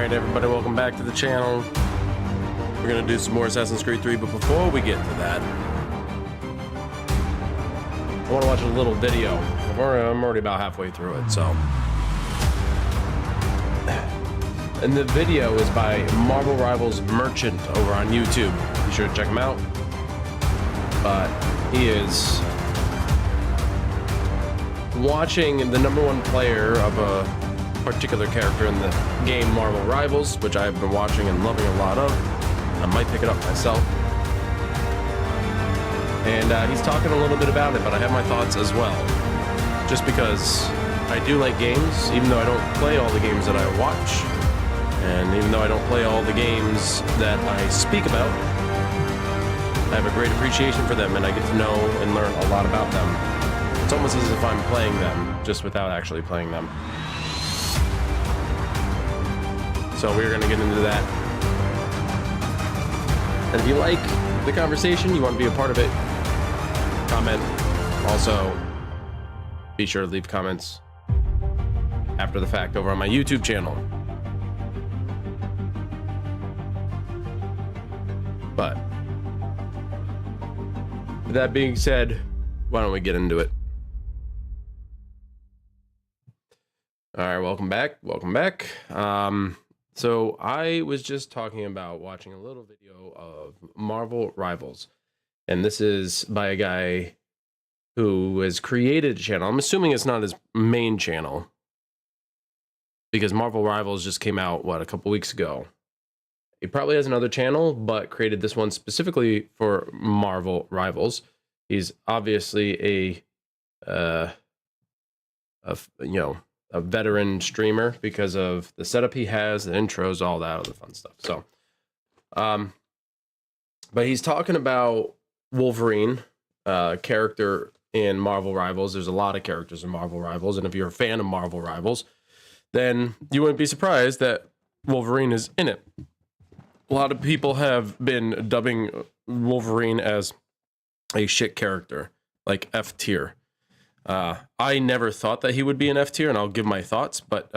Alright everybody, welcome back to the channel. We're gonna do some more Assassin's Creed 3, but before we get to that, I want to watch a little video. I'm already about halfway through it, so. And the video is by Marvel Rivals Merchant over on YouTube. Be sure to check him out. But he is watching the #1 player of a particular character in the game Marvel Rivals, which I've been watching and loving a lot of. I might pick it up myself. And he's talking a little bit about it, but I have my thoughts as well. Just because I do like games, even though I don't play all the games that I watch, and even though I don't play all the games that I speak about, I have a great appreciation for them, and I get to know and learn a lot about them. It's almost as if I'm playing them, just without actually playing them. So we're going to get into that. And if you like the conversation, you want to be a part of it, comment. Also, be sure to leave comments after the fact over on my YouTube channel. But with that being said, why don't we get into it? All right, welcome back. Welcome back. So I was just talking about watching a little video of Marvel Rivals, and this is by a guy who has created a channel. I'm assuming it's not his main channel, because Marvel Rivals just came out, what, a couple weeks ago. He probably has another channel, but created this one specifically for Marvel Rivals. He's obviously a veteran streamer because of the setup he has, the intros, all that other fun stuff. So, but he's talking about Wolverine, character in Marvel Rivals. There's a lot of characters in Marvel Rivals, and if you're a fan of Marvel Rivals, then you wouldn't be surprised that Wolverine is in it. A lot of people have been dubbing Wolverine as a shit character, like F tier. I never thought that he would be an F tier, and I'll give my thoughts, but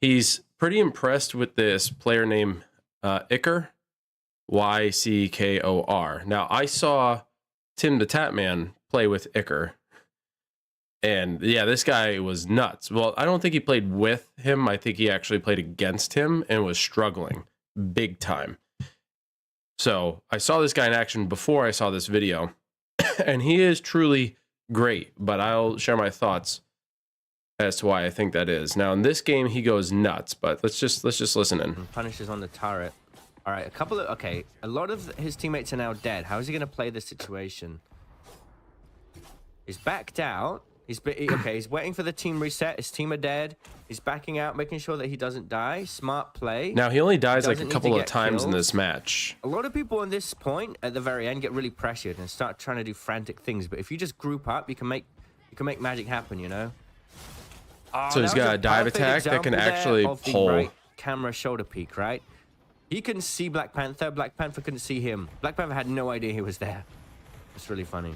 he's pretty impressed with this player named Yckor, Yckor. Now, I saw Tim the Tatman play with Yckor, and yeah, this guy was nuts. Well, I don't think he played with him. I think he actually played against him and was struggling big time. So I saw this guy in action before I saw this video, and he is truly great, but I'll share my thoughts as to why I think that is. Now in this game he goes nuts, but let's just listen in. Punishes on the turret. All right, a lot of his teammates are now dead. How is he going to play the situation? He's backed out. He's waiting for the team reset. His team are dead. He's backing out, making sure that he doesn't die. Smart play. Now he only dies like a couple of times in this match. A lot of people on this point at the very end get really pressured and start trying to do frantic things. But if you just group up, you can make magic happen. You know. So he's got a dive attack that can actually pull. Right camera shoulder peek, right? He can see Black Panther. Black Panther couldn't see him. Black Panther had no idea he was there. It's really funny.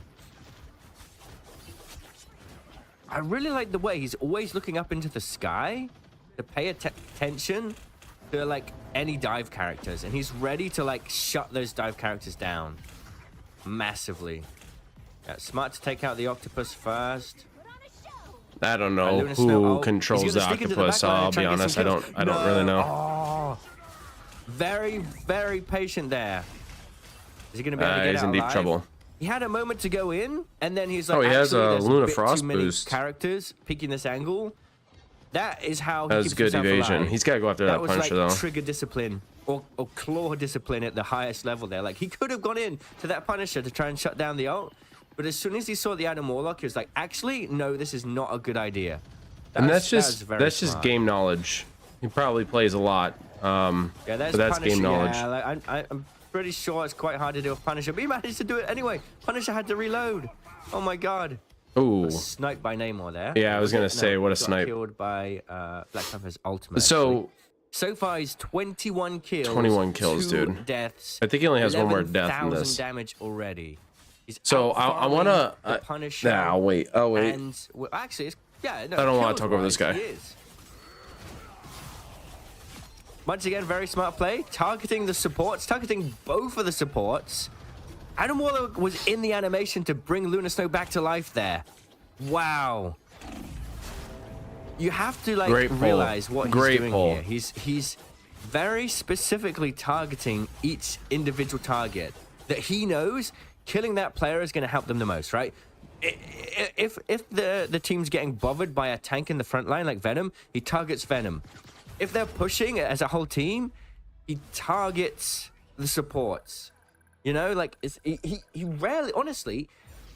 I really like the way he's always looking up into the sky to pay attention to like any dive characters, and he's ready to like shut those dive characters down massively. Yeah, smart to take out the octopus first. I don't know who controls the octopus. I'll be honest, I don't really know. Oh, very, very patient there. Is he gonna be able to get out he's in deep trouble. He had a moment to go in, and then he's like, oh, he has a Luna Frost too many boost. Characters peeking this angle. That is how that he was keeps good himself evasion. alive. He's got to go after that Punisher, was like though. Trigger discipline or claw discipline at the highest level there. Like, he could have gone in to that Punisher to try and shut down the ult, but as soon as he saw the Adam Warlock, he was like, actually, no, this is not a good idea. And that's just game knowledge. He probably plays a lot. Yeah, but that's game knowledge. Yeah, like, I'm pretty sure it's quite hard to do with Punisher, but he managed to do it anyway. Punisher had to reload. Oh my god. Ooh. Sniped by Namor there. Yeah, I was gonna say, what a snipe. Killed by Black Panther's ultimate. So far he's 21 kills. 21 kills, 2 dude. Deaths. I think he only has one more death in this. Damage already. He's so I wanna. Nah, wait. Oh wait. And well, actually, yeah. No, I don't want to talk over this guy. Once again, very smart play. Targeting the supports, targeting both of the supports. Adam Warlock was in the animation to bring Luna Snow back to life there. Wow. You have to like realize what he's doing here. He's very specifically targeting each individual target that he knows killing that player is going to help them the most, right? If the team's getting bothered by a tank in the front line like Venom, he targets Venom. If they're pushing as a whole team, he targets the supports. You know, like he rarely, honestly,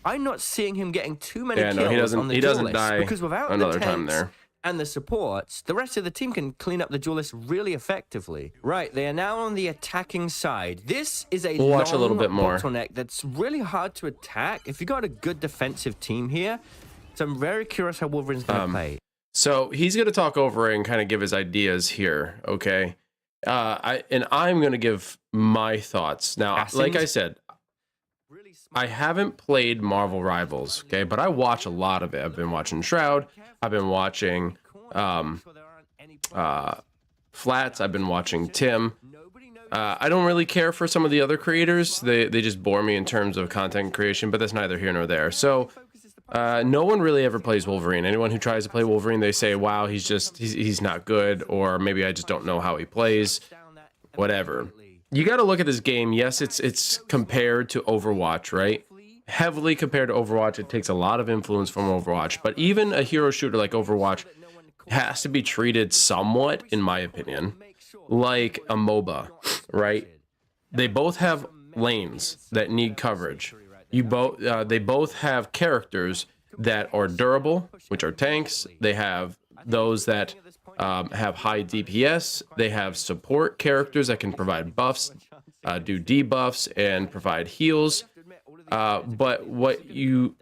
I'm not seeing him getting too many kills on the duelist die because without another the time tanks there. And the supports, the rest of the team can clean up the duelist really effectively. Right, they are now on the attacking side. This is a we'll watch a little bit more bottleneck that's really hard to attack if you got a good defensive team here. So I'm very curious how Wolverine's going to play. So he's going to talk over and kind of give his ideas here, okay? I'm going to give my thoughts. Now, like I said, I haven't played Marvel Rivals, okay? But I watch a lot of it. I've been watching Shroud. I've been watching Flats. I've been watching Tim. I don't really care for some of the other creators. They just bore me in terms of content creation, but that's neither here nor there. So no one really ever plays Wolverine. Anyone who tries to play Wolverine, they say, wow, he's not good, or maybe I just don't know how he plays, whatever. You got to look at this game. Yes, it's compared to Overwatch, right? Heavily compared to Overwatch. It takes a lot of influence from Overwatch, but even a hero shooter like Overwatch has to be treated somewhat, in my opinion, like a MOBA, right? They both have lanes that need coverage. They both have characters that are durable, which are tanks. They have those that have high DPS. They have support characters that can provide buffs, do debuffs, and provide heals. But what you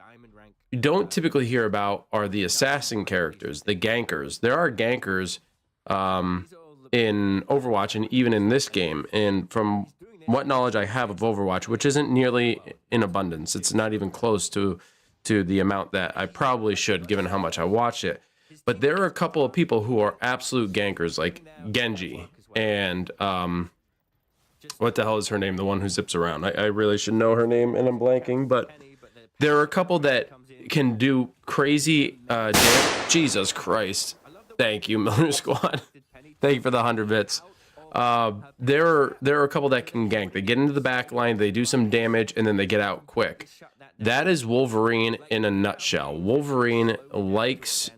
don't typically hear about are the assassin characters, the gankers. There are gankers in Overwatch and even in this game. And from what knowledge I have of Overwatch, which isn't nearly in abundance, it's not even close to the amount that I probably should, given how much I watch it. But there are a couple of people who are absolute gankers, like Genji and what the hell is her name? The one who zips around. I really should know her name, and I'm blanking. But there are a couple that can do crazy Jesus Christ. Thank you, Miller Squad. Thank you for the 100 bits. There are a couple that can gank. They get into the back line, they do some damage, and then they get out quick. That is Wolverine in a nutshell. Wolverine likes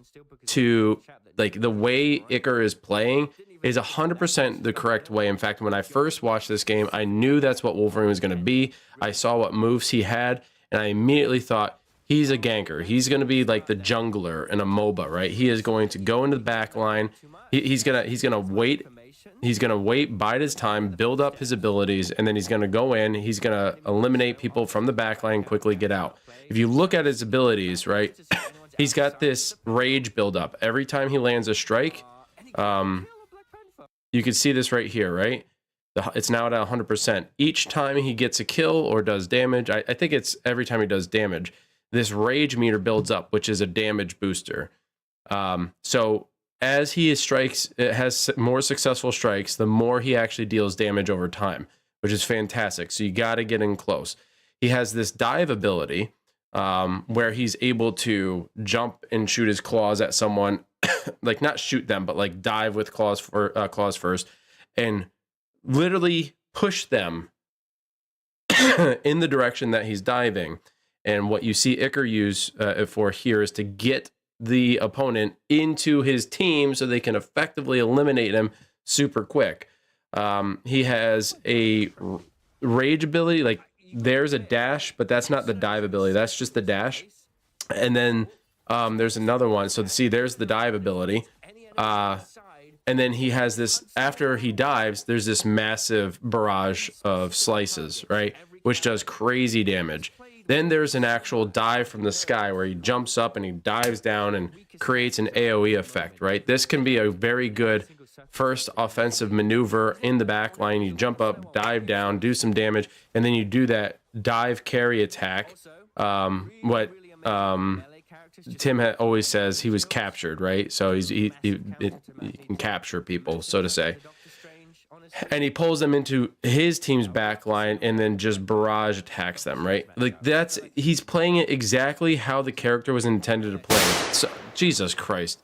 to, like, the way Icar is playing is 100% the correct way. In fact, when I first watched this game, I knew that's what Wolverine was going to be. I saw what moves he had, and I immediately thought, he's a ganker. He's going to be like the jungler in a MOBA, right? He is going to go into the back line. He's gonna wait. He's going to wait, bide his time, build up his abilities, and then he's going to go in. He's going to eliminate people from the back line, quickly get out. If you look at his abilities, right, he's got this rage buildup. Every time he lands a strike, you can see this right here, right? It's now at 100%. Each time he gets a kill or does damage, I think it's every time he does damage, this rage meter builds up, which is a damage booster. So as he has more successful strikes, the more he actually deals damage over time, which is fantastic. So you got to get in close. He has this dive ability where he's able to jump and shoot his claws at someone, like not shoot them, but like dive with claws first, and literally push them in the direction that he's diving. And what you see Icar use for here is to get the opponent into his team so they can effectively eliminate him super quick. He has a rage ability, like there's a dash, but that's not the dive ability. That's just the dash. And then there's another one. So see, there's the dive ability. And then he has this, after he dives, there's this massive barrage of slices, right? Which does crazy damage. Then there's an actual dive from the sky where he jumps up and he dives down and creates an AoE effect, right? This can be a very good first offensive maneuver in the back line. You jump up, dive down, do some damage, and then you do that dive carry attack. Tim always says he was captured, right? So he can capture people, so to say. and he pulls them into his team's back line and then just barrage attacks them, right? Like he's playing it exactly how the character was intended to play. So, Jesus Christ.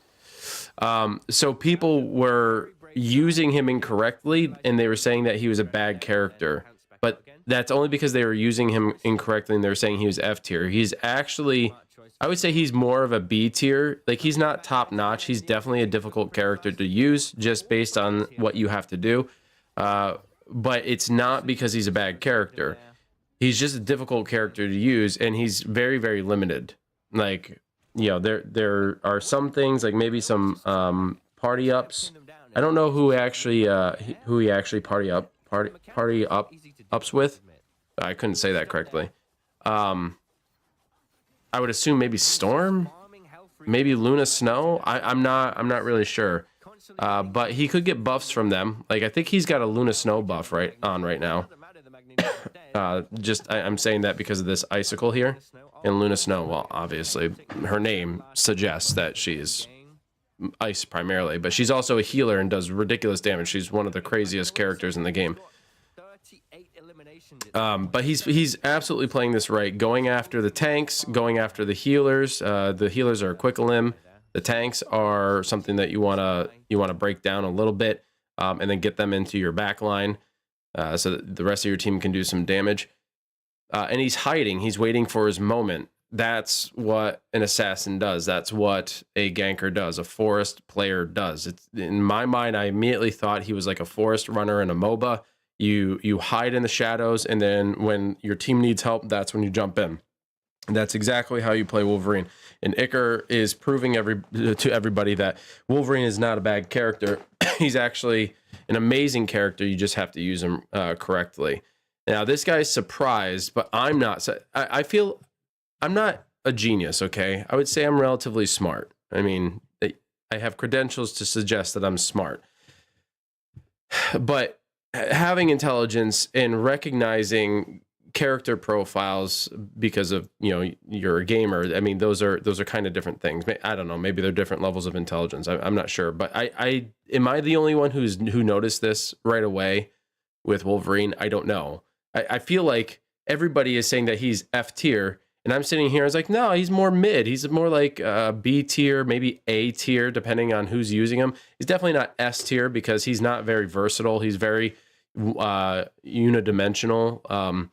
So people were using him incorrectly, and they were saying that he was a bad character, but that's only because they were using him incorrectly and they were saying he was F tier. He's actually, I would say he's more of a B tier. Like, he's not top notch. He's definitely a difficult character to use just based on what you have to do. But it's not because he's a bad character. He's just a difficult character to use, and he's very, very limited. Like, you know, there are some things, like maybe some party ups. I don't know who he actually party ups with. I couldn't say that correctly. I would assume maybe Storm, maybe Luna Snow. I'm not really sure. But he could get buffs from them. Like, I think he's got a Luna Snow buff right now. I'm saying that because of this icicle here. And Luna Snow, well, obviously, her name suggests that she's ice primarily, but she's also a healer and does ridiculous damage. She's one of the craziest characters in the game. But he's absolutely playing this right, going after the tanks, going after the healers. The healers are a quick limb. The tanks are something that you wanna break down a little bit, and then get them into your back line, so that the rest of your team can do some damage. And he's hiding. He's waiting for his moment. That's what an assassin does. That's what a ganker does. A forest player does. It's, in my mind, I immediately thought he was like a forest runner in a MOBA. You hide in the shadows, and then when your team needs help, that's when you jump in. And that's exactly how you play Wolverine. And Iker is proving to everybody that Wolverine is not a bad character. He's actually an amazing character. You just have to use him correctly. Now, this guy's surprised, but I'm not. I feel I'm not a genius, okay? I would say I'm relatively smart. I mean, I have credentials to suggest that I'm smart. But having intelligence and recognizing character profiles because of, you know, you're a gamer, I mean, those are kind of different things. I don't know, maybe they're different levels of intelligence. I'm not sure, but I am I the only one who noticed this right away with Wolverine? I don't know. I feel like everybody is saying that he's F tier, and I'm sitting here, I was like, no, he's more mid. He's more like B tier, maybe A tier, depending on who's using him. He's definitely not S tier because he's not very versatile. He's very unidimensional.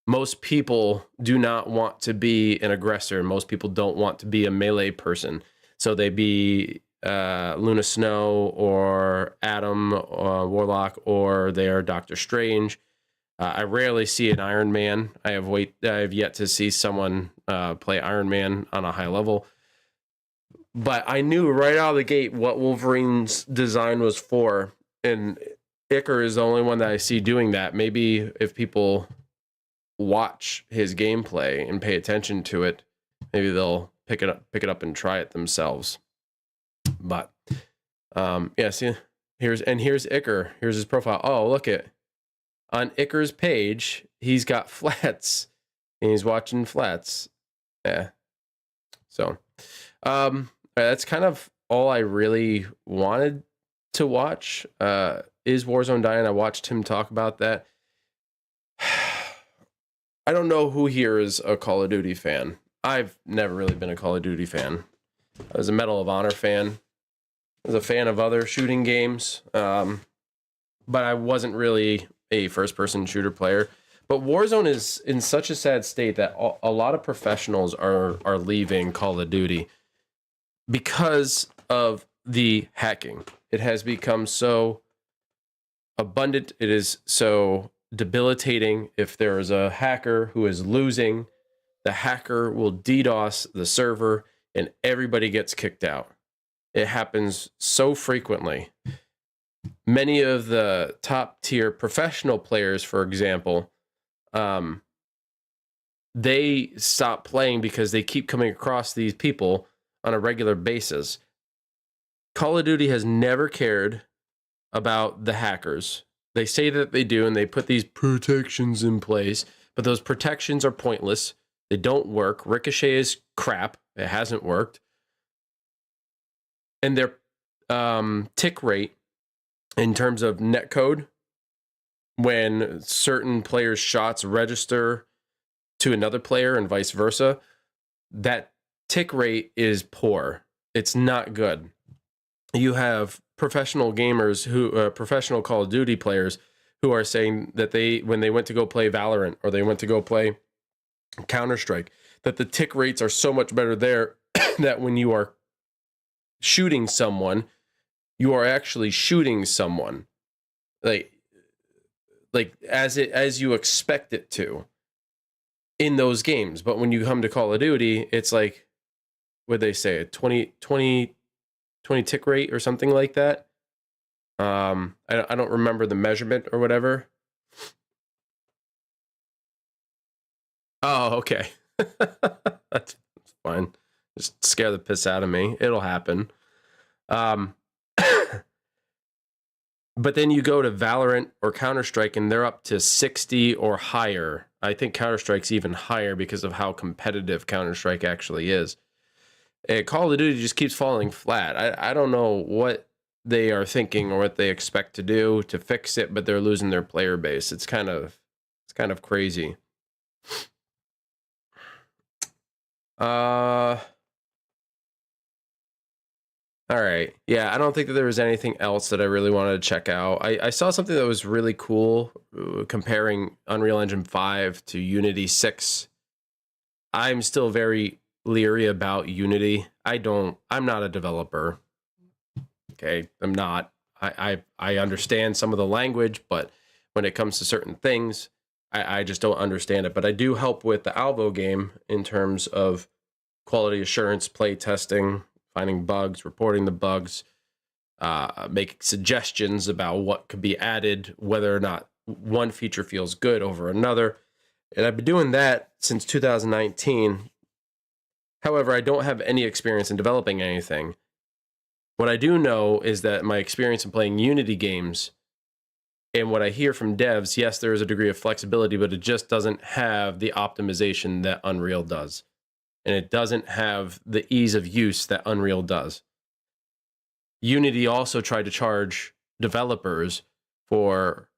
Most people do not want to be an aggressor. Most people don't want to be a melee person. So they be Luna Snow or Adam Warlock, or they are Doctor Strange. I rarely see an Iron Man. I have yet to see someone play Iron Man on a high level. But I knew right out of the gate what Wolverine's design was for, and Iker is the only one that I see doing that. Maybe if people watch his gameplay and pay attention to it, maybe they'll pick it up and try it themselves. But yeah, see, here's Iker. Here's his profile. Oh, look at on Iker's page, he's got flats and he's watching flats. Yeah. So that's kind of all I really wanted to watch. Is Warzone dying? I watched him talk about that. I don't know who here is a Call of Duty fan. I've never really been a Call of Duty fan. I was a Medal of Honor fan. I was a fan of other shooting games, but I wasn't really a first-person shooter player. But Warzone is in such a sad state that a lot of professionals are leaving Call of Duty because of the hacking. It has become so abundant. It is so debilitating. If there is a hacker who is losing, the hacker will DDoS the server and everybody gets kicked out. It happens so frequently. Many of the top tier professional players, for example, they stop playing because they keep coming across these people on a regular basis. Call of Duty has never cared about the hackers. They say that they do, and they put these protections in place, but those protections are pointless. They don't work. Ricochet is crap. It hasn't worked. And they're tick rate in terms of netcode when certain players' shots register to another player and vice versa. That tick rate is poor. It's not good. You have professional gamers who professional Call of Duty players who are saying that when they went to go play Valorant or they went to go play Counter-Strike, that the tick rates are so much better there that when you are shooting someone, you are actually shooting someone like as you expect it to in those games. But when you come to Call of Duty, it's like, what they say, a 20 tick rate or something like that. I don't remember the measurement or whatever. Oh, okay. That's fine. Just scare the piss out of me. It'll happen. But then you go to Valorant or Counter-Strike and they're up to 60 or higher. I think Counter-Strike's even higher because of how competitive Counter-Strike actually is. Call of Duty just keeps falling flat. I don't know what they are thinking or what they expect to do to fix it, but they're losing their player base. It's kind of crazy. All right. Yeah, I don't think that there was anything else that I really wanted to check out. I saw something that was really cool comparing Unreal Engine 5 to Unity 6. I'm still very leery about Unity. I'm not a developer. Okay, I'm not. I understand some of the language, but when it comes to certain things, I just don't understand it. But I do help with the Alvo game in terms of quality assurance, play testing, finding bugs, reporting the bugs, making suggestions about what could be added, whether or not one feature feels good over another. And I've been doing that since 2019. However, I don't have any experience in developing anything. What I do know is that my experience in playing Unity games and what I hear from devs, yes, there is a degree of flexibility, but it just doesn't have the optimization that Unreal does. And it doesn't have the ease of use that Unreal does. Unity also tried to charge developers for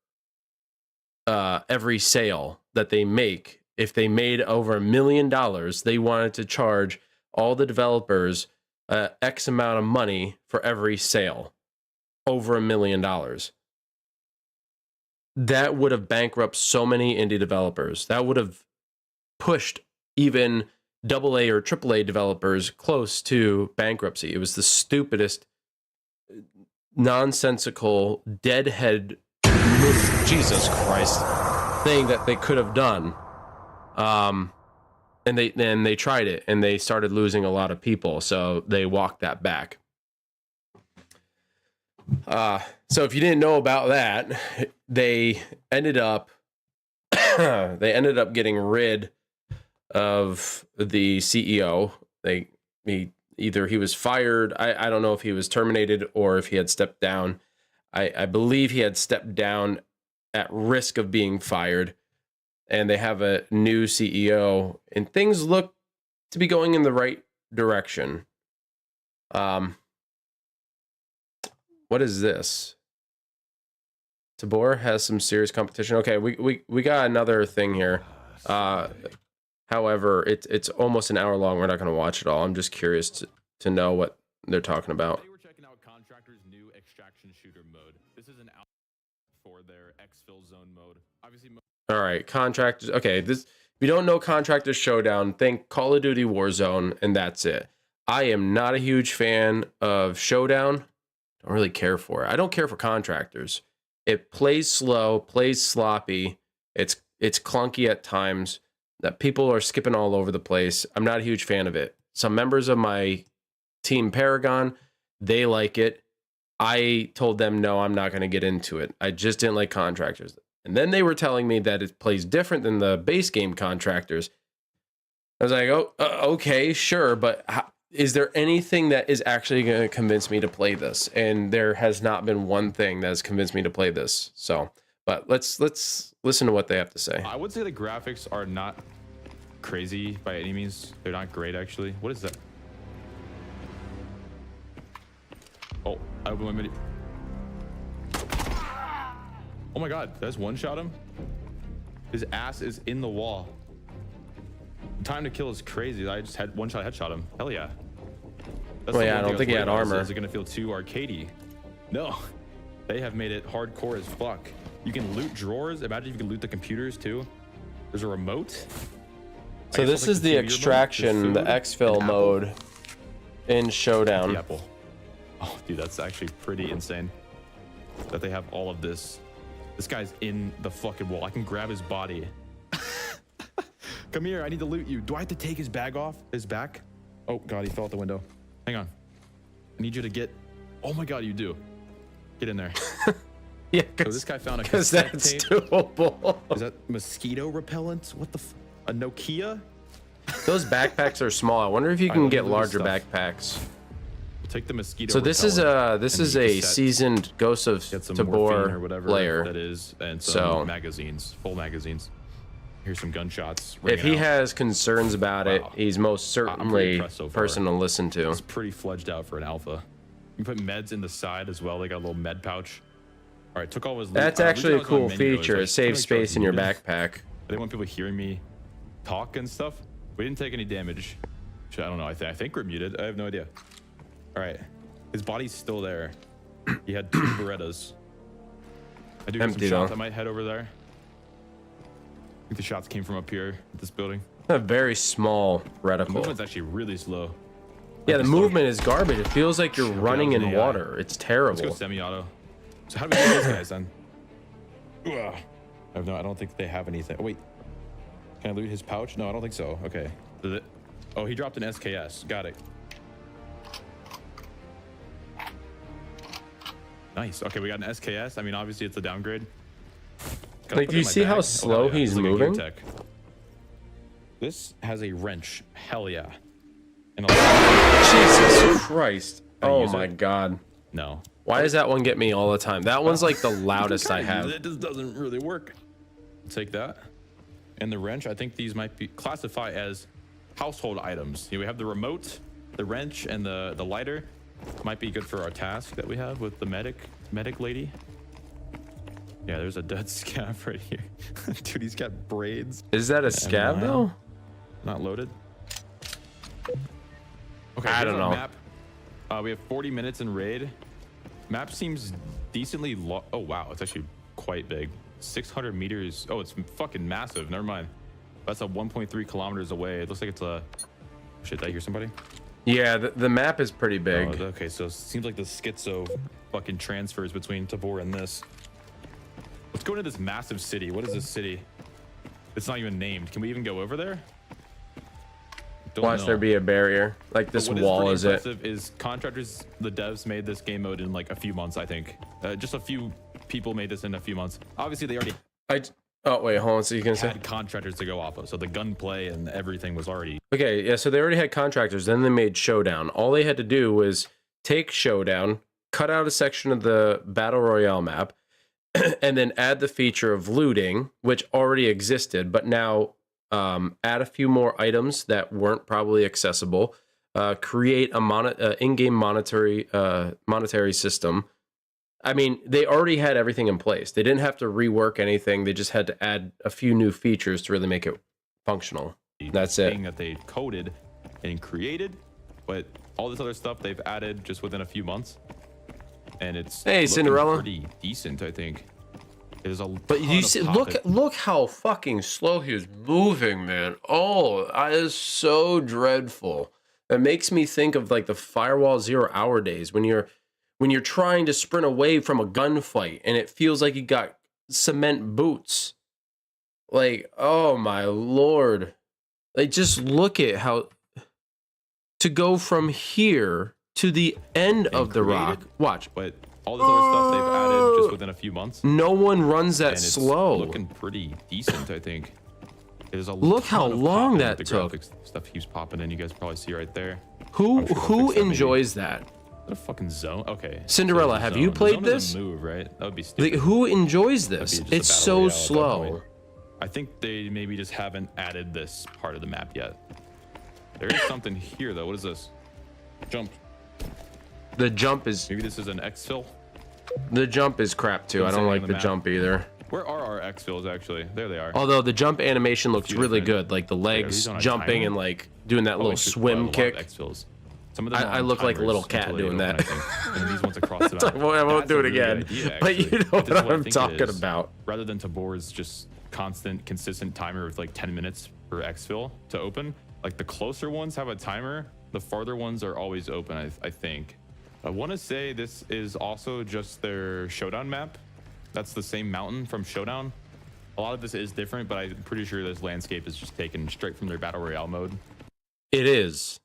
every sale that they make. If they made over $1 million, they wanted to charge all the developers X amount of money for every sale, over $1 million. That would have bankrupted so many indie developers. That would have pushed even AA or AAA developers close to bankruptcy. It was the stupidest, nonsensical, deadhead, Jesus Christ, thing that they could have done. And they tried it, and they started losing a lot of people, so they walked that back. So if you didn't know about that, they ended up getting rid of the CEO. He was fired. I don't know if he was terminated or if he had stepped down. I believe he had stepped down at risk of being fired, and they have a new CEO, and things look to be going in the right direction. What is this? Tabor has some serious competition. Okay, we got another thing here. However, it's almost an hour long. We're not going to watch it all. I'm just curious to know what they're talking about. Today we're checking out Contractor's new extraction shooter mode. This is an out for their exfil zone mode. Obviously. All right, Contractors. Okay, if you don't know Contractors Showdown, think Call of Duty Warzone, and that's it. I am not a huge fan of Showdown. Don't really care for it. I don't care for Contractors. It plays slow, plays sloppy. It's clunky at times. That people are skipping all over the place. I'm not a huge fan of it. Some members of my team Paragon, they like it. I told them, no, I'm not going to get into it. I just didn't like Contractors. And then they were telling me that it plays different than the base game Contractors. I was like, oh, okay, sure. But is there anything that is actually going to convince me to play this? And there has not been one thing that has convinced me to play this. So, but let's listen to what they have to say. I would say the graphics are not crazy by any means. They're not great, actually. What is that? Oh, I opened my mini. Oh my god, that's one shot him. His ass is in the wall. Time to kill is crazy. I just had one shot headshot him. Hell yeah. That's Well, the yeah, one I don't thing think he was had worried about armor. Is it gonna feel too arcadey? No, they have made it hardcore as fuck. You can loot drawers. Imagine if you can loot the computers too. There's a remote. So this is the extraction, the exfil mode in Showdown. The apple. Oh, dude, that's actually pretty insane. That they have all of this. This guy's in the fucking wall. I can grab his body. Come here, I need to loot you. Do I have to take his bag off? His back? Oh god, he fell out the window. Hang on. I need you to get. Oh my god, you do. Get in there. Yeah, So this guy found a because cassette that's tape. doable. Is that mosquito repellent? What the? A Nokia? Those backpacks are small. I wonder if you I can don't get know this larger stuff. backpacks. We'll take the mosquito. So this is repellent this and is the a cassette. seasoned Ghost of Get some morphine or Tabor whatever player. that is, and some So- magazines, full magazines. Here's some gunshots. If ringing he out. has concerns about it, Wow. he's most pretty certainly impressed so far. person to listen to. It's pretty fledged out for an alpha. You can put meds in the side as well. They got a little med pouch. All right, took all his loot. That's Reason actually I a was on cool menu, though, is, feature. like, It saves just wanna make sure I was space in your muted. backpack. I didn't want people hearing me talk and stuff. We didn't take any damage. Shit, I don't know. I think we're muted. I have no idea. All right, his body's still there. He had 2 Berettas. I do have some Empty, shots. though. I might head over there. I think the shots came from up here at this building. A very small The reticle. movement's actually really slow. Yeah, the slow. movement is garbage. It feels like you're Okay, running that was in an AI. water. It's Let's go terrible. semi-auto. So how do we kill these guys then? Ugh. I don't think they have anything. Oh, wait. Can I loot his pouch? No, I don't think so. Okay. Oh, he dropped an SKS. Got it. Nice. Okay, we got an SKS. I mean, obviously it's a downgrade. Gotta Like, put do it you in my see how bag. slow hell yeah. he's It's like a moving? gear tech. This has a wrench. Hell yeah. And a Jesus Christ. Can I Oh use my it? god. no. Why does that one get me all the time? That one's like the loudest I have. It just doesn't really work. Take that. And the wrench, I think these might be classify as household items. Here we have the remote, the wrench, and the lighter. Might be good for our task that we have with the medic lady. Yeah, there's a dead scav right here. Dude, he's got braids. Is that a scab mine. though? Not loaded. Okay, I here's don't our know. Map. We have 40 minutes in raid. Map seems decently long. Oh wow, it's actually quite big. 600 meters. Oh, it's fucking massive. Never mind. That's a 1.3 kilometers away. It looks like it's a. Shit, did I hear somebody? Yeah, the map is pretty big. Oh, okay, so it seems like the schizo fucking transfers between Tabor and this. Let's go into this massive city. What is this city? It's not even named. Can we even go over there? Don't Watch know. there be a barrier. Like this What wall pretty is it? impressive is contractors, the devs made this game mode in like a few months, I think. Just a few people made this in a few months. Obviously, they already Oh wait, hold on. So you can say. had contractors to go off of, so the gunplay and everything was already. Okay, yeah. So they already had contractors. Then they made Showdown. All they had to do was take Showdown, cut out a section of the Battle Royale map, and then add the feature of looting, which already existed, but now add a few more items that weren't probably accessible. Create a in-game monetary system. I mean, they already had everything in place. They didn't have to rework anything. They just had to add a few new features to really make it functional. That's it. Thing that they coded and created, but all this other stuff they've added just within a few months, and it's Hey, looking Cinderella. pretty decent, I think. There's a But ton you of see, pocket- look how fucking slow he is moving, man. Oh, that is so dreadful. It makes me think of like the Firewall 0 Hour days when you're trying to sprint away from a gunfight and it feels like you got cement boots. Like, oh my lord. Like, just look at how to go from here to the end of the rock. created? Watch. but all this other stuff they've added just within a few months. No one runs that and it's slow. looking pretty decent, I think. There's a Look ton how of long popping that with the took. graphics stuff keeps popping in. You guys probably see right there. Who I'm sure they'll who fix that maybe. enjoys that? What a fucking zone. Okay. Cinderella, so have zone. you played zone this? Doesn't move, right? That would be stupid. Like, who enjoys That'd this? be just a It's battle so royale at that slow. point. I think they maybe just haven't added this part of the map yet. There is something here though. What is this? Jump. The jump is Maybe this is an exfil. crap too. I Doesn't don't say like on the the map. jump either. Where are our exfils actually? There they are. Although the jump animation looks few really different- good, like the legs these on a jumping timer? and like doing that little we should- swim a lot of kick. exfils. Some of them I are on look like a little timers cat until they doing open, that. I think. And then these ones across the I map. won't That's do a it really again. good idea, But you actually. know This what is I I'm think it talking is. about. Rather than Tabor's just constant, consistent timer of like 10 minutes per exfil to open, like the closer ones have a timer, the farther ones are always open, I think. I want to say this is also just their Showdown map. That's the same mountain from Showdown. A lot of this is different, but I'm pretty sure this landscape is just taken straight from their Battle Royale mode. It is.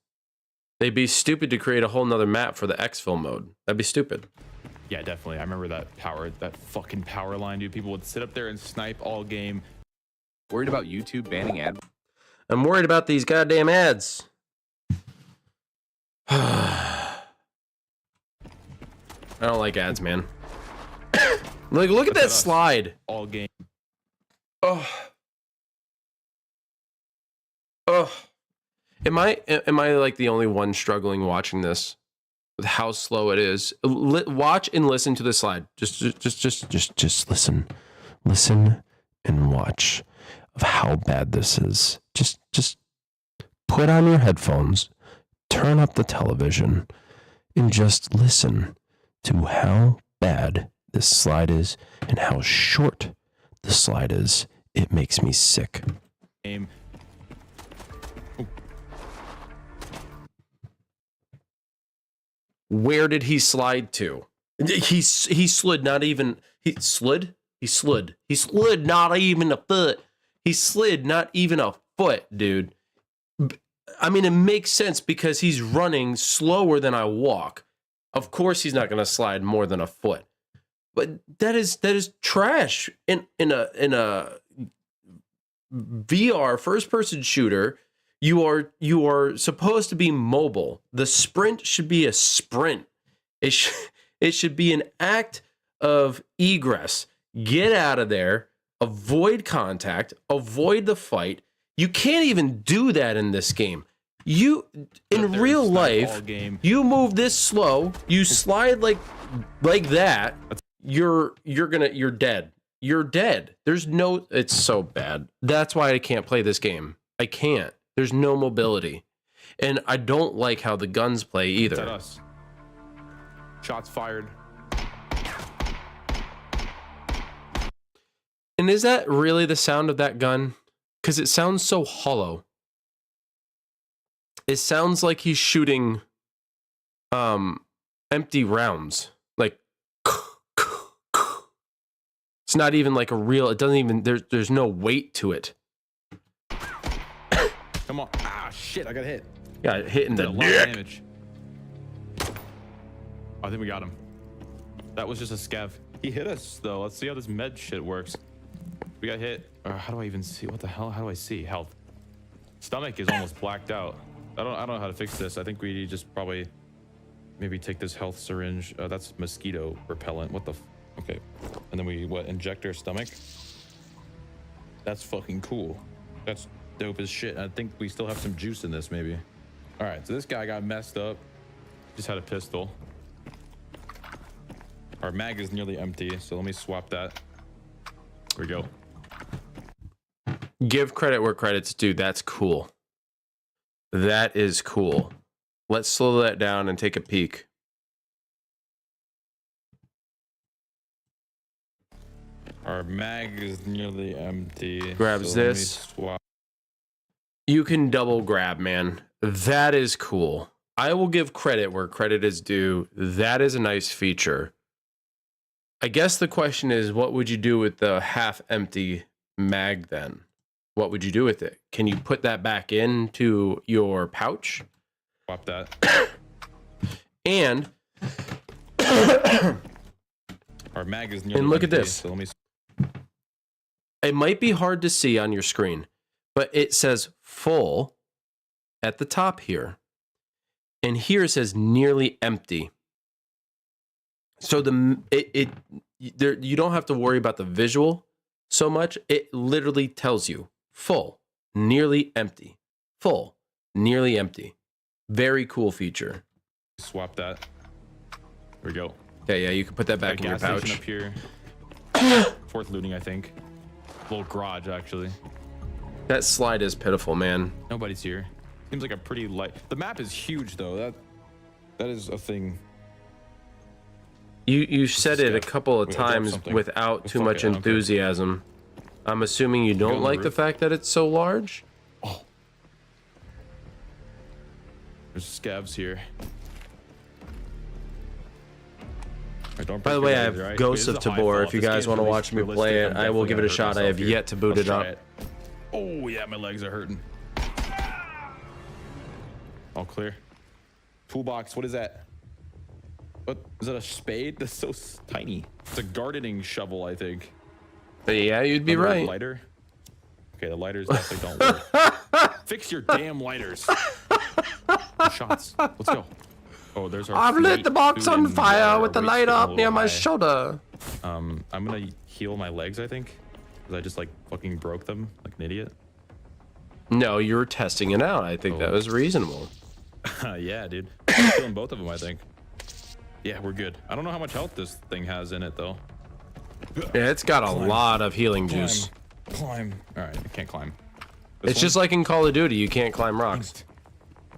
They'd be stupid to create a whole nother map for the exfil mode. That'd be stupid. Yeah, definitely. I remember that fucking power line, dude. People would sit up there and snipe all game. Worried about YouTube banning ad? I'm worried about these goddamn ads. I don't like ads, man. Look at that us. slide. All game. Oh. Oh. Am I like the only one struggling watching this with how slow it is? Watch and listen to the slide. Just listen. Listen and watch of how bad this is. Just put on your headphones, turn up the television, and just listen to how bad this slide is and how short the slide is. It makes me sick. Game. Where did he slide to? He slid not even he slid not even a foot. He slid not even a foot, dude. I mean, it makes sense because he's running slower than I walk. Of course, he's not going to slide more than a foot. But that is trash in a VR first person shooter. You are supposed to be mobile. The sprint should be a sprint. It should be an act of egress. Get out of there. Avoid contact. Avoid the fight. You can't even do that in this game. You in real life, you move this slow. You slide like that. You're dead. You're dead. There's no. It's so bad. That's why I can't play this game. I can't. There's no mobility. And I don't like how the guns play either. It's at us. Shots fired. And is that really the sound of that gun? Because it sounds so hollow. It sounds like he's shooting empty rounds. Like it's not even like a real, it doesn't even, there's no weight to it. Come on. Ah, shit. I got hit. Got hit in Did the a lot of dick. damage. I think we got him. That was just a scav. He hit us though. Let's see how this med shit works. We got hit. How do I even see? What the hell? How do I see? Health. Stomach is almost blacked out. I don't know how to fix this. I think we just probably maybe take this health syringe. That's mosquito repellent. What the? Okay. And then we inject our stomach. That's fucking cool. That's dope as shit. I think we still have some juice in this maybe. All right. So this guy got messed up. Just had a pistol. Our mag is nearly empty, so let me swap that. Here we go. Give credit where credit's due. That's cool. That is cool. Let's slow that down and take a peek. Our mag is nearly empty. Grabs so let me this. swap. You can double grab, man. That is cool. I will give credit where credit is due. That is a nice feature. I guess the question is, what would you do with the half empty mag then? What would you do with it? Can you put that back into your pouch? Swap that. And Our mag is nearly And look at empty, this. So let me. it might be hard to see on your screen, but it says full at the top here. And here it says nearly empty. So you don't have to worry about the visual so much. It literally tells you full, nearly empty, full, nearly empty. Very cool feature. Swap that. we go. Okay, yeah, you can put that back in your Gas station pouch. up here. Fourth looting, I think. Little garage, actually. That slide is pitiful, man. Nobody's here. Seems like a pretty light. The map is huge, though. That is a thing. You said it a Scav. couple of Wait, I dropped times something. without too Fuck much it, I don't care. enthusiasm. I'm assuming you on don't the like the roof? fact that it's so large. There's scavs here. Alright, don't By the break way, your I legs, have right? Ghosts Wait, of this is a high Tabor. fall. If you This guys game's want to really watch me realistic. play it, I'm I will definitely give it a gonna hurt shot. I have myself yet to boot Let's it try up. Oh yeah, my legs are hurting. All clear. Toolbox, what is that? What is that? A spade? That's so tiny. It's a gardening shovel, I think. But yeah, you'd be Another right. Lighter. Okay, the lighters definitely don't work. Fix your damn lighters. Shots. Let's go. Oh, there's our. I've lit fleet the box food on and fire water. with the Our light weight's getting a up near little my high. shoulder. I'm gonna heal my legs, I think. Because I just like fucking broke them like an idiot. No, you were testing it out. I think that was reasonable. Yeah, dude. I'm killing both of them, I think. Yeah, we're good. I don't know how much health this thing has in it, though. Yeah, it's got a lot of healing juice. Climb. All right, I can't climb. It's just like in Call of Duty, you can't climb rocks.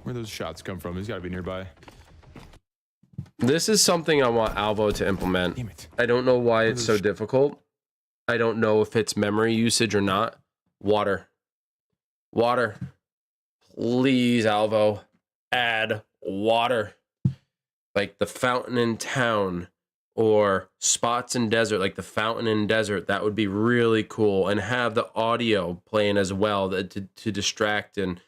Where those shots come from? He's got to be nearby. This is something I want Alvo to implement. Damn it. I don't know why it's so difficult. I don't know if it's memory usage or not. Water. Water. Please, Alvo, add water. Like the fountain in town or spots in desert, like the fountain in desert. That would be really cool. And have the audio playing as well to distract and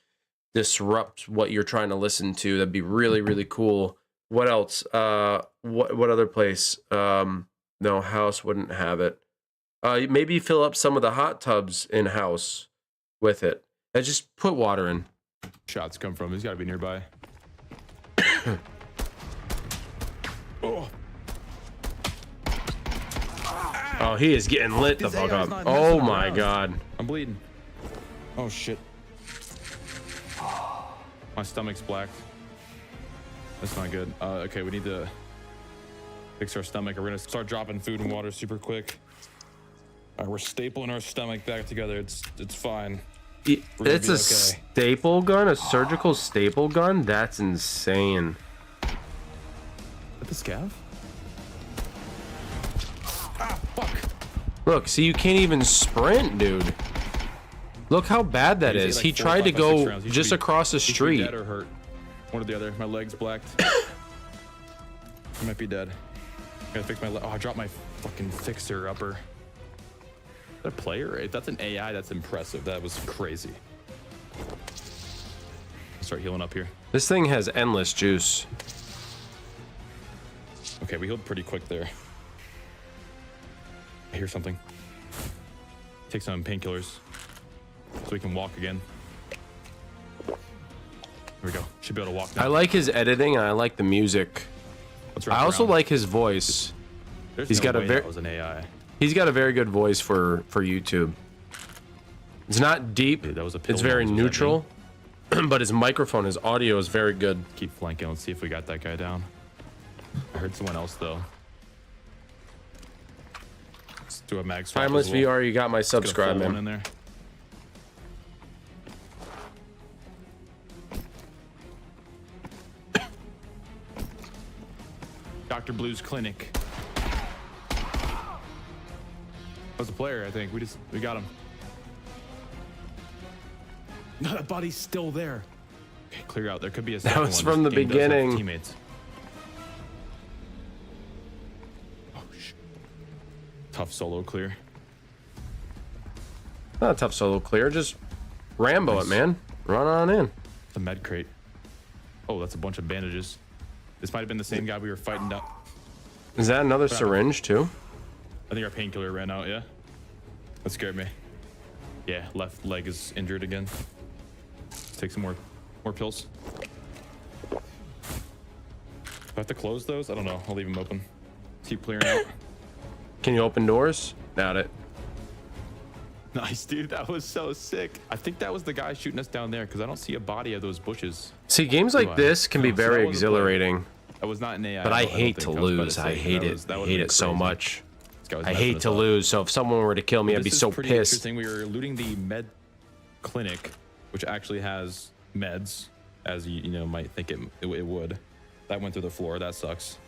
disrupt what you're trying to listen to. That'd be really, really cool. What else? What other place? No, house wouldn't have it. Maybe fill up some of the hot tubs in house with it. And just put water in. Shots come from? He's got to be nearby. Oh, Oh, he is getting lit the This fuck AI's up. not Oh messing my around. god. I'm bleeding. Oh shit. My stomach's black. That's not good. Okay, we need to fix our stomach. We're gonna start dropping food and water super quick. All right, we're stapling our stomach back together. It's fine. We're gonna It's be a okay. staple gun, a surgical staple gun? That's insane. At the scav? Ah, fuck. Look, see, you can't even sprint, dude. Look how bad that He's is. like He 4, tried 5, to 6 go rounds. He should just be- across the he should be street. Dead or hurt. One or the other. My leg's blacked. I might be dead. Gotta fix my leg. Oh, I dropped my fucking fixer upper. Is that a player? If that's an AI, that's impressive. That was crazy. Start healing up here. This thing has endless juice. Okay, we healed pretty quick there. I hear something. Take some painkillers so we can walk again. There we go. Should be able to walk now. I like his editing and I like the music. Let's wrap I also around. like his voice. There's he's no got a way very- that was an AI. He's got a very good voice for YouTube. It's not deep. Dude, that was a It's pill very noise, was that neutral. But his microphone, his audio is very good. Keep flanking. Let's see if we got that guy down. I heard someone else though. Let's do a mag swap. Timeless as well. VR, you got my Get a subscribe, full one man. in there. Dr. Blue's clinic. That was a player, I think. We got him. No, that body's still there. Okay, clear out. There could be a second was one. from This the game does have beginning. Teammates. Oh shit. Tough solo clear. Not a tough solo clear, just Rambo Nice. it, man. Run on in. The med crate. Oh, that's a bunch of bandages. This might have been the same guy we were fighting up. Is that another syringe too? I think our painkiller ran out, yeah? That scared me. Yeah, left leg is injured again. Let's take some more pills. Do I have to close those? I don't know. I'll leave them open. Keep clearing out. Can you open doors? Doubt it. Nice, dude. That was so sick. I think that was the guy shooting us down there because I don't see a body of those bushes. See, games Do like I? this can be No, so that very was a player. exhilarating. That was not an AI. But I don't hate think. to I was about lose. say, I hate that it. was- that I would've hate been it so crazy. much. This guy was I messing hate us to up. lose. So if someone were to kill me, I'd be This is so pretty pissed. interesting. We were looting the med clinic, which actually has meds, as you know might think it would. That went through the floor. That sucks.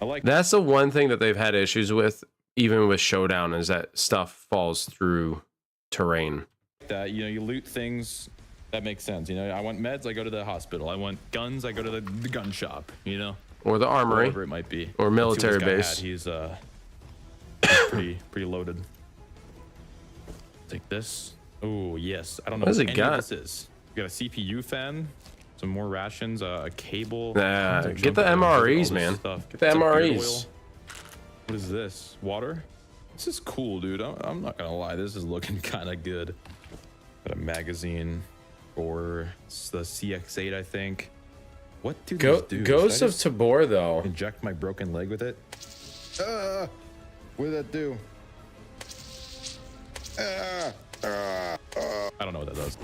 I like That's the one thing that they've had issues with, even with Showdown, is that stuff falls through terrain. that. You know, you loot things. That makes sense. You know, I want meds, I go to the hospital. I want guns, I go to the gun shop. You know, Or the armory. whatever it might be. Or Let's see what military this guy base. had. He's pretty loaded. Take this. Oh yes, I don't know What has what it any got? of this is. We got a CPU fan, some more rations, a cable. Nah, tons of get junk the there. Look at all MREs, this man. stuff. Get the It's like beard MREs. oil. What is this? Water? This is cool, dude. I'm not gonna lie. This is looking kind of good. Got a magazine for the CX-8, I think. What do these do? Ghost Should I of just Tabor, though. inject my broken leg with it? What did that do? I don't know what that does.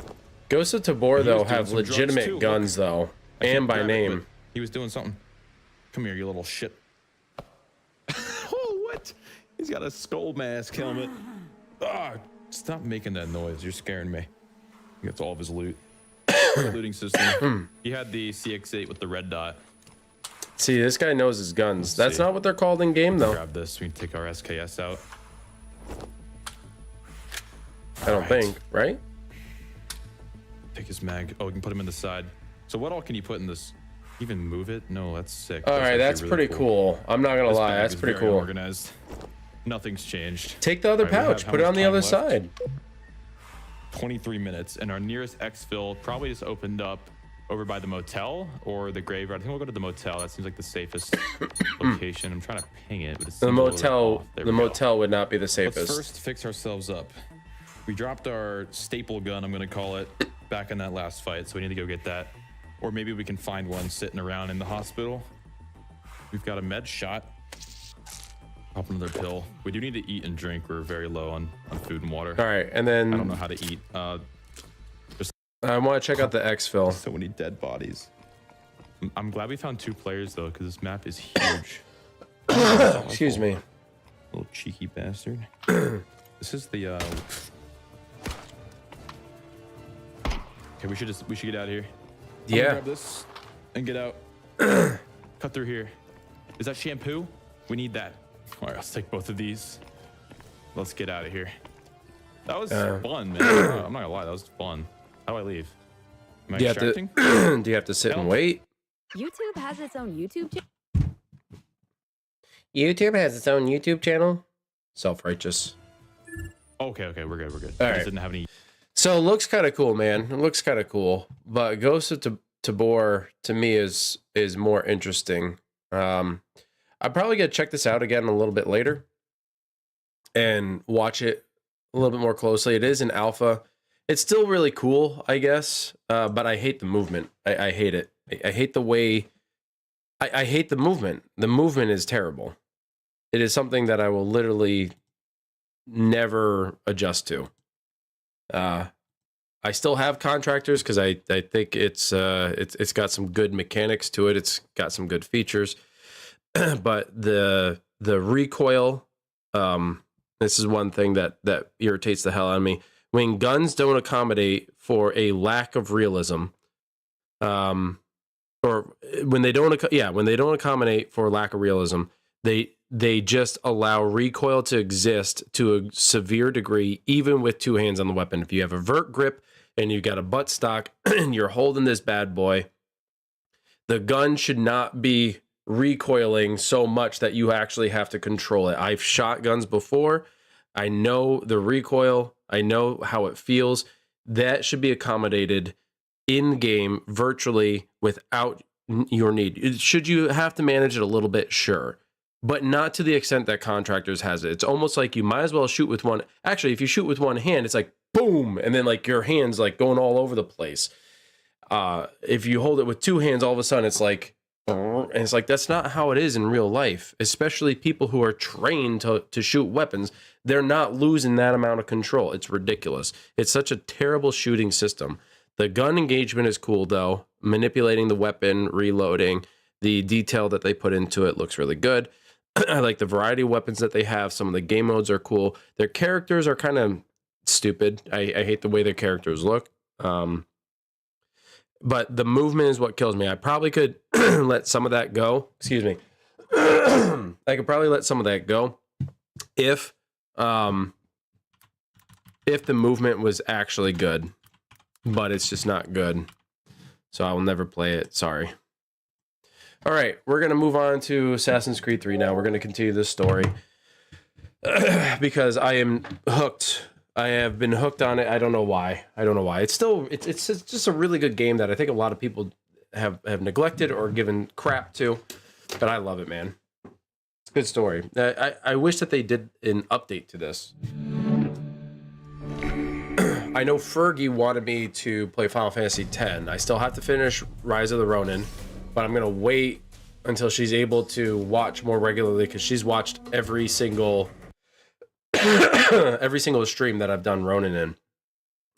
Ghost of Tabor, He though, was doing have some drugs, legitimate too, look. guns, though. I can't And by grab it, name. but he was doing something. Come here, you little shit. Oh, what? He's got a skull mask helmet. Ah, stop making that noise. You're scaring me. He gets all of his loot. Looting system. He had the CX-8 with the red dot. See, this guy knows his guns. That's see. not what they're called in game, though. Grab this. We can take our SKS out. I don't Alright. think, right? Take his mag. Oh, we can put him in the side. So what all can you put in this? Even move it? No, that's sick. All right, actually that's really pretty cool. I'm not gonna This lie, bag that's is pretty very cool. Organized. Nothing's changed. Take the other All right, we have pouch, how put it much on the time other left? side. 23 minutes, and our nearest exfil probably just opened up over by the motel or the graveyard. I think we'll go to the motel. That seems like the safest location. I'm trying to ping it, but it seems The a little bit motel, off. There the we go. motel would not be the Let's safest. first fix ourselves up. We dropped our staple gun, I'm gonna call it, back in that last fight, so we need to go get that. Or maybe we can find one sitting around in the hospital. We've got a med shot. Pop another pill. We do need to eat and drink. We're very low on food and water. All right, and I don't know then how to eat. I want to check out the exfil. So many dead bodies. I'm glad we found 2 players though, because this map is huge. Excuse me. Little cheeky bastard. This is the Okay, we should get out of here. I'm gonna Yeah. grab this and get out. Cut through here. Is that shampoo? We need that. All right, let's take both of these. Let's get out of here. That was fun, man. I'm not gonna lie, that was fun. How do I leave? Am I Do you have extracting? to? Do you have to sit and wait? YouTube has its own YouTube channel. YouTube has its own YouTube channel. Self-righteous. Okay, we're good. All I just right. didn't have any. So it looks kind of cool, man. It looks kind of cool. But Ghost of Tabor to me is more interesting. I'll probably gonna check this out again a little bit later and watch it a little bit more closely. It is an alpha. It's still really cool, I guess. But I hate the movement. I hate it. I hate the way. I hate the movement. The movement is terrible. It is something that I will literally never adjust to. I still have contractors because I think it's got some good mechanics to it. It's got some good features, but the recoil, this is one thing that irritates the hell out of me. When guns don't accommodate for a lack of realism, or when they don't accommodate for lack of realism, they just allow recoil to exist to a severe degree, even with 2 hands on the weapon. If you have a vert grip and you got a butt stock and you're holding this bad boy, the gun should not be recoiling so much that you actually have to control it. I've shot guns before. I know the recoil. I know how it feels. That should be accommodated in game virtually without your need. Should you have to manage it a little bit? Sure. But not to the extent that contractors has it. It's almost like you might as well shoot with one. Actually, if you shoot with one hand, it's like boom, and then like your hands like going all over the place. If you hold it with 2 hands, all of a sudden it's like, and it's like that's not how it is in real life. Especially people who are trained to shoot weapons, they're not losing that amount of control. It's ridiculous. It's such a terrible shooting system. The gun engagement is cool though. Manipulating the weapon, reloading. The detail that they put into it looks really good. I like the variety of weapons that they have. Some of the game modes are cool. Their characters are kind of stupid. I hate the way their characters look. But the movement is what kills me. I probably could let some of that go. Excuse me. I could probably let some of that go if the movement was actually good, but it's just not good. So I will never play it. Sorry. All right, we're going to move on to Assassin's Creed 3 now. We're going to continue this story because I am hooked. I have been hooked on it. I don't know why. It's just a really good game that I think a lot of people have neglected or given crap to, but I love it, man. It's a good story. I wish that they did an update to this. I know Fergie wanted me to play Final Fantasy X. I still have to finish Rise of the Ronin, but I'm going to wait until she's able to watch more regularly because she's watched every single stream that I've done Ronin in.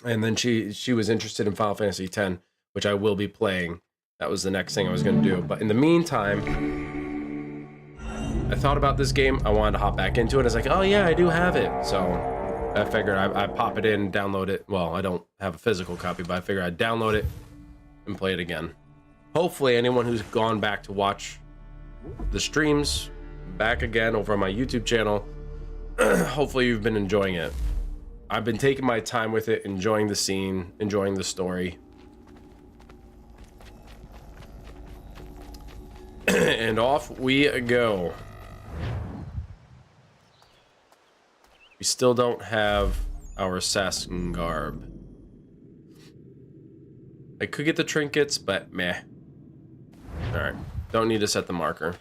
And then she was interested in Final Fantasy X, which I will be playing. That was the next thing I was going to do. But in the meantime, I thought about this game. I wanted to hop back into it. I was like, oh yeah, I do have it. So I figured I pop it in, download it. Well, I don't have a physical copy, but I figured I'd download it and play it again. Hopefully anyone who's gone back to watch the streams back again over on my YouTube channel, hopefully you've been enjoying it. I've been taking my time with it, enjoying the scene, enjoying the story. And off we go. We still don't have our assassin garb. I could get the trinkets, but meh. Alright, don't need to set the marker.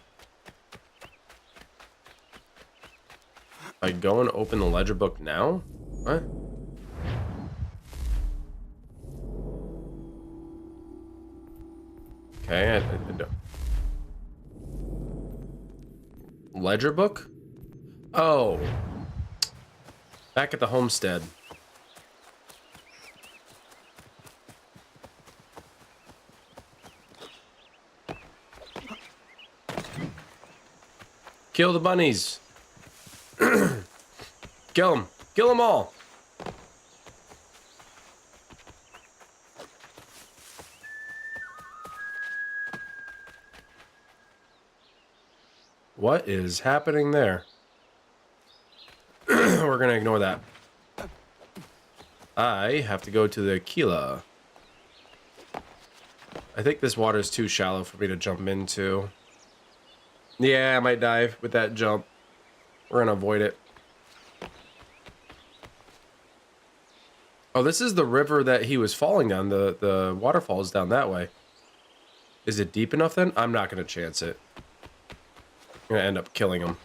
I go and open the ledger book now? What? Okay, I don't. Ledger book? Oh. Back at the homestead. Kill the bunnies. Kill them. Kill them all. What is happening there? We're gonna ignore that. I have to go to the Aquila. I think this water is too shallow for me to jump into. Yeah, I might dive with that jump. We're gonna avoid it. Oh, this is the river that he was falling down. The waterfall is down that way. Is it deep enough then? I'm not gonna chance it. I'm gonna end up killing him.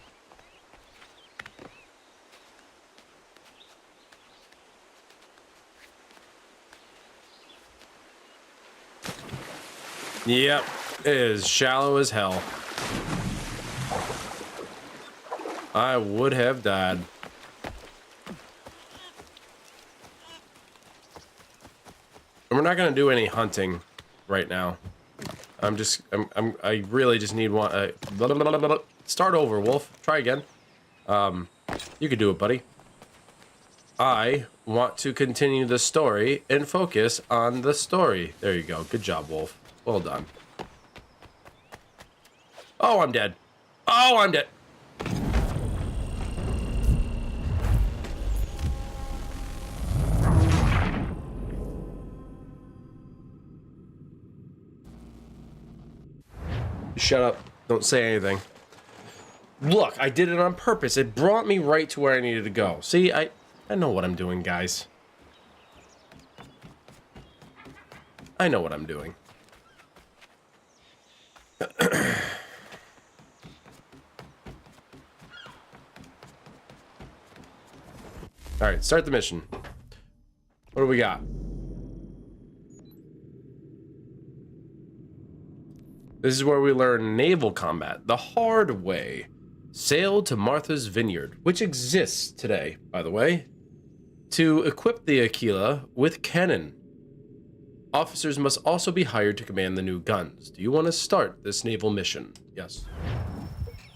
Yep, it is shallow as hell. I would have died. And we're not gonna do any hunting right now. I really just need one. Start over, Wolf. Try again. You could do it, buddy. I want to continue the story and focus on the story. There you go. Good job, Wolf. Well done. Oh, I'm dead. Oh, I'm dead. Shut up. Don't say anything. Look, I did it on purpose. It brought me right to where I needed to go. See, I know what I'm doing, guys. I know what I'm doing. Alright, start the mission. What do we got? This is where we learn naval combat the hard way. Sail to Martha's Vineyard, which exists today, by the way, to equip the Aquila with cannon. Officers must also be hired to command the new guns. Do you want to start this naval mission? Yes.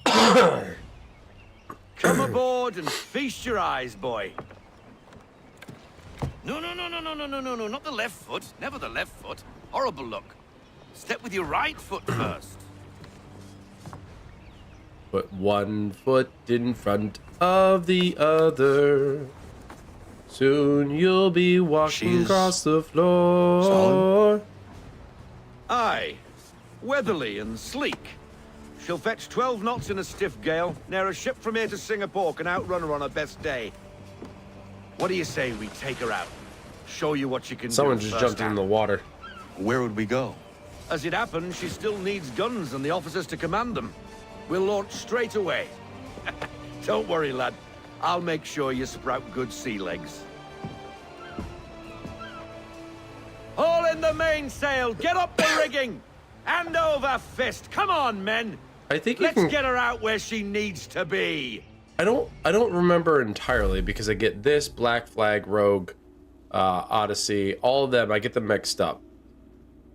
Come aboard and feast your eyes, boy. No, not the left foot. Never the left foot. Horrible look. Step with your right foot first. Put one foot in front of the other. Soon you'll be walking She's across the floor. Aye, weatherly and sleek. She'll fetch 12 knots in a stiff gale. Ne'er a ship from here to Singapore can outrun her on her best day. What do you say we take her out? Show you what she can Someone do just first jumped in hand. the water. Where would we go? As it happens, she still needs guns and the officers to command them. We'll launch straight away. Don't worry, lad. I'll make sure you sprout good sea legs. All in the mainsail! Get up the rigging! Hand over fist! Come on, men! I think you Let's can. get her out where she needs to be! I don't remember entirely because I get this Black Flag, Rogue, Odyssey, all of them. I get them mixed up.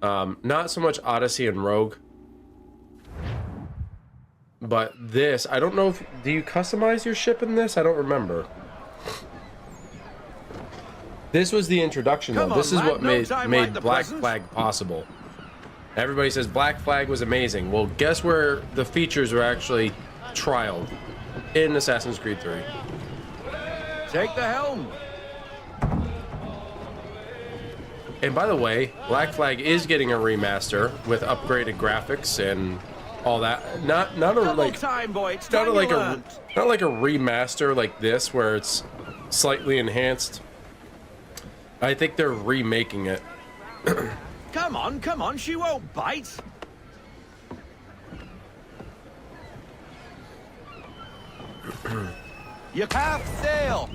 Not so much Odyssey and Rogue, but this. I don't know if do you customize your ship in this? I don't remember. This was the introduction though. Come on, This is lad, what no time made like the Black present. Flag possible. Everybody says Black Flag was amazing. Well, guess where the features were actually trialed? In Assassin's Creed 3. Take the helm! And by the way, Black Flag is getting a remaster with upgraded graphics and all that. Not a Double like time, boy. It's not time like you a learned. not like a remaster like this where it's slightly enhanced. I think they're remaking it. Come on, she won't bite. You half sail.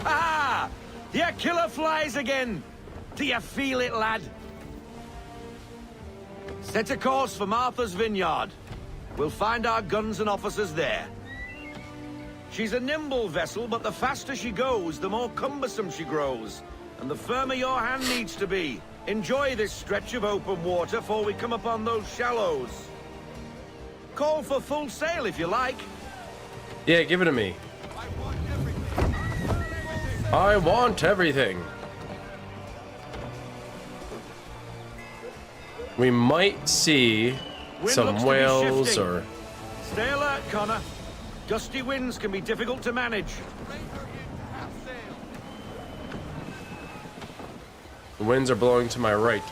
Ah! Your killer flies again. Do you feel it, lad? Set a course for Martha's Vineyard. We'll find our guns and officers there. She's a nimble vessel, but the faster she goes, the more cumbersome she grows. And the firmer your hand needs to be. Enjoy this stretch of open water before we come upon those shallows. Call for full sail if you like. Yeah, give it to me. I want everything. We might see Wind some looks to be whales shifting. or Stay alert, Connor. Gusty winds can be difficult to manage. the winds are blowing to my right.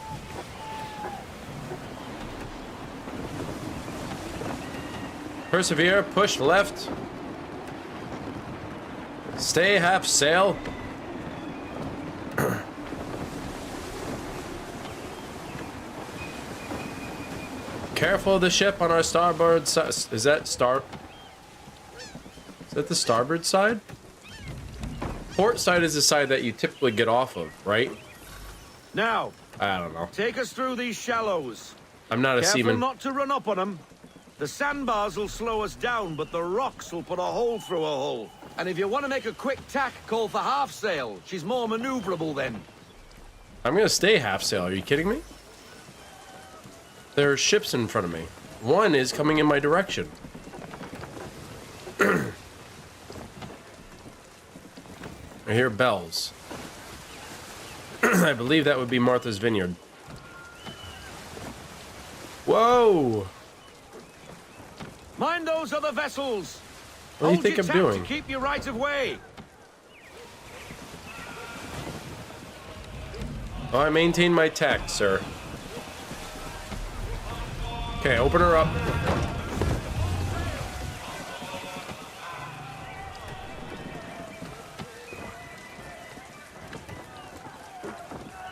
Persevere, push left. Stay half sail. Careful of the ship on our starboard side. Is that the starboard side? Port side is the side that you typically get off of, right? Now, I don't know. take us through these shallows. I'm not a Careful seaman. not to run up on them. The sandbars will slow us down, but the rocks will put a hole through a hull. And if you want to make a quick tack, call for half sail. She's more maneuverable then. I'm gonna stay half sail. Are you kidding me? There are ships in front of me. One is coming in my direction. I hear bells. I believe that would be Martha's Vineyard. Whoa! Mind those other vessels. What do you Hold think your I'm tack doing? to keep you right of way. Oh, I maintain my tact, sir. Okay, open her up.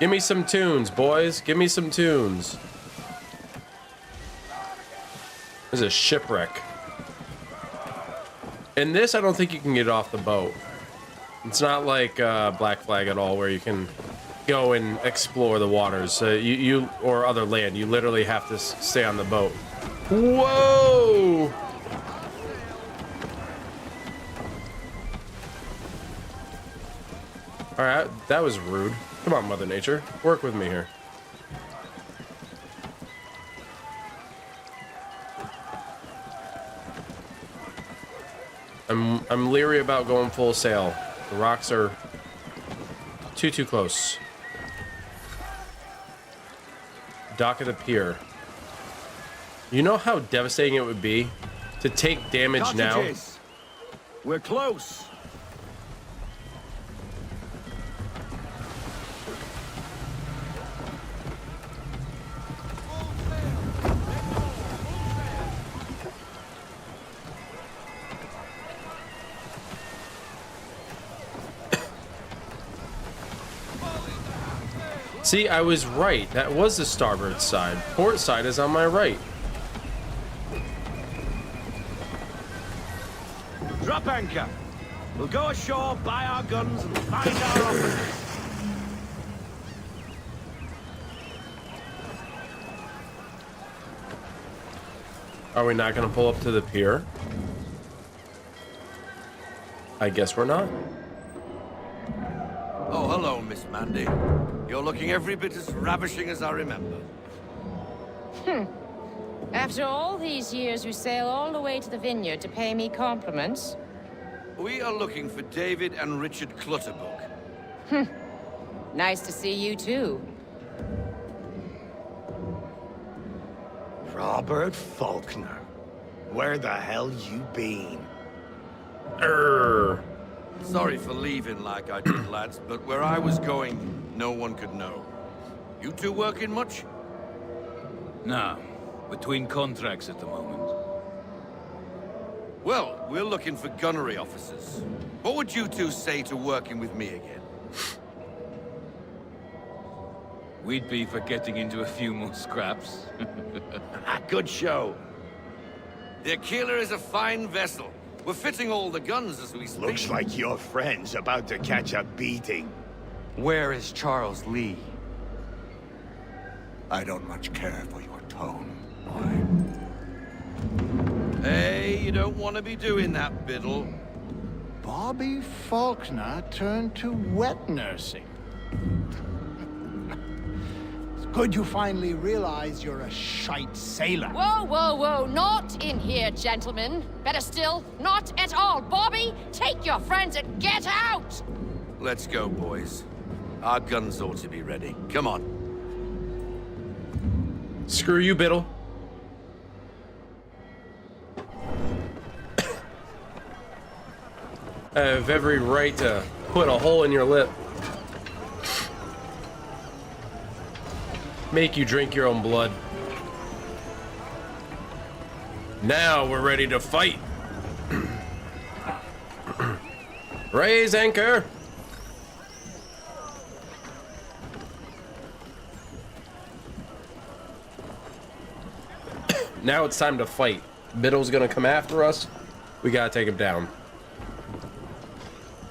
Give me some tunes, boys. Give me some tunes. There's a shipwreck. In this, I don't think you can get off the boat. It's not like Black Flag at all, where you can go and explore the waters. You or other land. You literally have to stay on the boat. Whoa! All right, that was rude. Come on, Mother Nature. Work with me here. I'm leery about going full sail. The rocks are too close. Dock of the pier. You know how devastating it would be to take damage now? Cottages. We're close. See, I was right. That was the starboard side. Port side is on my right. Drop anchor. We'll go ashore, buy our guns, and find our officers. Are we not going to pull up to the pier? I guess we're not. Oh, hello, Miss Mandy. You're looking every bit as ravishing as I remember. After all these years, you sail all the way to the vineyard to pay me compliments? We are looking for David and Richard Clutterbuck. Nice to see you, too. Robert Faulkner. Where the hell you been? Sorry for leaving like I did, lads, but where I was going, no one could know. You two working much? Nah, between contracts at the moment. Well, we're looking for gunnery officers. What would you two say to working with me again? We'd be for getting into a few more scraps. Good show. The Aquila is a fine vessel. We're fitting all the guns as we speak. Looks like your friend's about to catch a beating. Where is Charles Lee? I don't much care for your tone, boy. Hey, you don't want to be doing that, Biddle. Bobby Faulkner turned to wet nursing. It's good you finally realize you're a shite sailor. Whoa, whoa, whoa, not in here, gentlemen. Better still, not at all. Bobby, take your friends and get out! Let's go, boys. Our guns ought to be ready. Come on. Screw you, Biddle. I have every right to put a hole in your lip. Make you drink your own blood. Now we're ready to fight. Raise anchor. Now it's time to fight. Biddle's gonna come after us. We gotta take him down.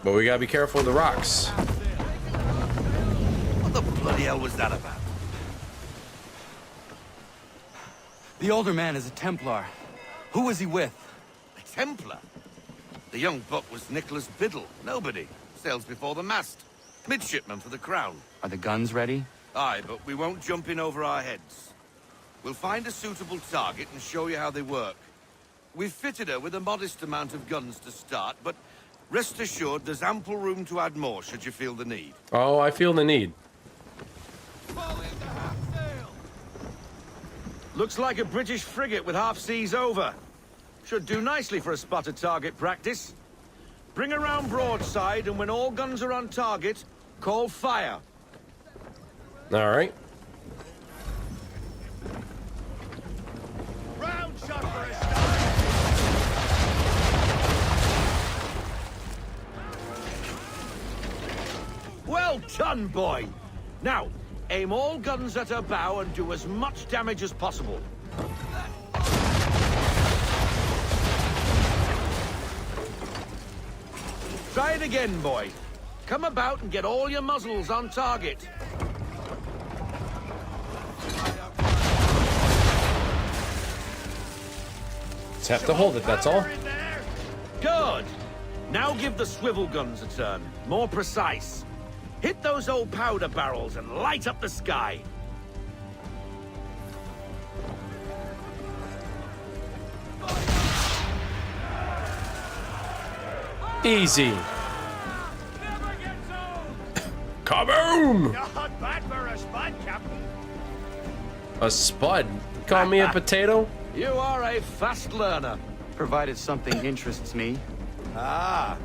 But we gotta be careful of the rocks. What the bloody hell was that about? The older man is a Templar. Who was he with? A Templar? The young buck was Nicholas Biddle. Nobody. Sails before the mast. Midshipman for the Crown. Are the guns ready? Aye, but we won't jump in over our heads. We'll find a suitable target and show you how they work. We've fitted her with a modest amount of guns to start, but rest assured there's ample room to add more should you feel the need. Oh, I feel the need. Looks like a British frigate with half seas over. Should do nicely for a spotted target practice. Bring around broadside, and when all guns are on target, call fire. All right. Round shot for a start. Well done, boy. Now, aim all guns at her bow and do as much damage as possible. Try it again, boy. Come about and get all your muzzles on target. Just have to hold it, that's all. Good. Now give the swivel guns a turn. More precise. Hit those old powder barrels and light up the sky. Easy. Kaboom! Not bad for a spud, Captain. A spud? Call me a potato? You are a fast learner. Provided something interests me. Ah,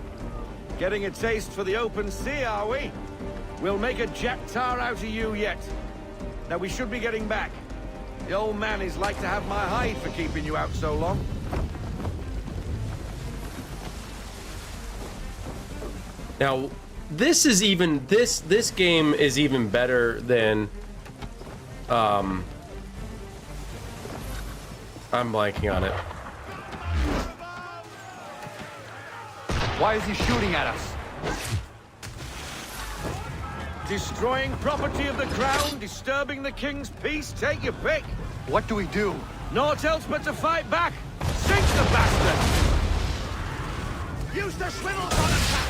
getting a taste for the open sea, are we? We'll make a jet tar out of you yet. Now we should be getting back. The old man is like to have my hide for keeping you out so long. Now, this is even this game is even better than I'm blanking on it. Why is he shooting at us? Destroying property of the crown, disturbing the king's peace, take your pick. What do we do? Naught else but to fight back. Sink the bastard! Use the swivels on attack!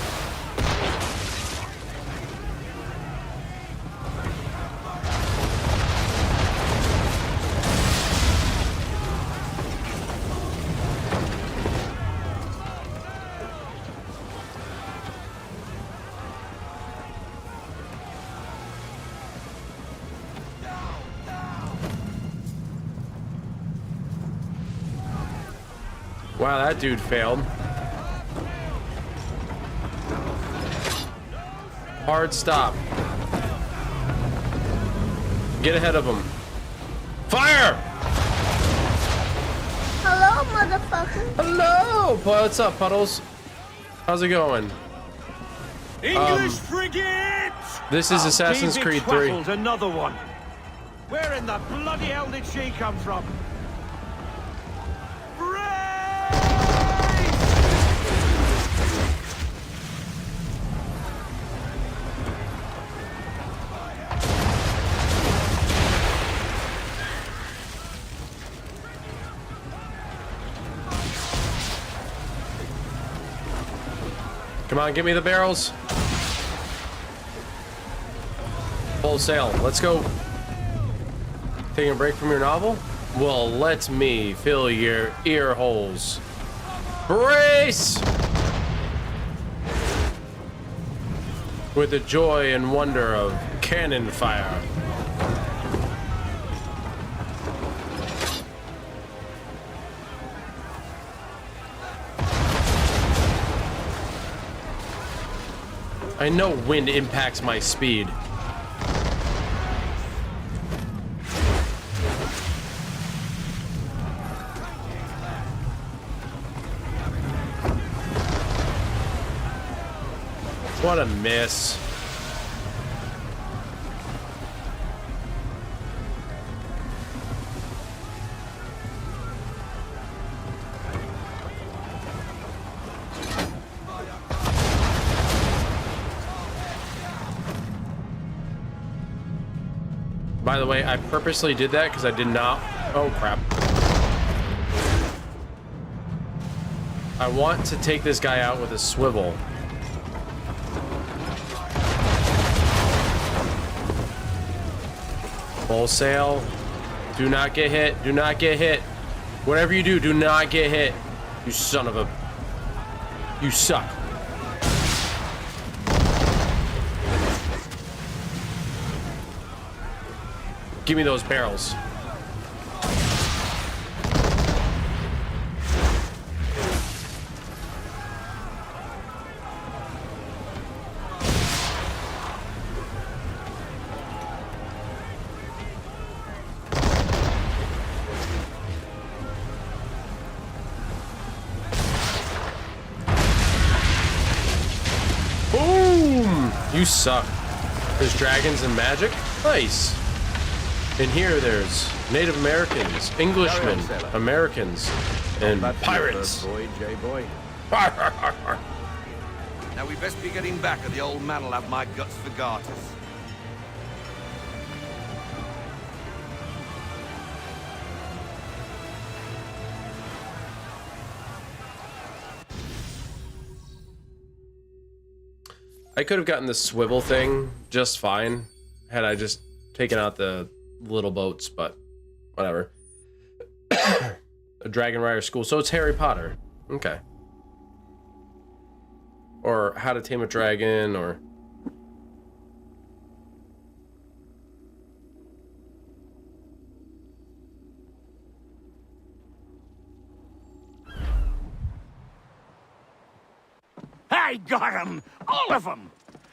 Wow, that dude failed. Hard stop. Get ahead of him. Fire! Hello, motherfucker. Hello! What's up, Puddles? How's it going? English frigate! This is Assassin's Davy Creed 3. Twaddled, another one. Where in the bloody hell did she come from? Come on, give me the barrels. Full sail. Let's go. Taking a break from your novel? Well, let me fill your ear holes. Brace! With the joy and wonder of cannon fire. I know wind impacts my speed. What a miss. By the way, I purposely did that because I did not... Oh, crap. I want to take this guy out with a swivel. Full sail. Do not get hit. Do not get hit. Whatever you do, do not get hit. You son of a... You suck. Give me those barrels. Boom! You suck. There's dragons and magic? Nice. And here there's Native Americans, Englishmen, Americans, and pirates. Boy, J-boy. Now we best be getting back, or the old man will have my guts for garters. I could have gotten the swivel thing just fine had I just taken out the little boats, but whatever. A Dragon Rider school. So it's Harry Potter. Okay. Or How to Tame a Dragon, or... I got 'em! All of 'em!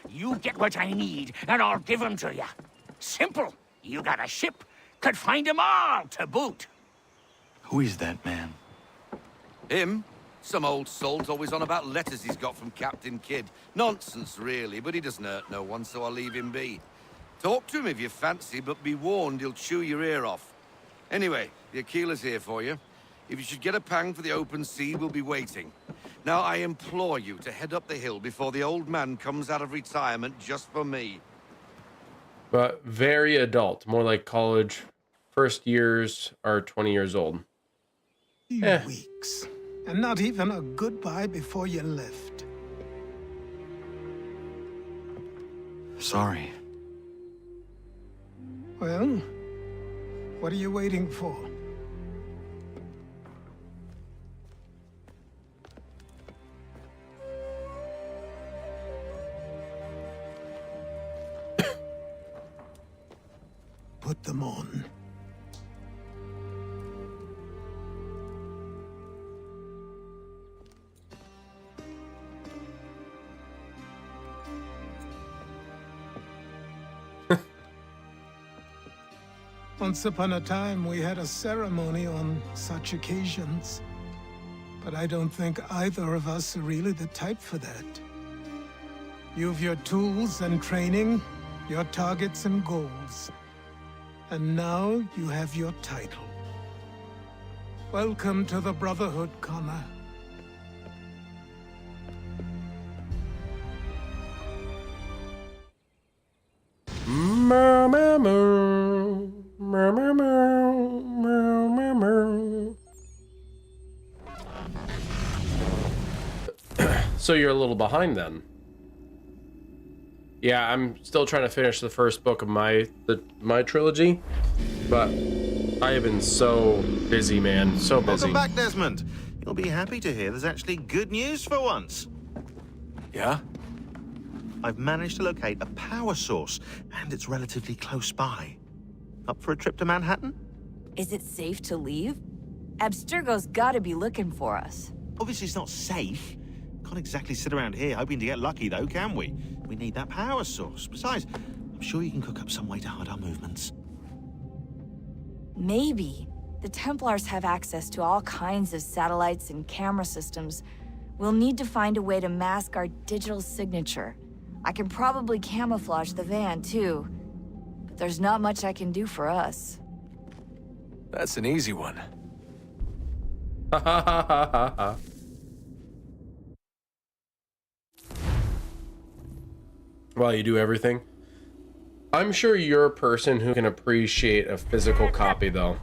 You get what I need, and I'll give 'em to you. Simple. You got a ship, could find 'em all to boot. Who is that man? Him? Some old salt always on about letters he's got from Captain Kidd. Nonsense, really, but he doesn't hurt no one, so I'll leave him be. Talk to him if you fancy, but be warned he'll chew your ear off. Anyway, the Aquila's here for you. If you should get a pang for the open sea, we'll be waiting. Now, I implore you to head up the hill before the old man comes out of retirement just for me. But very adult, more like college. First years are 20 years old. Weeks. And not even a goodbye before you left. Sorry. Well, what are you waiting for? Put them on. Once upon a time, we had a ceremony on such occasions. But I don't think either of us are really the type for that. You've your tools and training, your targets and goals. And now you have your title. Welcome to the Brotherhood, Connor. So you're a little behind then. Yeah, I'm still trying to finish the first book of my trilogy, but I have been so busy, man. So busy. Welcome back, Desmond. You'll be happy to hear there's actually good news for once. Yeah? I've managed to locate a power source, and it's relatively close by. Up for a trip to Manhattan? Is it safe to leave? Abstergo's gotta be looking for us. Obviously it's not safe. Can't exactly sit around here hoping to get lucky, though, can we? We need that power source. Besides, I'm sure you can cook up some way to hide our movements. Maybe. The Templars have access to all kinds of satellites and camera systems. We'll need to find a way to mask our digital signature. I can probably camouflage the van, too. But there's not much I can do for us. That's an easy one. Ha ha ha ha ha ha. While you do everything. I'm sure you're a person who can appreciate a physical copy, though.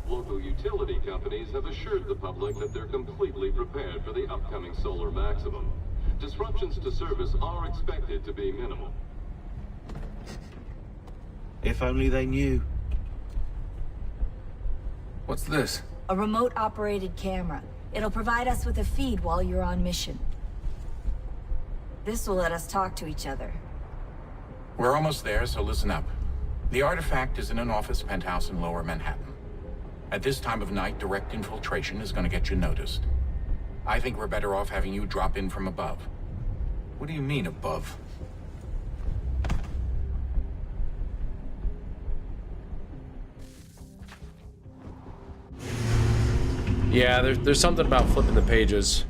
Local utility companies have assured the public that they're completely prepared for the upcoming solar maximum. Disruptions to service are expected to be minimal. If only they knew. What's this? A remote-operated camera. It'll provide us with a feed while you're on mission. This will let us talk to each other. We're almost there, so listen up. The artifact is in an office penthouse in Lower Manhattan. At this time of night, direct infiltration is going to get you noticed. I think we're better off having you drop in from above. What do you mean, above? Yeah, there's something about flipping the pages.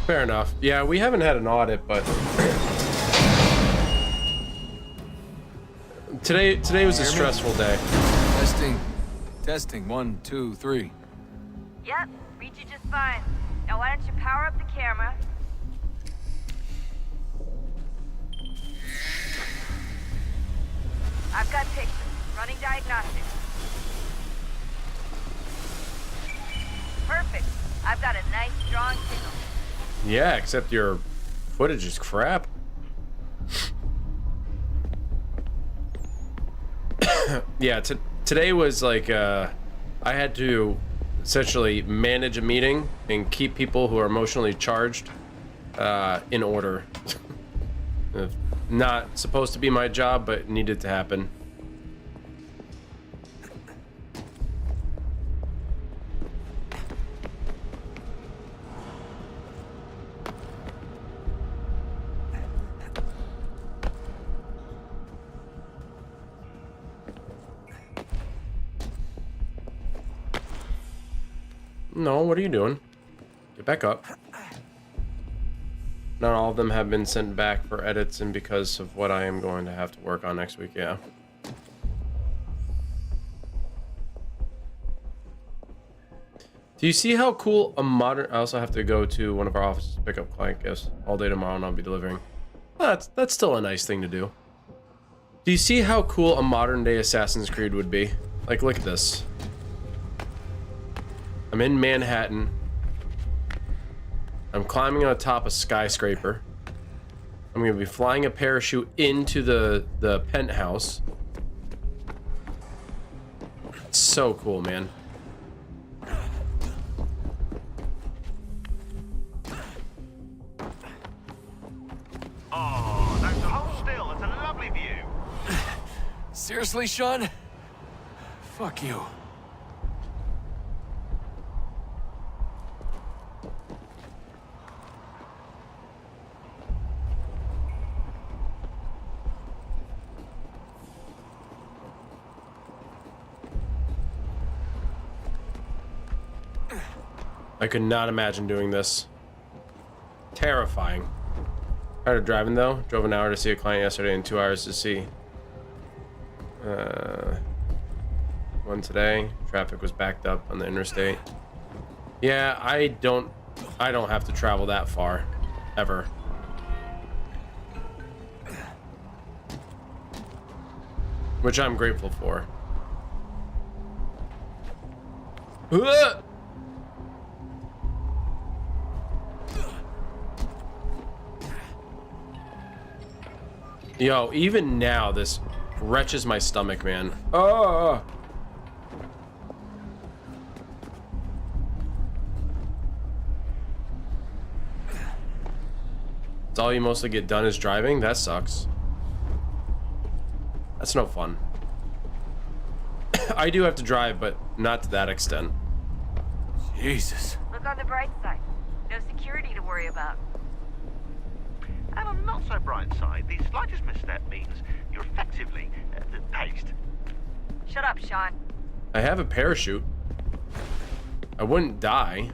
Fair enough. Yeah, we haven't had an audit, but today was a stressful day. Testing. 1, 2, 3. Yep, read you just fine. Now why don't you power up the camera? I've got pictures. Running diagnostics. Perfect. I've got a nice, strong signal. Yeah, except your footage is crap. Yeah, today was like I had to essentially manage a meeting and keep people who are emotionally charged in order. Not supposed to be my job, but needed to happen. No, what are you doing? Get back up. Not all of them have been sent back for edits, and because of what I am going to have to work on next week, yeah. Do you see how cool a modern... I also have to go to one of our offices to pick up client gifts all day tomorrow, and I'll be delivering. That's still a nice thing to do. Do you see how cool a modern day Assassin's Creed would be? Like, look at this. I'm in Manhattan. I'm climbing on top of a skyscraper. I'm gonna be flying a parachute into the penthouse. It's so cool, man. Oh, don't hold still. It's a lovely view. Seriously, Sean? Fuck you. I could not imagine doing this. Terrifying. Tired of driving though. Drove an hour to see a client yesterday and 2 hours to see one today. Traffic was backed up on the interstate. Yeah, I don't have to travel that far ever. Which I'm grateful for. Yo, even now, this wrenches my stomach, man. Oh! It's all you mostly get done is driving? That sucks. That's no fun. I do have to drive, but not to that extent. Jesus. Look on the bright side. No security to worry about. And on the not so bright side, the slightest misstep means you're effectively paced. Shut up, Sean. I have a parachute. I wouldn't die.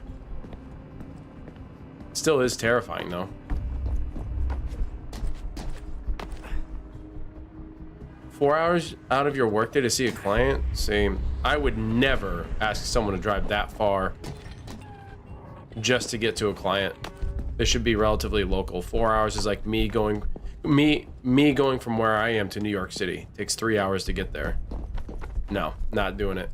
Still is terrifying, though. Four hours out of your workday to see a client? Same. I would never ask someone to drive that far just to get to a client. This should be relatively local. 4 hours is like me going from where I am to New York City. Takes 3 hours to get there. No, not doing it.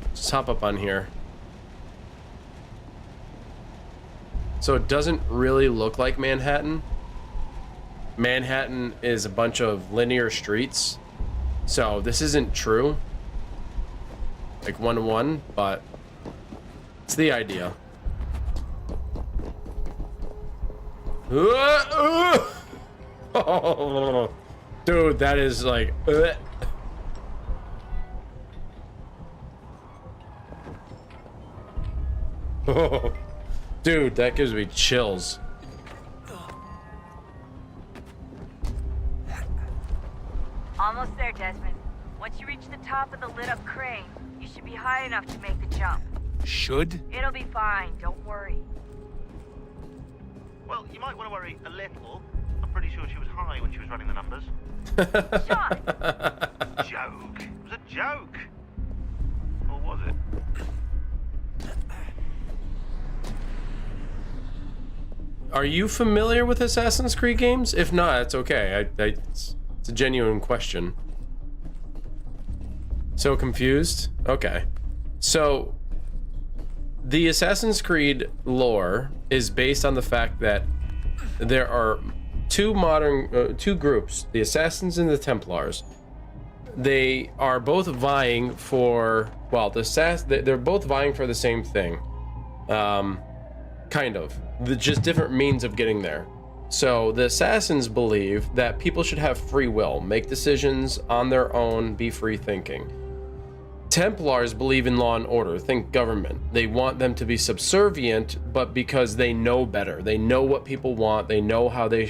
Let's hop up on here. So it doesn't really look like Manhattan. Manhattan is a bunch of linear streets. So this isn't true. Like one-to-one, but it's the idea. Oh, dude, that is like oh, dude, that gives me chills. Almost there, Desmond. Once you reach the top of the lit-up crane, you should be high enough to make the jump. Should? It'll be fine, don't worry. Well, you might want to worry a little. I'm pretty sure she was high when she was running the numbers. Sean! Joke. It was a joke. Or was it? Are you familiar with Assassin's Creed games? If not, it's okay. It's a genuine question. So confused? Okay. So the Assassin's Creed lore is based on the fact that there are two groups, the Assassins and the Templars. They are both vying for, well, they're both vying for the same thing. Kind of. Just different means of getting there. So the Assassins believe that people should have free will, make decisions on their own, be free thinking. Templars believe in law and order, think government. They want them to be subservient, but because they know better. They know what people want. They know how they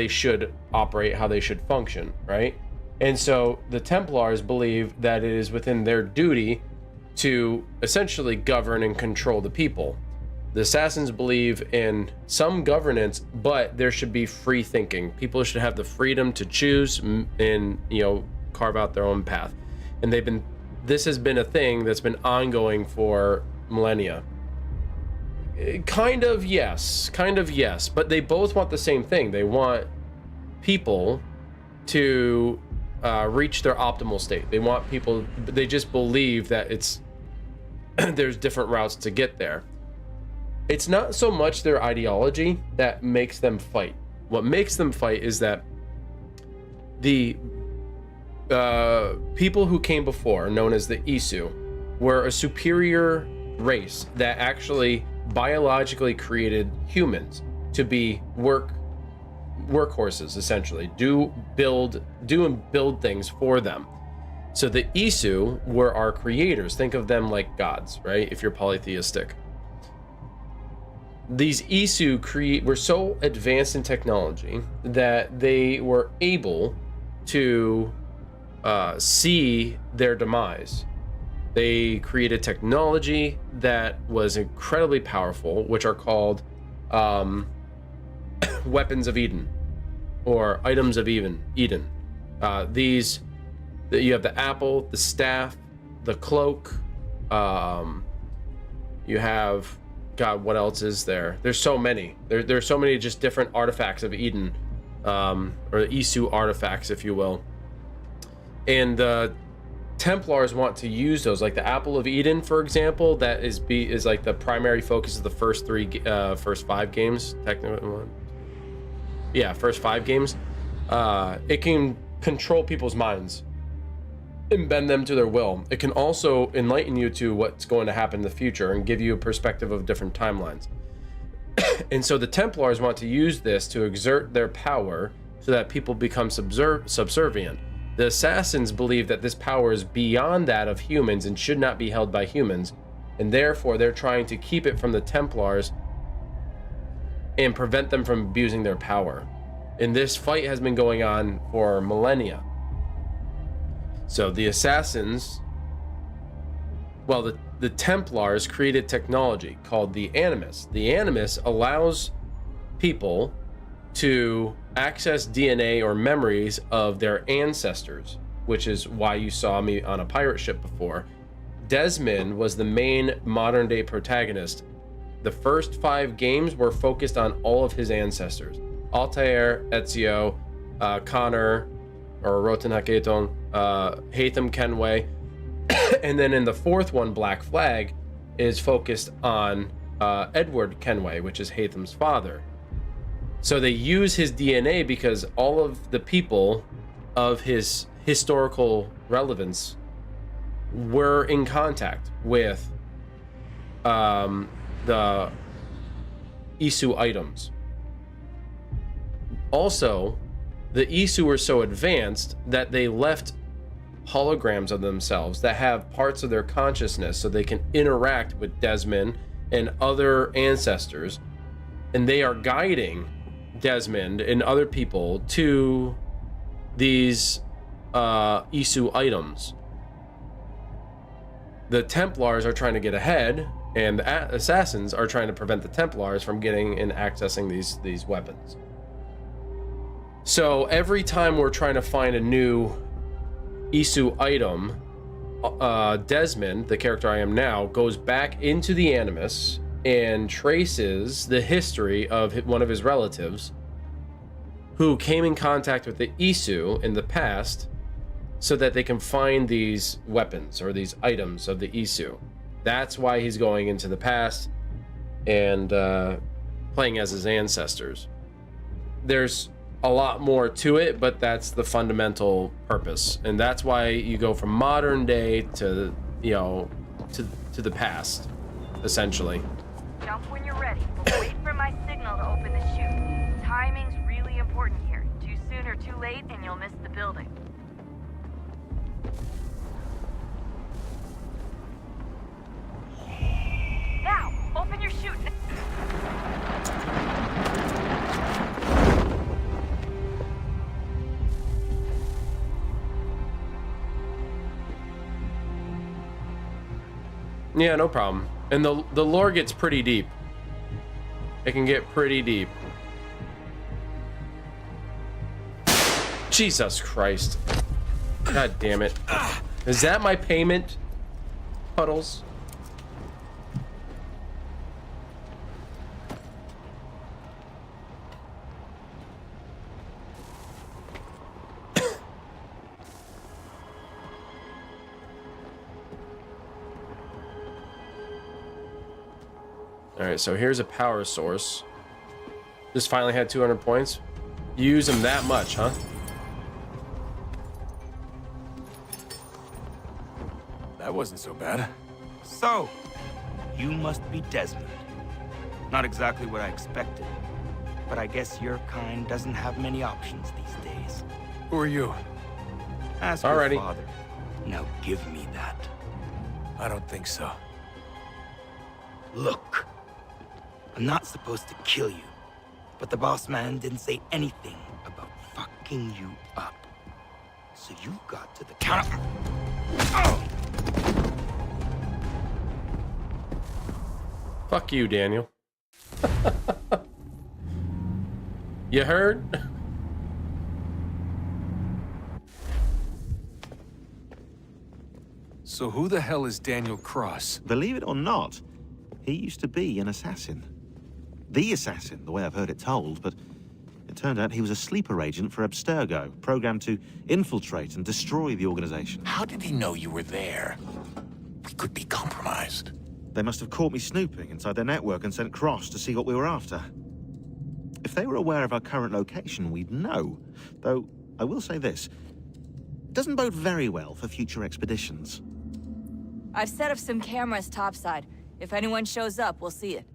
should operate, how they should function, right? And so the Templars believe that it is within their duty to essentially govern and control the people. The Assassins believe in some governance, but there should be free thinking. People should have the freedom to choose and, carve out their own path. And this has been a thing that's been ongoing for millennia. Kind of yes, but they both want the same thing. They want people to reach their optimal state. They just believe that there's different routes to get there. It's not so much their ideology that makes them fight. What makes them fight is that the people who came before, known as the Isu, were a superior race that actually biologically created humans to be workhorses, essentially, do and build things for them. So the Isu were our creators. Think of them like gods, right? If you're polytheistic. These Isu were so advanced in technology that they were able to see their demise. They created technology that was incredibly powerful, which are called weapons of Eden, or items of Eden. You have the apple, the staff, the cloak. You have, God, what else is there? There's so many. There's so many just different artifacts of Eden, or Isu artifacts, if you will. And the Templars want to use those, like the Apple of Eden, for example. That is like the primary focus of the first first 5 games, technically. Yeah, first 5 games. It can control people's minds and bend them to their will. It can also enlighten you to what's going to happen in the future and give you a perspective of different timelines. And so the Templars want to use this to exert their power so that people become subservient. The Assassins believe that this power is beyond that of humans and should not be held by humans, and therefore they're trying to keep it from the Templars and prevent them from abusing their power. And this fight has been going on for millennia. So the Assassins, well, the Templars created technology called the Animus. The Animus allows people to access DNA or memories of their ancestors, which is why you saw me on a pirate ship before. Desmond was the main modern day protagonist. The first 5 games were focused on all of his ancestors: Altair, Ezio, Connor, or Roten Haketon, Haytham Kenway. And then in the 4th one, Black Flag, is focused on Edward Kenway, which is Haytham's father. So they use his DNA because all of the people of his historical relevance were in contact with the Isu items. Also, the Isu were so advanced that they left holograms of themselves that have parts of their consciousness so they can interact with Desmond and other ancestors, and they are guiding Desmond and other people to these Isu items. The Templars are trying to get ahead, and the Assassins are trying to prevent the Templars from getting and accessing these weapons. So every time we're trying to find a new Isu item, Desmond, the character I am now, goes back into the Animus and traces the history of one of his relatives who came in contact with the Isu in the past, so that they can find these weapons or these items of the Isu. That's why he's going into the past and playing as his ancestors. There's a lot more to it, but that's the fundamental purpose, and that's why you go from modern day to, you know, to the past, essentially. Jump when you're ready, but wait for my signal to open the chute. Timing's really important here. Too soon or too late, and you'll miss the building. Now, open your chute. Yeah, no problem. And the lore gets pretty deep. It can get pretty deep. Jesus Christ. God damn it. Is that my payment, Puddles? Alright, so here's a power source. Just finally had 200 points. You use them that much, huh? That wasn't so bad. So, you must be Desmond. Not exactly what I expected, but I guess your kind doesn't have many options these days. Who are you? Ask Alrighty. your father. Now give me that. I don't think so. Look, I'm not supposed to kill you, but the boss man didn't say anything about fucking you up. So you got to the counter. Oh! Fuck you, Daniel. You heard? So who the hell is Daniel Cross? Believe it or not, he used to be an assassin. The assassin, the way I've heard it told, but it turned out he was a sleeper agent for Abstergo, programmed to infiltrate and destroy the organization. How did he know you were there? We could be compromised. They must have caught me snooping inside their network and sent Cross to see what we were after. If they were aware of our current location, we'd know. Though, I will say this, it doesn't bode very well for future expeditions. I've set up some cameras topside. If anyone shows up, we'll see it.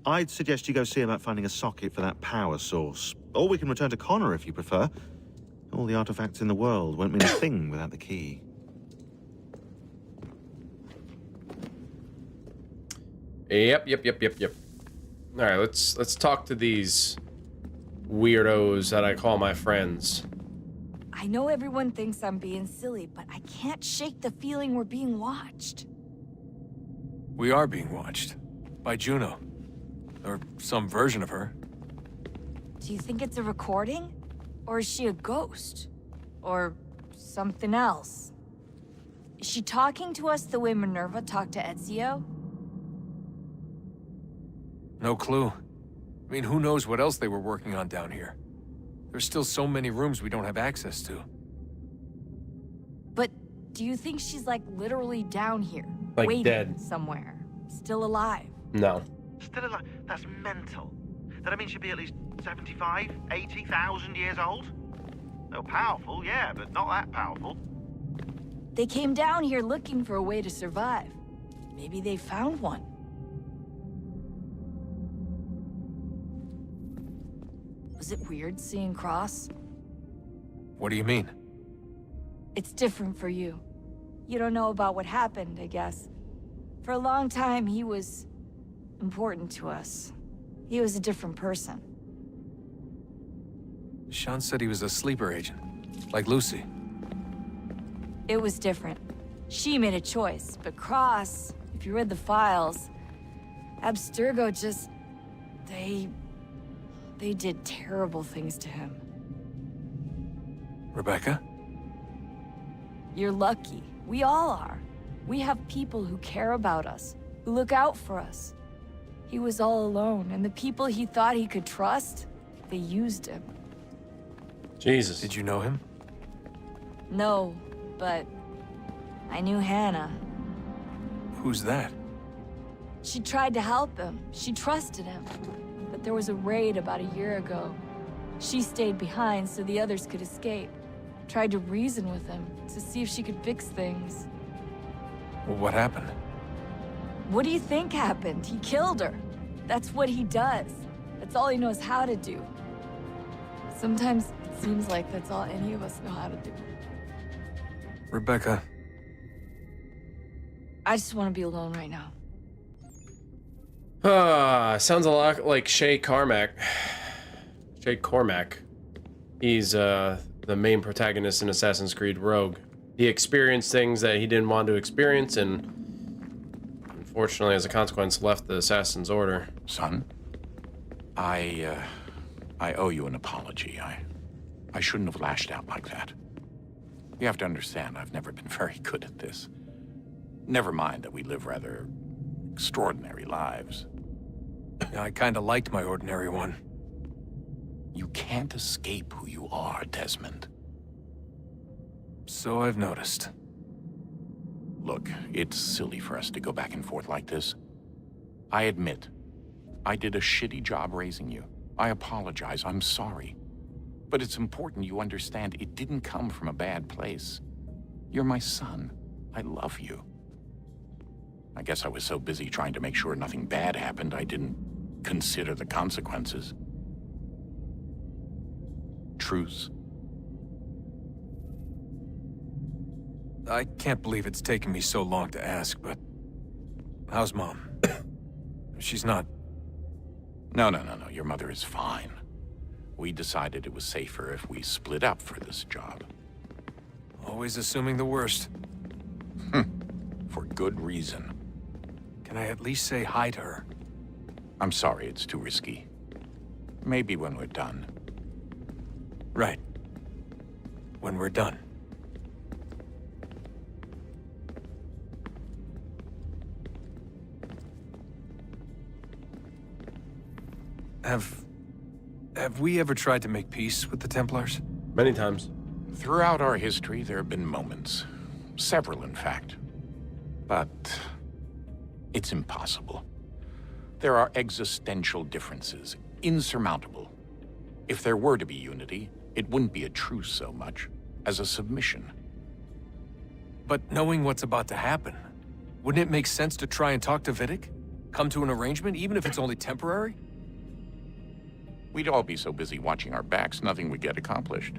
I'd suggest you go see about finding a socket for that power source. Or we can return to Connor if you prefer. All the artifacts in the world won't mean a thing without the key. Yep. All right, let's talk to these weirdos that I call my friends. I know everyone thinks I'm being silly, but I can't shake the feeling we're being watched. We are being watched. By Juno. Or some version of her. Do you think it's a recording? Or is she a ghost? Or something else? Is she talking to us the way Minerva talked to Ezio? No clue. I mean, who knows what else they were working on down here? There's still so many rooms we don't have access to. But do you think she's like literally down here? Like waiting dead. somewhere? Still alive? No. Still alive? That's mental. That means she'd be at least 75, 80,000 years old? They're powerful, yeah, but not that powerful. They came down here looking for a way to survive. Maybe they found one. Was it weird seeing Cross? What do you mean? It's different for you. You don't know about what happened, I guess. For a long time, he was important to us. He was a different person. Sean said he was a sleeper agent, like Lucy. It was different. She made a choice, but Cross, if you read the files, Abstergo just... They did terrible things to him. Rebecca? You're lucky. We all are. We have people who care about us, who look out for us. He was all alone, and the people he thought he could trust, they used him. Jesus. Did you know him? No, but I knew Hannah. Who's that? She tried to help him. She trusted him. But there was a raid about a year ago. She stayed behind so the others could escape. Tried to reason with him to see if she could fix things. Well, what happened? What do you think happened? He killed her. That's what he does. That's all he knows how to do. Sometimes it seems like that's all any of us know how to do. Rebecca. I just want to be alone right now. Sounds a lot like Shay Cormac. Shay Cormac. He's the main protagonist in Assassin's Creed Rogue. He experienced things that he didn't want to experience, and unfortunately, as a consequence, left the Assassin's Order. Son, I owe you an apology. I shouldn't have lashed out like that. You have to understand, I've never been very good at this. Never mind that we live rather extraordinary lives. I kinda liked my ordinary one. You can't escape who you are, Desmond. So I've noticed. Look, it's silly for us to go back and forth like this. I admit, I did a shitty job raising you. I apologize, I'm sorry. But it's important you understand it didn't come from a bad place. You're my son. I love you. I guess I was so busy trying to make sure nothing bad happened, I didn't consider the consequences. Truce? I can't believe it's taken me so long to ask, but... how's Mom? She's not... No. Your mother is fine. We decided it was safer if we split up for this job. Always assuming the worst. For good reason. Can I at least say hi to her? I'm sorry, it's too risky. Maybe when we're done. Right. When we're done. Have we ever tried to make peace with the Templars? Many times. Throughout our history, there have been moments. Several, in fact. But it's impossible. There are existential differences, insurmountable. If there were to be unity, it wouldn't be a truce so much as a submission. But knowing what's about to happen, wouldn't it make sense to try and talk to Vidic? Come to an arrangement, even if it's only temporary? We'd all be so busy watching our backs, nothing would get accomplished.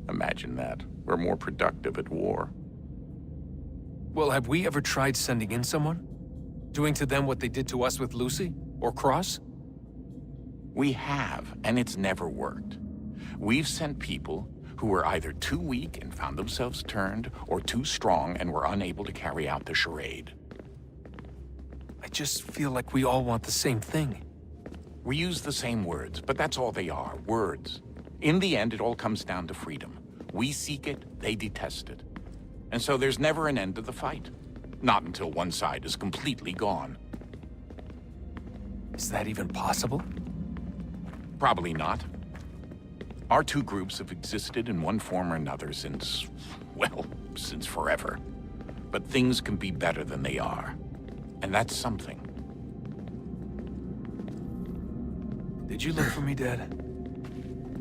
Imagine that. We're more productive at war. Well, have we ever tried sending in someone? Doing to them what they did to us with Lucy? Or Cross? We have, and it's never worked. We've sent people who were either too weak and found themselves turned, or too strong and were unable to carry out the charade. I just feel like we all want the same thing. We use the same words, but that's all they are, words. In the end, it all comes down to freedom. We seek it, they detest it. And so there's never an end to the fight. Not until one side is completely gone. Is that even possible? Probably not. Our two groups have existed in one form or another since, well, since forever. But things can be better than they are. And that's something. Did you look for me, Dad?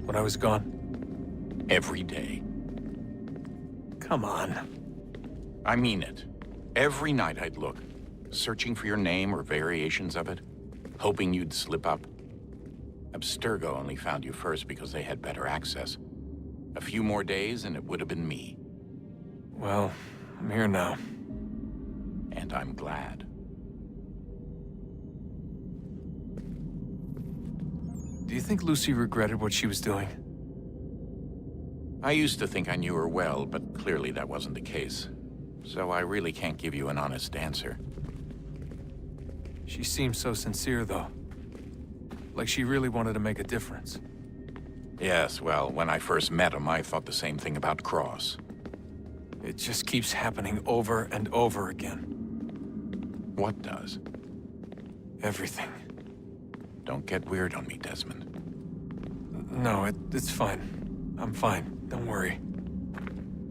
When I was gone? Every day. Come on. I mean it. Every night I'd look, searching for your name or variations of it, hoping you'd slip up. Abstergo only found you first because they had better access. A few more days and it would have been me. Well, I'm here now. And I'm glad. Do you think Lucy regretted what she was doing? I used to think I knew her well, but clearly that wasn't the case. So I really can't give you an honest answer. She seemed so sincere, though. Like she really wanted to make a difference. Yes, well, when I first met him, I thought the same thing about Cross. It just keeps happening over and over again. What does? Everything. Don't get weird on me, Desmond. No, it's fine. I'm fine. Don't worry.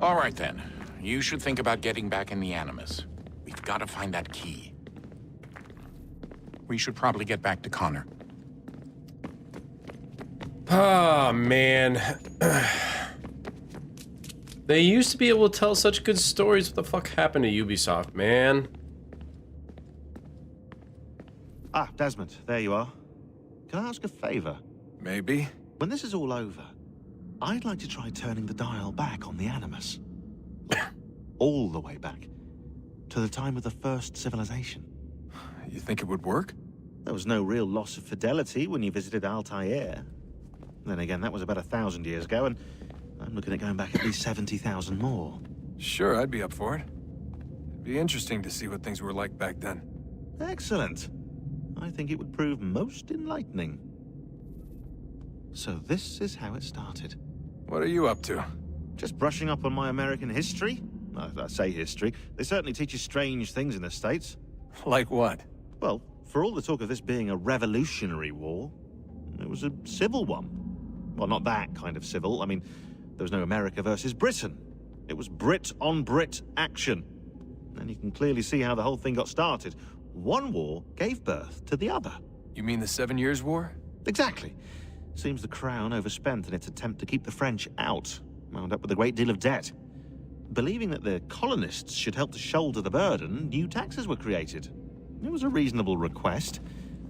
All right, then. You should think about getting back in the Animus. We've got to find that key. We should probably get back to Connor. Oh, man. They used to be able to tell such good stories. What the fuck happened to Ubisoft, man? Ah, Desmond, there you are. Can I ask a favor? Maybe. When this is all over, I'd like to try turning the dial back on the Animus. All the way back. To the time of the first civilization. You think it would work? There was no real loss of fidelity when you visited Altair. Then again, that was about 1,000 years ago, and I'm looking at going back at least 70,000 more. Sure, I'd be up for it. It'd be interesting to see what things were like back then. Excellent. I think it would prove most enlightening. So this is how it started. What are you up to? Just brushing up on my American history. I say history. They certainly teach you strange things in the States. Like what? Well, for all the talk of this being a revolutionary war, it was a civil one. Well, not that kind of civil. I mean, there was no America versus Britain. It was Brit on Brit action. And you can clearly see how the whole thing got started. One war gave birth to the other. You mean the 7 Years' War? Exactly. Seems the Crown overspent in its attempt to keep the French out, wound up with a great deal of debt. Believing that the colonists should help to shoulder the burden, new taxes were created. It was a reasonable request,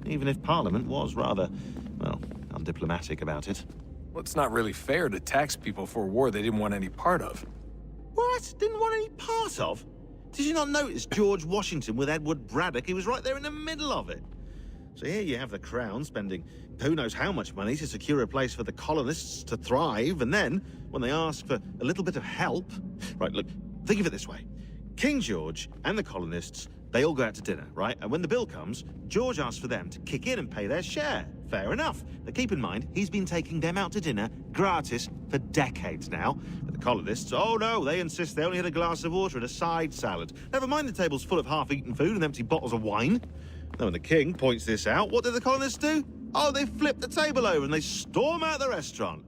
even if Parliament was rather, well, undiplomatic about it. Well, it's not really fair to tax people for a war they didn't want any part of. What? Didn't want any part of? Did you not notice George Washington with Edward Braddock? He was right there in the middle of it. So here you have the Crown spending who knows how much money to secure a place for the colonists to thrive, and then, when they ask for a little bit of help... Right, look, think of it this way. King George and the colonists, they all go out to dinner, right? And when the bill comes, George asks for them to kick in and pay their share. Fair enough. But keep in mind, he's been taking them out to dinner gratis for decades now. But the colonists, oh no, they insist they only had a glass of water and a side salad. Never mind the table's full of half-eaten food and empty bottles of wine. Then when the king points this out, what do the colonists do? Oh, they flip the table over and they storm out the restaurant.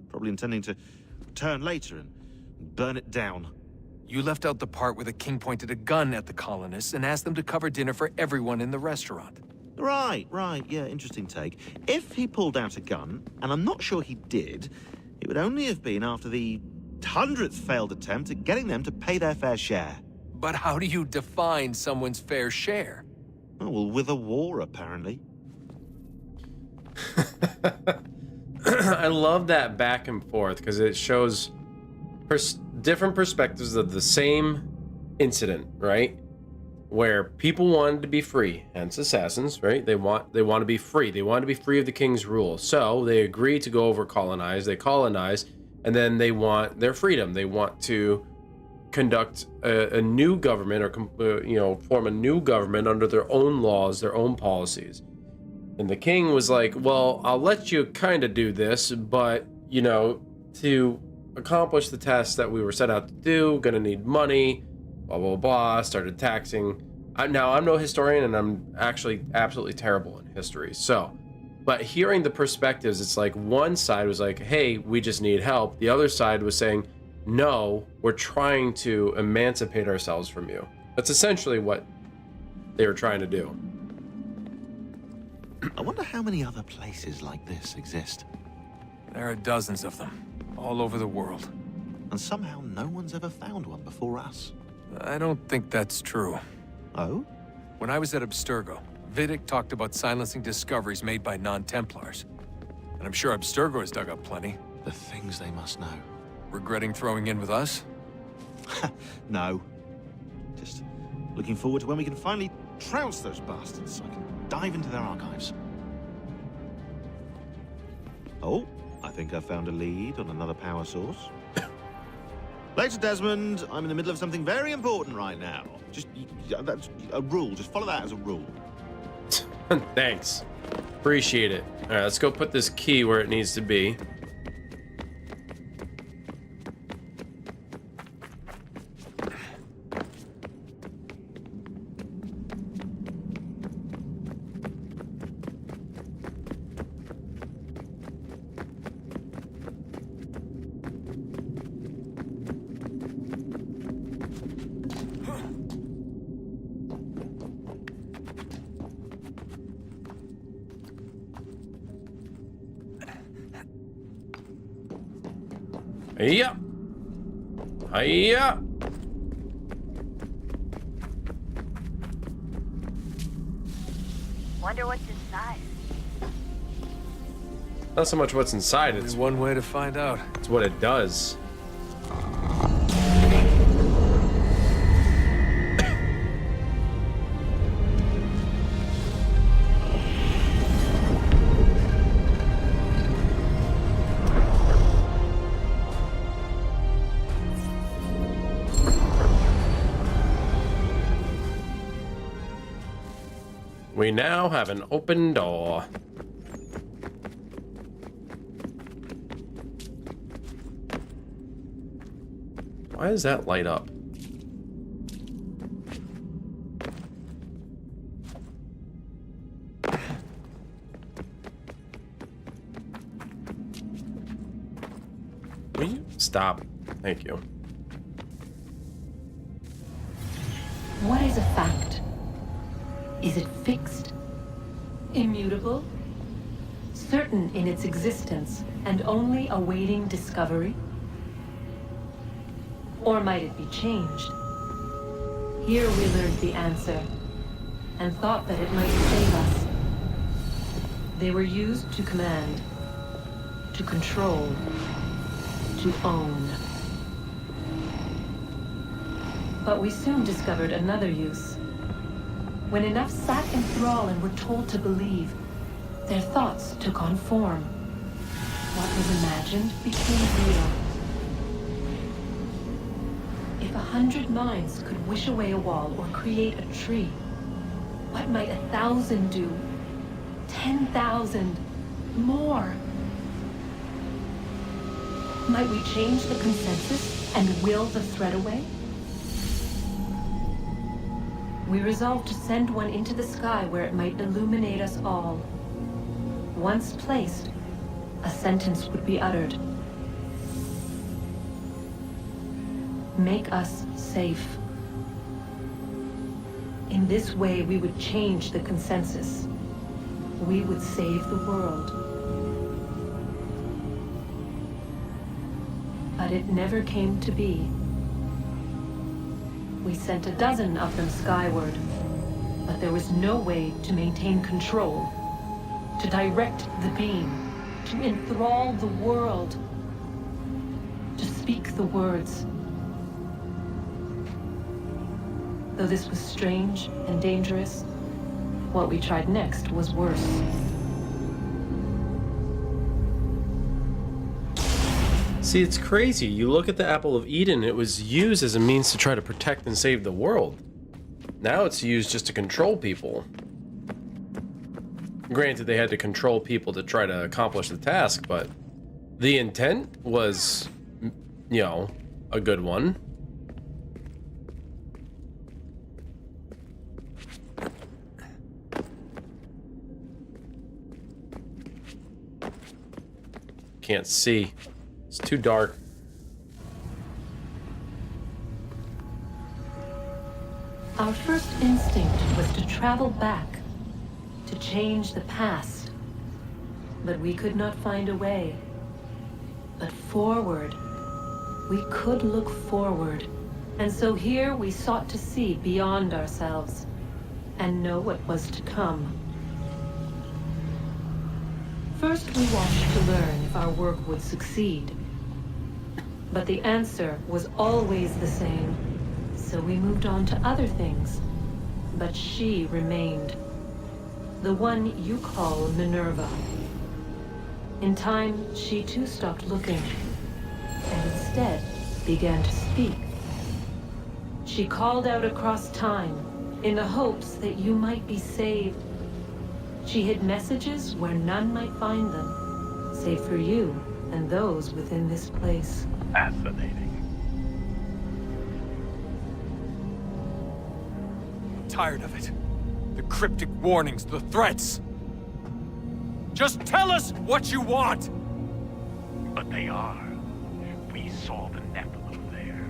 Probably intending to return later and burn it down. You left out the part where the king pointed a gun at the colonists and asked them to cover dinner for everyone in the restaurant. Right, yeah, interesting take. If he pulled out a gun, and I'm not sure he did, it would only have been after the 100th failed attempt at getting them to pay their fair share. But how do you define someone's fair share? Oh, well, with a war, apparently. I love that back and forth because it shows different perspectives of the same incident, right? Where people wanted to be free, hence assassins, right? They want to be free. They want to be free of the king's rule. So they agree to go over colonize. They colonize, and then they want their freedom. They want to conduct a new government, or form a new government under their own laws, their own policies. And the king was like, well, I'll let you kind of do this, but, to accomplish the task that we were set out to do, gonna need money, blah, blah, blah, started taxing. Now, I'm no historian, and I'm actually absolutely terrible in history. But hearing the perspectives, it's like one side was like, hey, we just need help. The other side was saying, no, we're trying to emancipate ourselves from you. That's essentially what they were trying to do. I wonder how many other places like this exist. There are dozens of them, all over the world. And somehow no one's ever found one before us. I don't think that's true. Oh? When I was at Abstergo, Vidic talked about silencing discoveries made by non-Templars. And I'm sure Abstergo has dug up plenty. The things they must know. Regretting throwing in with us? No. Just looking forward to when we can finally trounce those bastards so I can dive into their archives. Oh, I think I found a lead on another power source. Later, Desmond. I'm in the middle of something very important right now. That's a rule. Just follow that as a rule. Thanks. Appreciate it. All right, let's go put this key where it needs to be. Hiya! Hiya! Wonder what's inside. Not so much what's inside, it's one way to find out. It's what it does. We now have an open door. Why does that light up? Will you stop? Thank you. What is a fact? Is it fixed? Immutable? Certain in its existence and only awaiting discovery? Or might it be changed? Here we learned the answer, and thought that it might save us. They were used to command, to control, to own. But we soon discovered another use. When enough sat in thrall and were told to believe, their thoughts took on form. What was imagined became real. If 100 minds could wish away a wall or create a tree, what might 1,000 do? 10,000? More? Might we change the consensus and will the threat away? We resolved to send one into the sky where it might illuminate us all. Once placed, a sentence would be uttered. Make us safe. In this way, we would change the consensus. We would save the world. But it never came to be. We sent a dozen of them skyward, but there was no way to maintain control, to direct the beam, to enthrall the world, to speak the words. Though this was strange and dangerous, what we tried next was worse. See, it's crazy. You look at the Apple of Eden, it was used as a means to try to protect and save the world. Now it's used just to control people. Granted, they had to control people to try to accomplish the task, but the intent was, you know, a good one. Can't see. It's too dark. Our first instinct was to travel back, to change the past. But we could not find a way. But forward, we could look forward. And so here we sought to see beyond ourselves and know what was to come. First, we watched to learn if our work would succeed. But the answer was always the same. So we moved on to other things. But she remained. The one you call Minerva. In time, she too stopped looking, and instead began to speak. She called out across time, in the hopes that you might be saved. She hid messages where none might find them, save for you and those within this place. Fascinating. I'm tired of it. The cryptic warnings, the threats. Just tell us what you want! But they are. We saw the Nephilim there.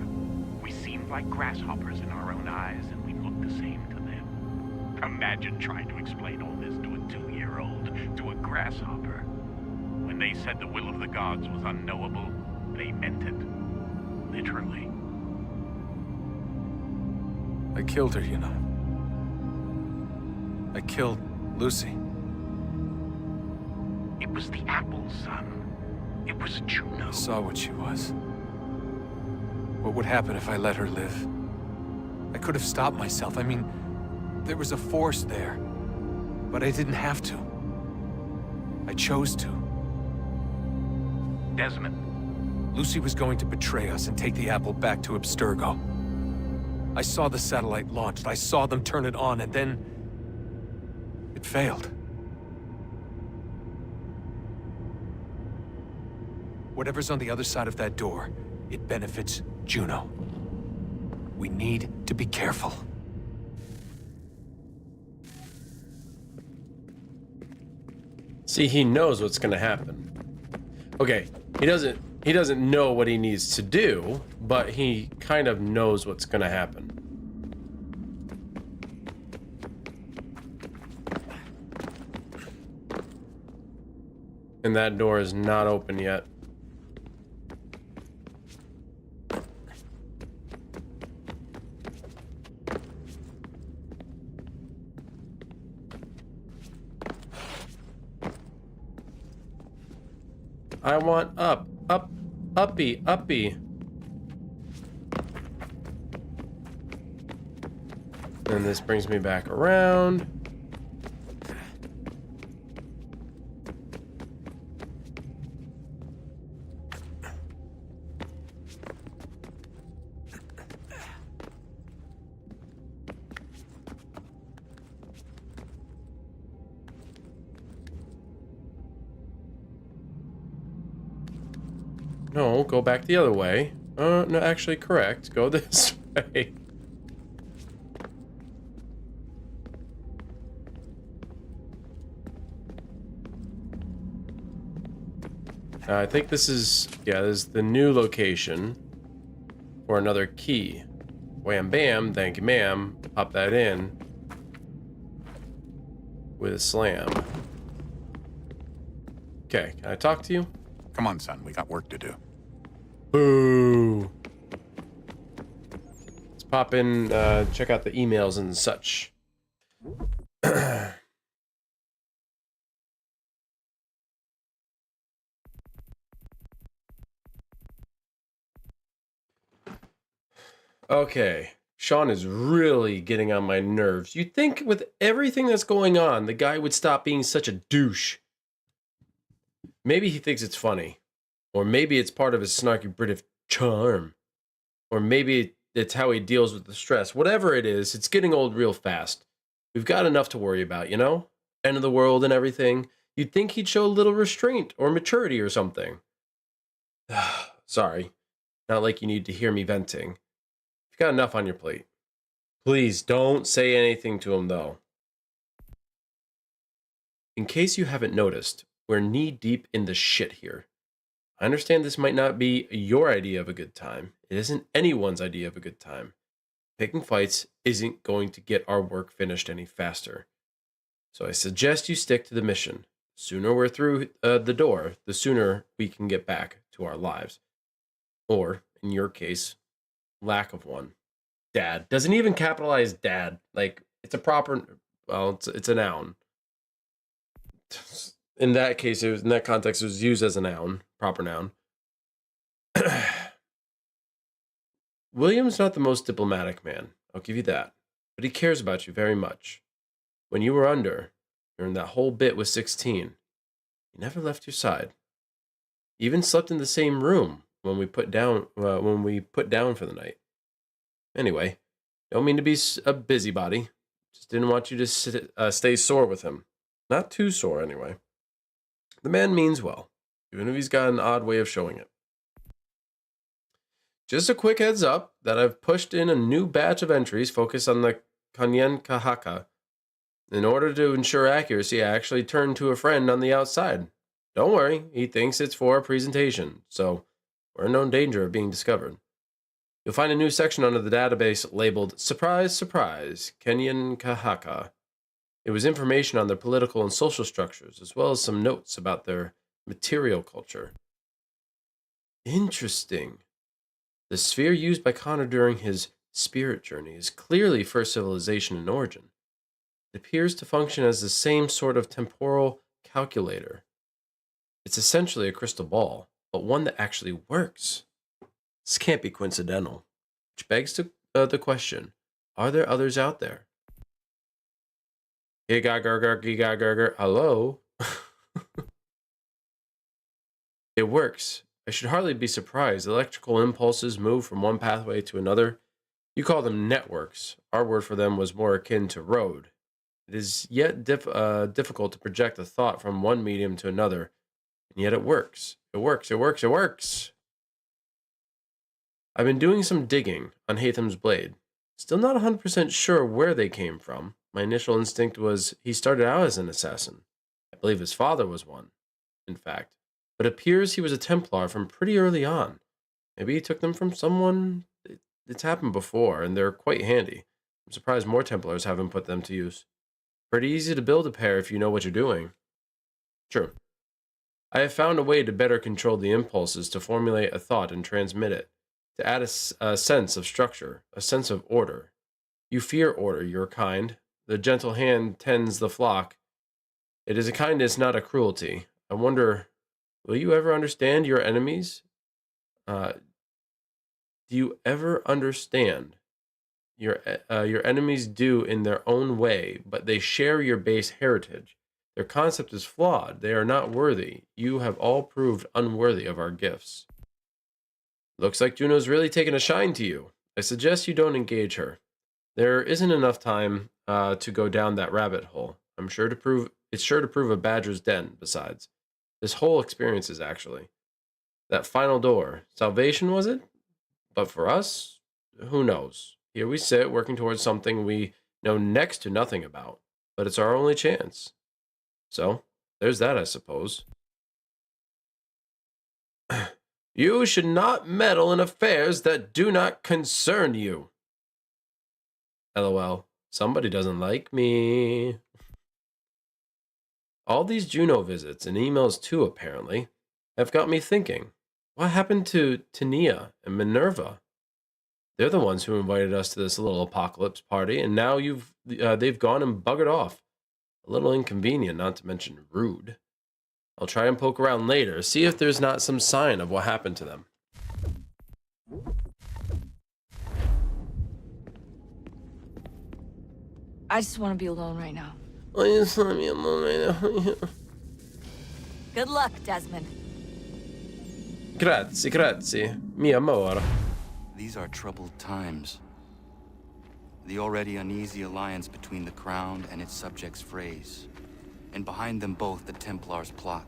We seemed like grasshoppers in our own eyes, and we looked the same to them. Imagine trying to explain all this to a 2-year-old, to a grasshopper. When they said the will of the gods was unknowable, they meant it. literally. I killed her, you know. I killed Lucy. It was the apple, son. It was Juno. I saw what she was. What would happen if I let her live? I could have stopped myself. I mean, there was a force there. But I didn't have to. I chose to. Desmond. Lucy was going to betray us and take the apple back to Abstergo. I saw the satellite launched. I saw them turn it on, and then... it failed. Whatever's on the other side of that door, it benefits Juno. We need to be careful. See, he knows what's going to happen. Okay, he doesn't know what he needs to do, but he kind of knows what's going to happen. And that door is not open yet. I want uppy. And this brings me back around. No, go back the other way. No, actually correct. Go this way. I think this is, yeah, this is the new location for another key. Wham bam, thank you ma'am. Pop that in with a slam. Okay, can I talk to you? Come on, son, we got work to do. Boo. Let's pop in, check out the emails and such. Okay, Sean is really getting on my nerves. You'd think with everything that's going on, the guy would stop being such a douche. Maybe he thinks it's funny. Or maybe it's part of his snarky British charm. Or maybe it's how he deals with the stress. Whatever it is, it's getting old real fast. We've got enough to worry about, you know? End of the world and everything. You'd think he'd show a little restraint or maturity or something. Sorry. Not like you need to hear me venting. You've got enough on your plate. Please don't say anything to him, though. In case you haven't noticed, we're knee-deep in the shit here. I understand this might not be your idea of a good time. It isn't anyone's idea of a good time. Picking fights isn't going to get our work finished any faster. So I suggest you stick to the mission. The sooner we're through the door, the sooner we can get back to our lives. Or, in your case, lack of one. Dad. Doesn't even capitalize dad. Like, it's a proper, well, it's a noun. In that case, it was, in that context, it was used as a noun, proper noun. William's not the most diplomatic man, I'll give you that, but he cares about you very much. When you were under, during that whole bit with 16, he never left your side. He even slept in the same room when we put down for the night. Anyway, don't mean to be a busybody. Just didn't want you to stay sore with him. Not too sore, anyway. The man means well, even if he's got an odd way of showing it. Just a quick heads up that I've pushed in a new batch of entries focused on the Kanyen Kahaka. In order to ensure accuracy, I actually turned to a friend on the outside. Don't worry, he thinks it's for a presentation, so we're in no danger of being discovered. You'll find a new section under the database labeled Surprise, Surprise, Kanyen Kahaka. It was information on their political and social structures, as well as some notes about their material culture. Interesting. The sphere used by Connor during his spirit journey is clearly first civilization in origin. It appears to function as the same sort of temporal calculator. It's essentially a crystal ball, but one that actually works. This can't be coincidental, which begs the question, are there others out there? Giga, hello? It works. I should hardly be surprised. Electrical impulses move from one pathway to another. You call them networks. Our word for them was more akin to road. It is yet difficult to project a thought from one medium to another, and yet it works. It works. I've been doing some digging on Hatham's blade. Still not 100% sure where they came from. My initial instinct was he started out as an assassin. I believe his father was one, in fact. But it appears he was a Templar from pretty early on. Maybe he took them from someone. It's happened before, and they're quite handy. I'm surprised more Templars haven't put them to use. Pretty easy to build a pair if you know what you're doing. True. I have found a way to better control the impulses to formulate a thought and transmit it, to add a sense of structure, a sense of order. You fear order, your kind. The gentle hand tends the flock. It is a kindness, not a cruelty. I wonder, will you ever understand your enemies? Do you ever understand? Your enemies do in their own way, but they share your base heritage. Their concept is flawed. They are not worthy. You have all proved unworthy of our gifts. Looks like Juno's really taken a shine to you. I suggest you don't engage her. There isn't enough time to go down that rabbit hole. It's sure to prove a badger's den, besides. This whole experience is actually. That final door. Salvation, was it? But for us, who knows? Here we sit, working towards something we know next to nothing about. But it's our only chance. So, there's that, I suppose. You should not meddle in affairs that do not concern you. LOL. Somebody doesn't like me. All these Juno visits, and emails too apparently, have got me thinking. What happened to Nia and Minerva? They're the ones who invited us to this little apocalypse party, and now they've gone and buggered off. A little inconvenient, not to mention rude. I'll try and poke around later, see if there's not some sign of what happened to them. I just want to be alone right now. I just want to be alone right now. Good luck, Desmond. Grazie, mi amore. These are troubled times. The already uneasy alliance between the Crown and its subjects frays. And behind them both the Templars plot,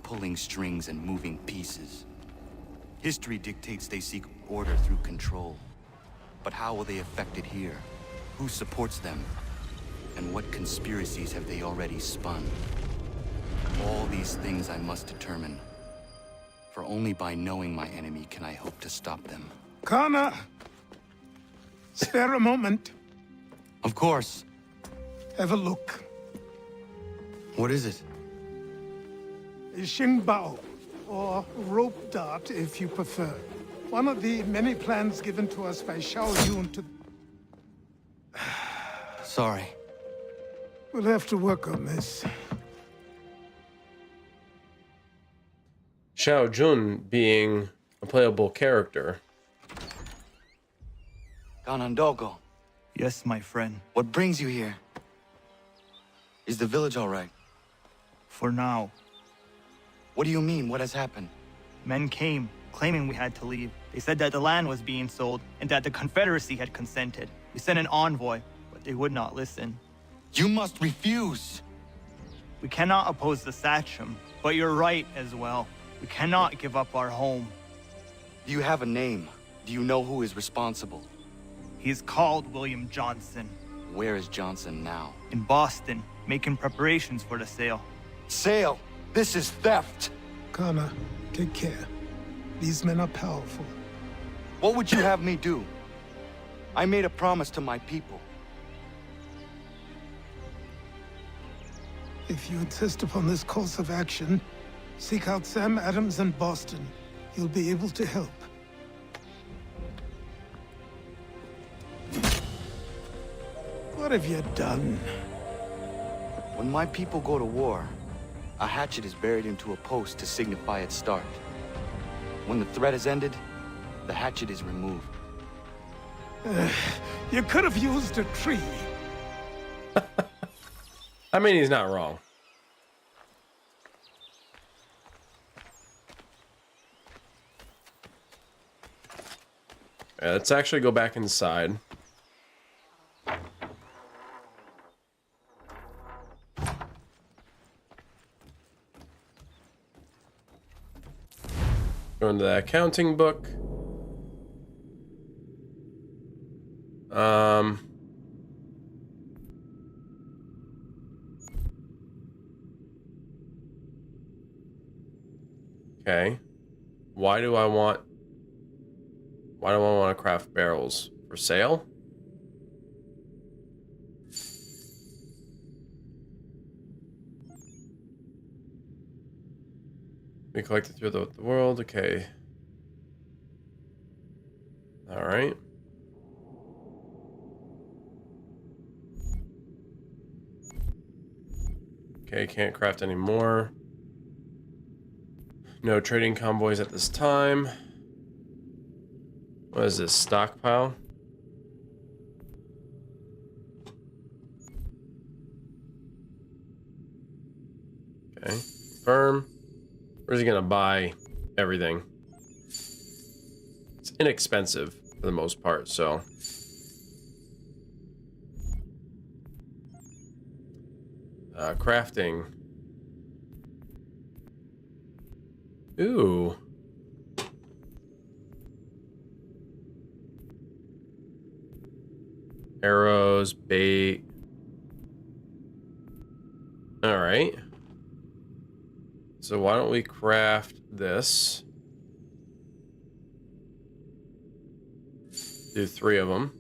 pulling strings and moving pieces. History dictates they seek order through control. But how will they affect it here? Who supports them? And what conspiracies have they already spun? All these things I must determine. For only by knowing my enemy can I hope to stop them. Connor! Spare a moment. Of course. Have a look. What is it? A Xingbao, or rope dart if you prefer. One of the many plans given to us by Xiao Yun to... Sorry. We'll have to work on this. Xiao Jun being a playable character. Ganondogo. Yes, my friend. What brings you here? Is the village all right? For now. What do you mean? What has happened? Men came, claiming we had to leave. They said that the land was being sold, and that the Confederacy had consented. We sent an envoy, but they would not listen. You must refuse! We cannot oppose the Sachem, but you're right as well. We cannot give up our home. Do you have a name? Do you know who is responsible? He's called William Johnson. Where is Johnson now? In Boston, making preparations for the sale. Sale? This is theft! Connor, take care. These men are powerful. What would you have me do? I made a promise to my people. If you insist upon this course of action, seek out Sam Adams in Boston. He'll be able to help. What have you done? When my people go to war, a hatchet is buried into a post to signify its start. When the threat is ended, the hatchet is removed. You could have used a tree. I mean, he's not wrong. Yeah, let's actually go back inside. Go into the accounting book. Okay. Why do I want to craft barrels? For sale? We collected through the world. Okay. All right. Okay, can't craft any more. No trading convoys at this time. What is this? Stockpile? Okay. Confirm. Where's he gonna buy everything? It's inexpensive for the most part, so. Crafting. Ooh. Arrows, bait. All right. So why don't we craft this? Do 3 of them.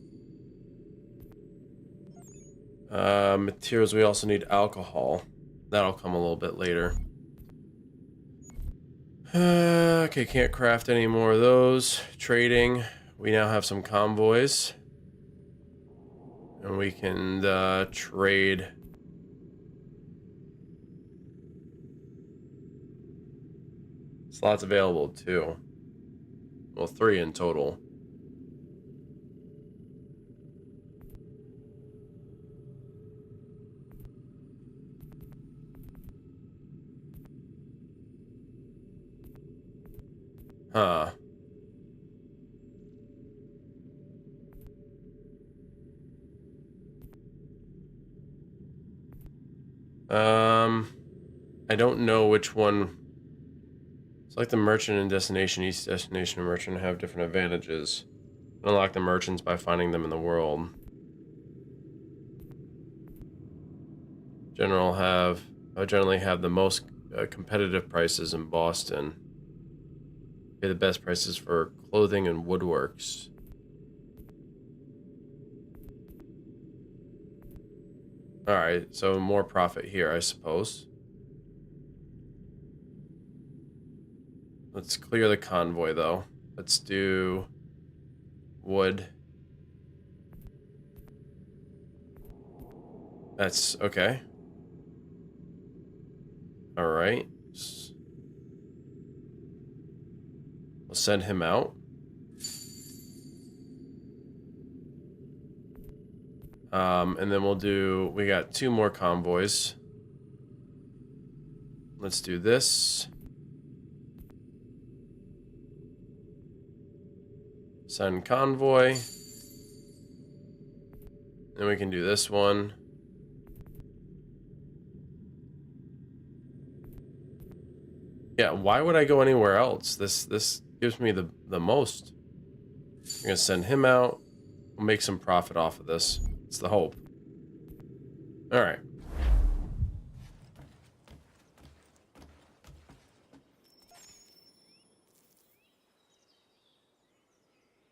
Materials, we also need alcohol. That'll come a little bit later. Okay, can't craft any more of those. Trading. We now have some convoys. And we can trade. Slots available too. Well, 3 in total. Huh. I don't know which one. It's like the merchant and destination, each destination and merchant have different advantages. Unlock the merchants by finding them in the world. Generally have the most competitive prices in Boston. Pay the best prices for clothing and woodworks. All right, so more profit here, I suppose. Let's clear the convoy, though. Let's do wood. That's okay. All right. We'll send him out. And then we got 2 more convoys. Let's do this. Send convoy. Then we can do this one. Yeah, why would I go anywhere else? This gives me the most. I'm gonna send him out. We'll make some profit off of this. It's the hope. All right.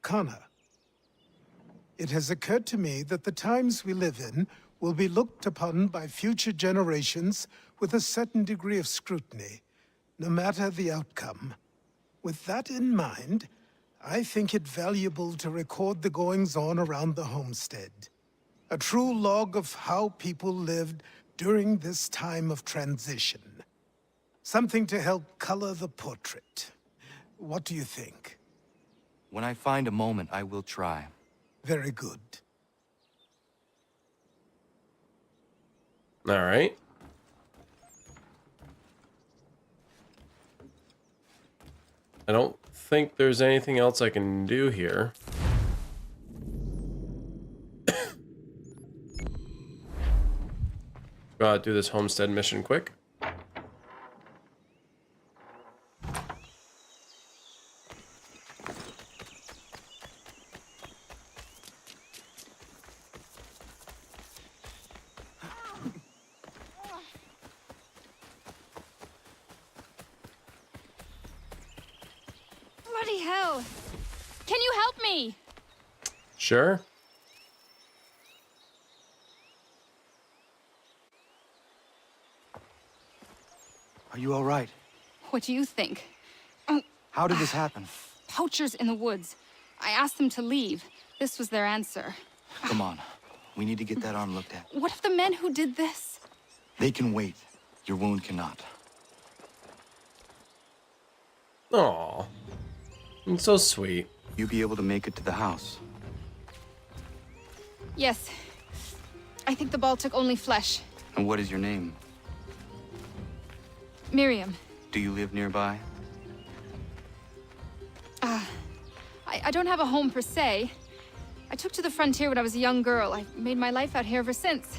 Connor, it has occurred to me that the times we live in will be looked upon by future generations with a certain degree of scrutiny, no matter the outcome. With that in mind, I think it valuable to record the goings-on around the homestead. A true log of how people lived during this time of transition. Something to help color the portrait. What do you think? When I find a moment, I will try. Very good. All right. I don't think there's anything else I can do here. Gotta do this homestead mission quick. Bloody hell! Can you help me? Sure. Are you all right? What do you think? How did this happen? Poachers in the woods. I asked them to leave. This was their answer. Come on. We need to get that arm looked at. What if the men who did this? They can wait. Your wound cannot. Aw. It's so sweet. You be able to make it to the house? Yes. I think the ball took only flesh. And what is your name? Miriam. Do you live nearby? I don't have a home per se. I took to the frontier when I was a young girl. I've made my life out here ever since.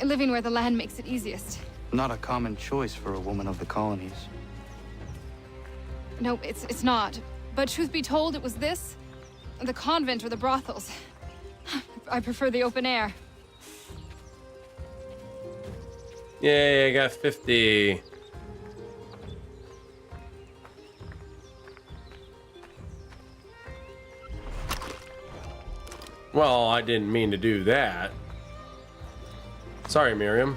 Living where the land makes it easiest. Not a common choice for a woman of the colonies. No, it's not. But truth be told, it was this, the convent or the brothels. I prefer the open air. Yay, I got 50. Well, I didn't mean to do that. Sorry, Miriam.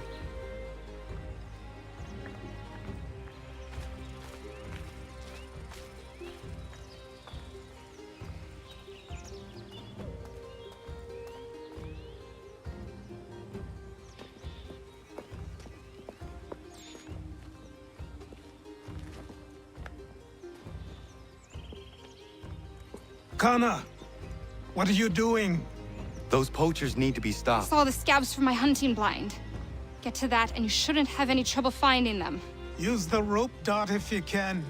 Kana, what are you doing? Those poachers need to be I stopped. saw the scabs from my hunting blind. Get to that and you shouldn't have any trouble finding them. Use the rope dart if you can.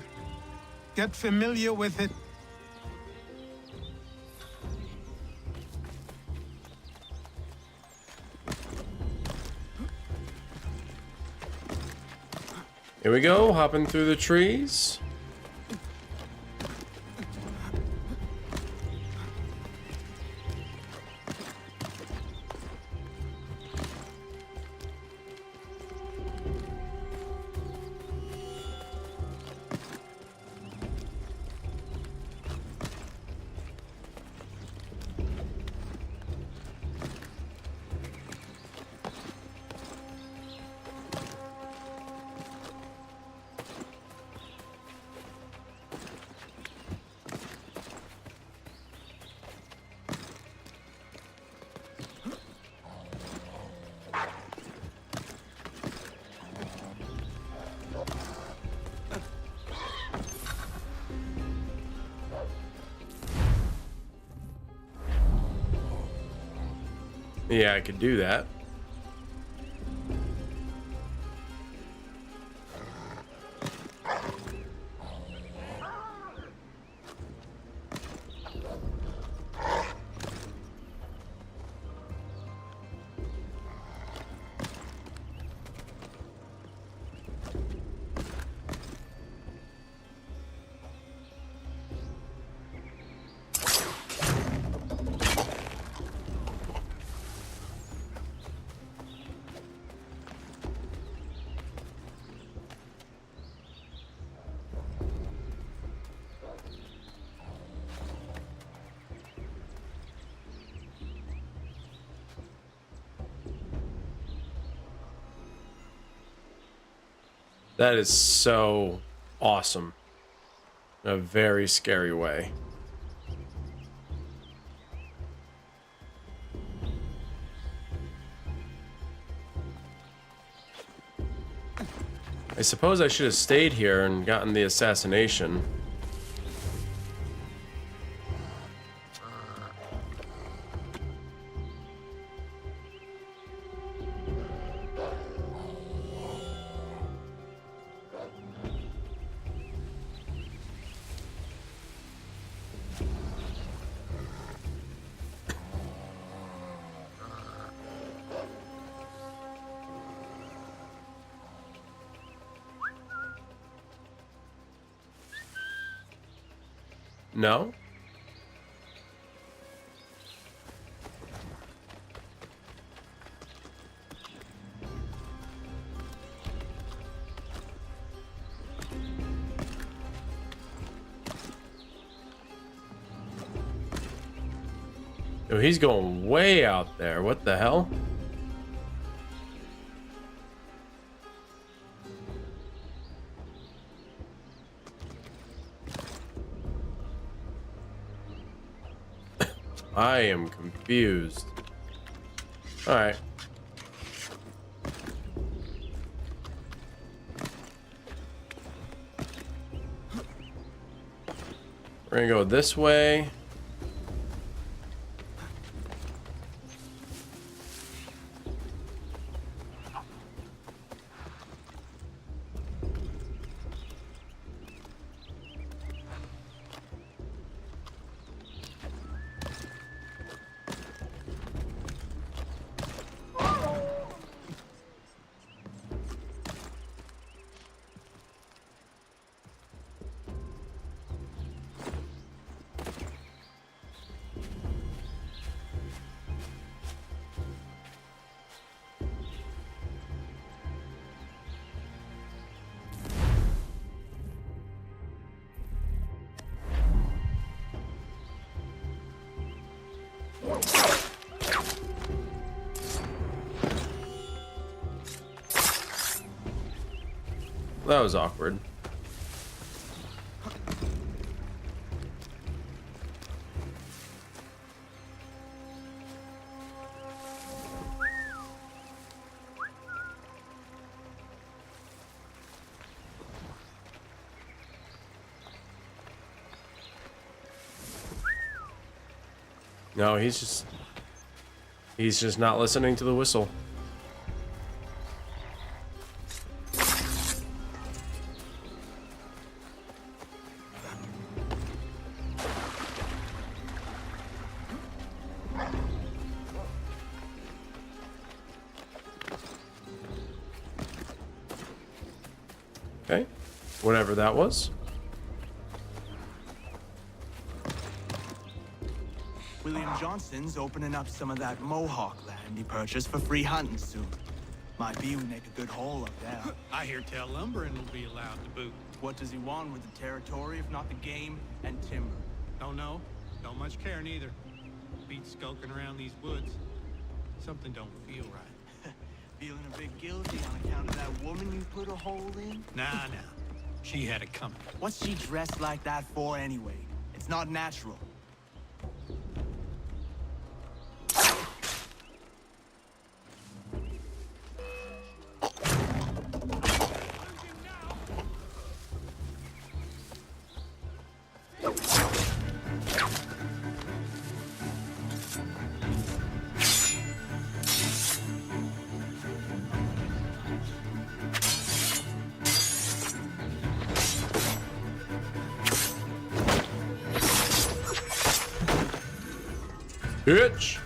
Get familiar with it. Here we go, hopping through the trees. Yeah, I could do that. That is so awesome. In a very scary way. I suppose I should have stayed here and gotten the assassination. No? Oh, he's going way out there. What the hell? I am confused. All right. We're gonna go this way. That was awkward. No, he's just not listening to the whistle. Okay, whatever that was. William Johnson's opening up some of that Mohawk land he purchased for free hunting soon. Might be we make a good haul up there. I hear tell lumbering will be allowed to boot. What does he want with the territory if not the game and timber? Don't know. Don't much care neither. Beat skulking around these woods. Something don't feel right. Feeling a bit guilty on account of that woman you put a hole in? Nah. She had it coming. What's she dressed like that for anyway? It's not natural. Bitch.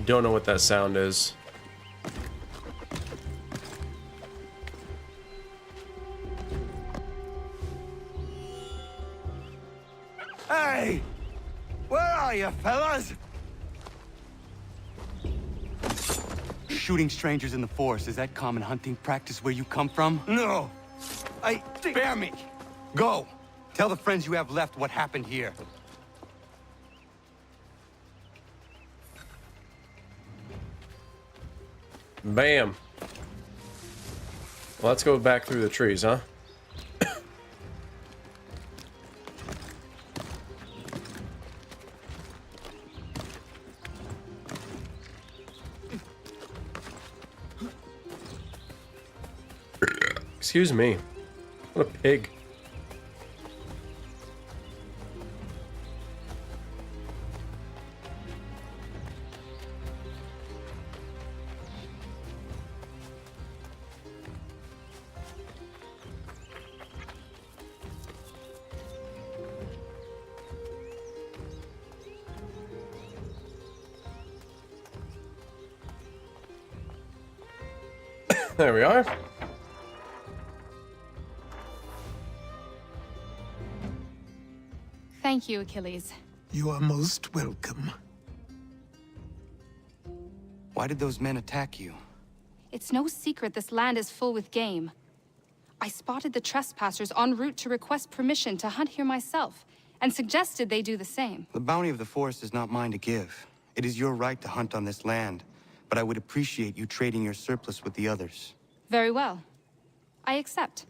Don't know what that sound is. Hey! Where are you, fellas? Shooting strangers in the forest, is that common hunting practice where you come from? No. Spare me. Go! Tell the friends you have left what happened here. Bam. Well, let's go back through the trees, huh? Excuse me. What a pig. There we are. Thank you, Achilles. You are most welcome. Why did those men attack you? It's no secret this land is full with game. I spotted the trespassers en route to request permission to hunt here myself, and suggested they do the same. The bounty of the forest is not mine to give. It is your right to hunt on this land, but I would appreciate you trading your surplus with the others. Very well. I accept.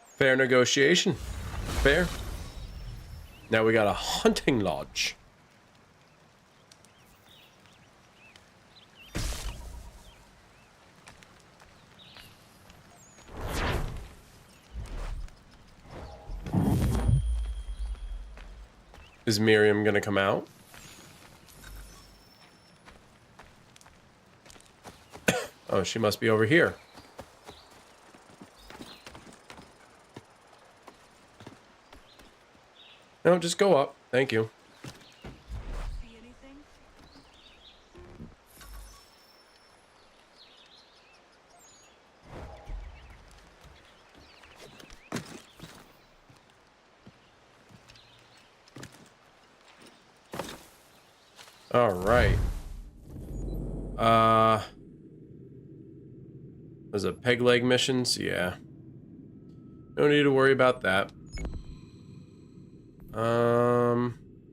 Fair negotiation. Fair. Now we got a hunting lodge. Is Miriam gonna come out? Oh, she must be over here. No, just go up. Thank you. All right. Was it peg leg missions? Yeah. No need to worry about that. Oh,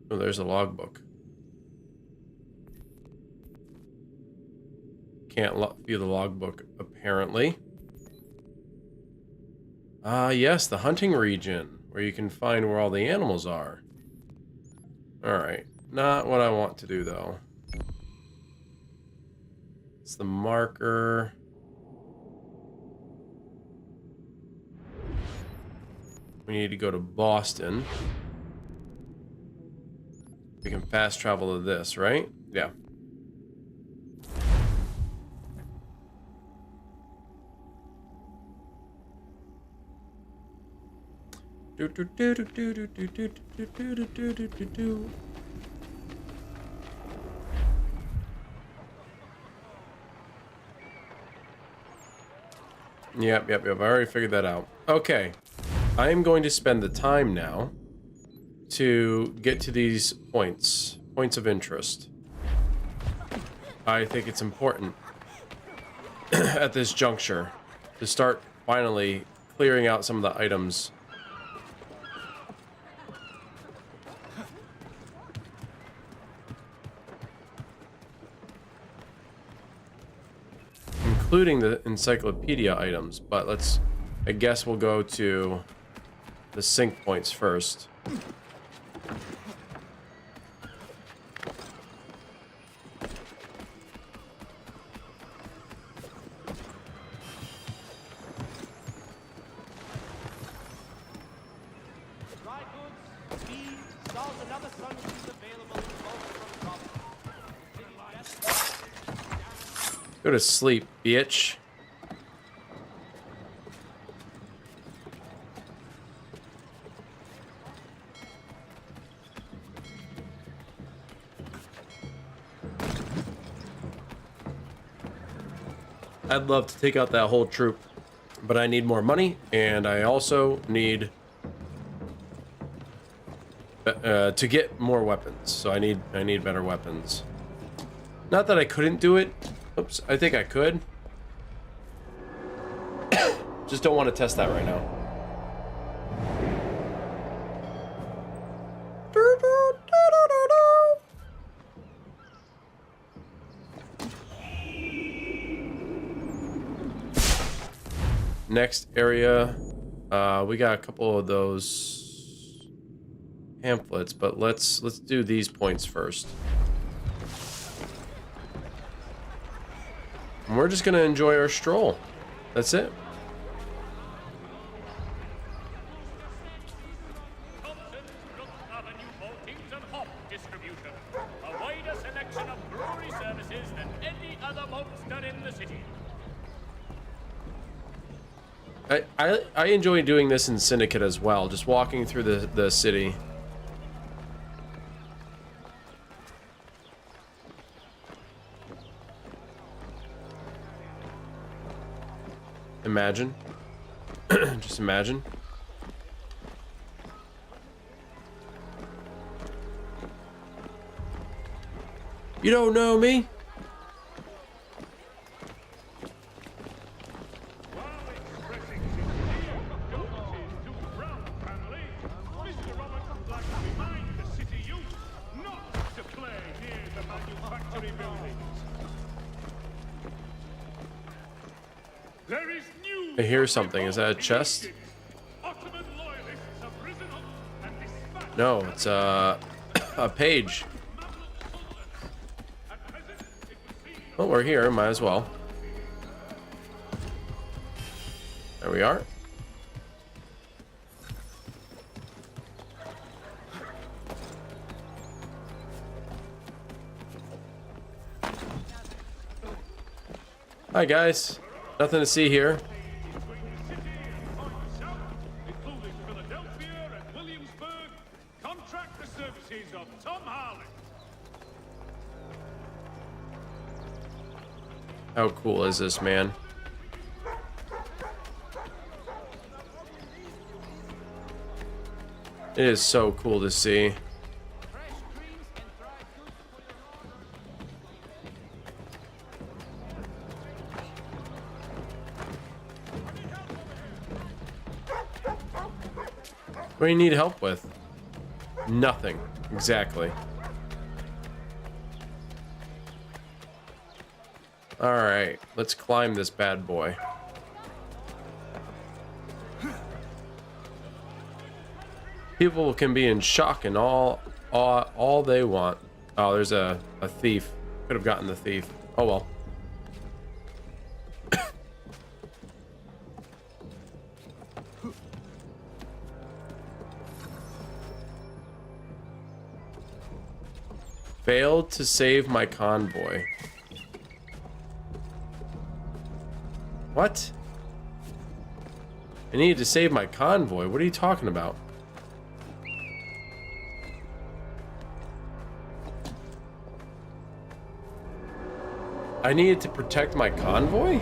there's a logbook. Can't view the logbook, apparently. Yes, the hunting region, where you can find where all the animals are. Alright, not what I want to do, though. It's the marker. We need to go to Boston. We can fast travel to this, right? Yeah. Yep. I already figured that out. Okay. I am going to spend the time now to get to these points of interest. I think it's important at this juncture to start finally clearing out some of the items. Including the encyclopedia items, but I guess we'll go to the sync points first. Go to sleep, bitch. I'd love to take out that whole troop, but I need more money, and I also need to get more weapons. So I need better weapons. Not that I couldn't do it. Oops, I think I could. Just don't want to test that right now. next area, we got a couple of those pamphlets, but let's do these points first. And we're just gonna enjoy our stroll. That's it. I enjoy doing this in Syndicate as well, just walking through the city. Imagine. Just imagine. You don't know me? I hear something. Is that a chest? No, it's a page. Well, we're here. Might as well. There we are. Hi, guys. Nothing to see here. How cool is this, man? It is so cool to see. What do you need help with? Nothing. Exactly. Alright, let's climb this bad boy. People can be in shock and all they want. Oh, there's a thief. Could have gotten the thief. Oh well. Failed to save my convoy. What? I needed to save my convoy. What are you talking about? I needed to protect my convoy?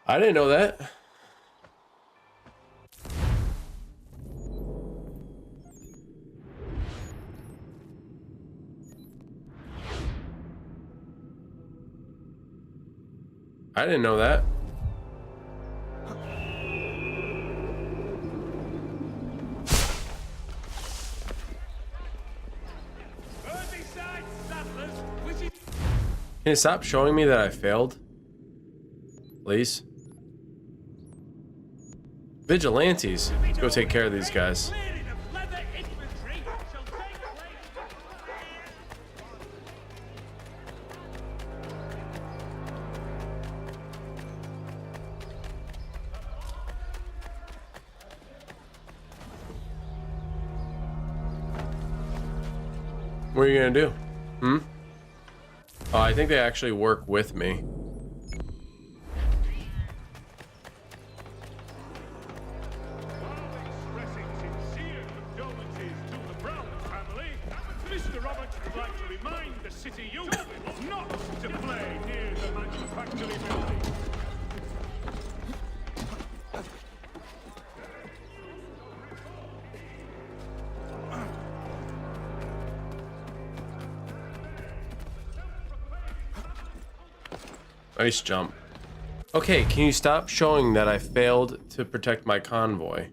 I didn't know that. I didn't know that. Can you stop showing me that I failed? Please. Vigilantes. Let's go take care of these guys. What are you gonna do? Hmm? Oh, I think they actually work with me. Mr. Roberts would like to remind the city youth not to play near the manufactory building. Nice jump. Okay, can you stop showing that I failed to protect my convoy?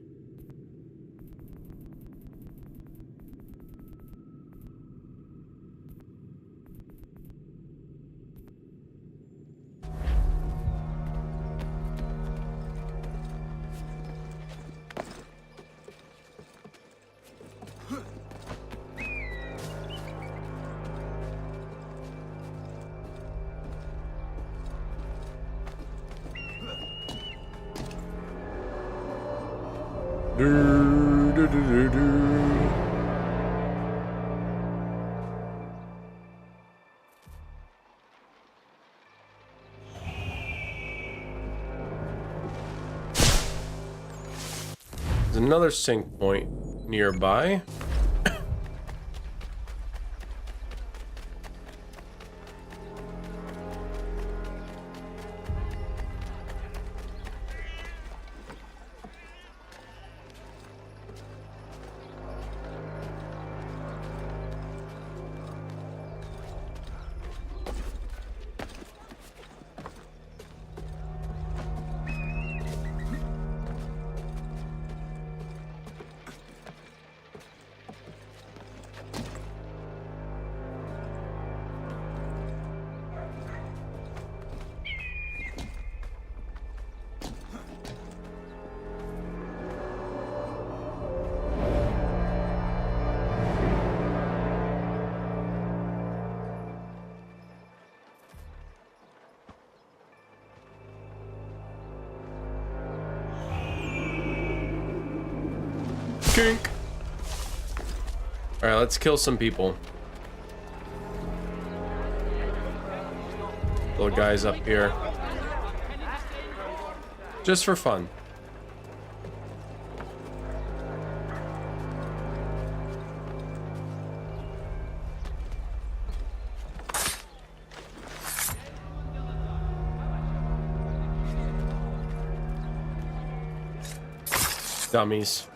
There's another sync point nearby. Kink. All right, let's kill some people. Little guys up here. Just for fun. Dummies.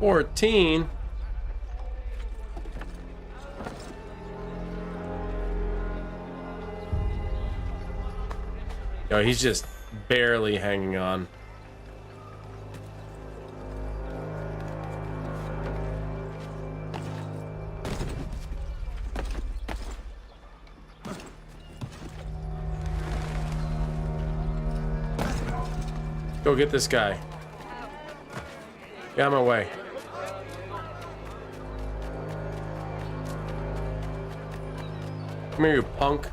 $14. Yo, he's just barely hanging on. Go get this guy. Get out of my way. Come here, you punk.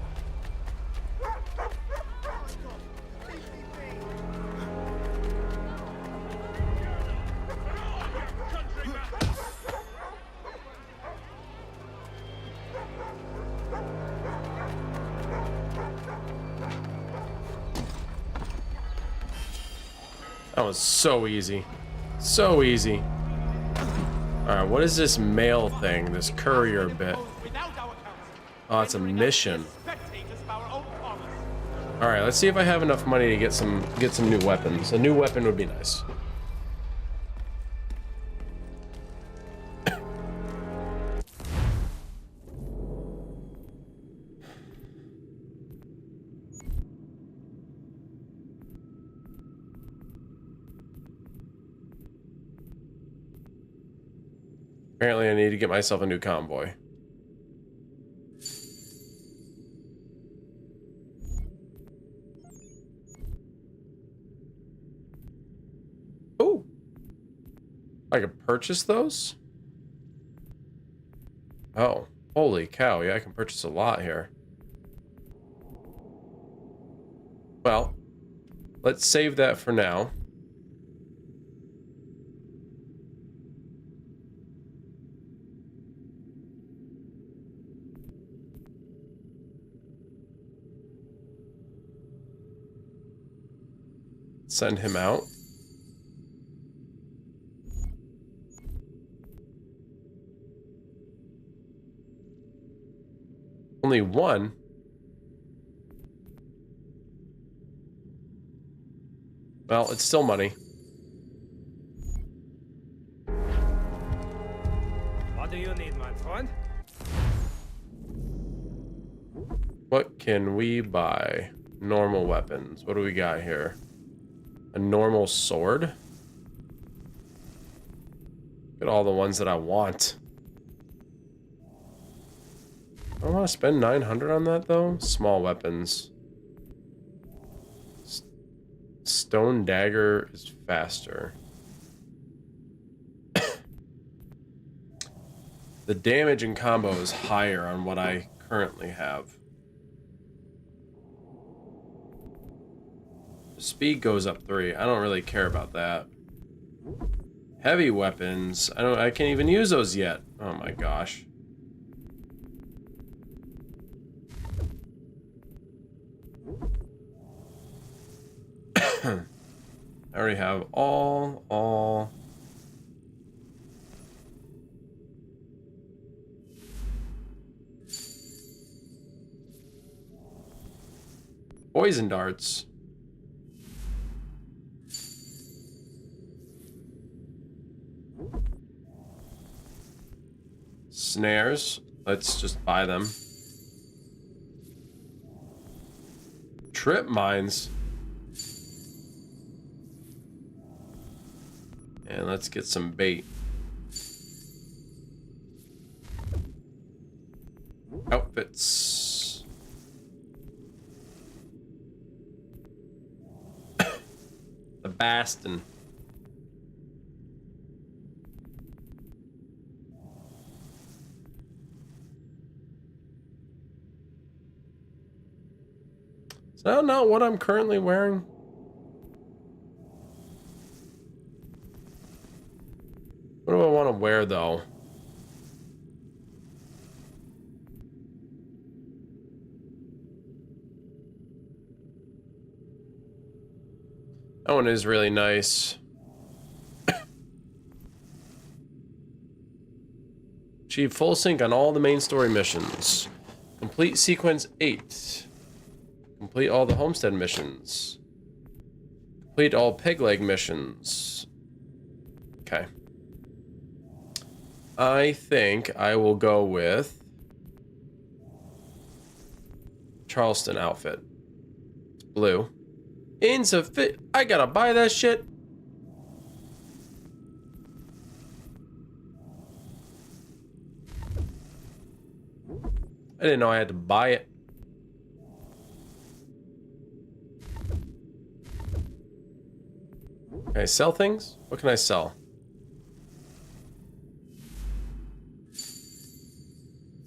That was so easy. So easy. Alright, what is this mail thing? This courier bit. Oh, it's a mission. Alright, let's see if I have enough money to get some new weapons. A new weapon would be nice. Apparently I need to get myself a new convoy. Oh, I could purchase those? Oh, holy cow. Yeah, I can purchase a lot here. Well, let's save that for now. Send him out. Only one. Well, it's still money. What do you need, my friend? What can we buy? Normal weapons. What do we got here? A normal sword? Look at all the ones that I want. I don't want to spend 900 on that though. Small weapons. Stone dagger is faster. The damage in combo is higher on what I currently have. speed goes up 3. I don't really care about that. Heavy weapons. I can't even use those yet. Oh my gosh. I already have all. Poison darts. Snares. Let's just buy them. Trip mines. And let's get some bait. Outfits. The Bastion. Is that not what I'm currently wearing? What do I want to wear, though? That one is really nice. Achieve full sync on all the main story missions. Complete sequence 8. Complete all the homestead missions. Complete all peg leg missions. Okay. I think I will go with Charleston outfit. It's blue. Insufficient. I gotta buy that shit. I didn't know I had to buy it. Can I sell things? What can I sell?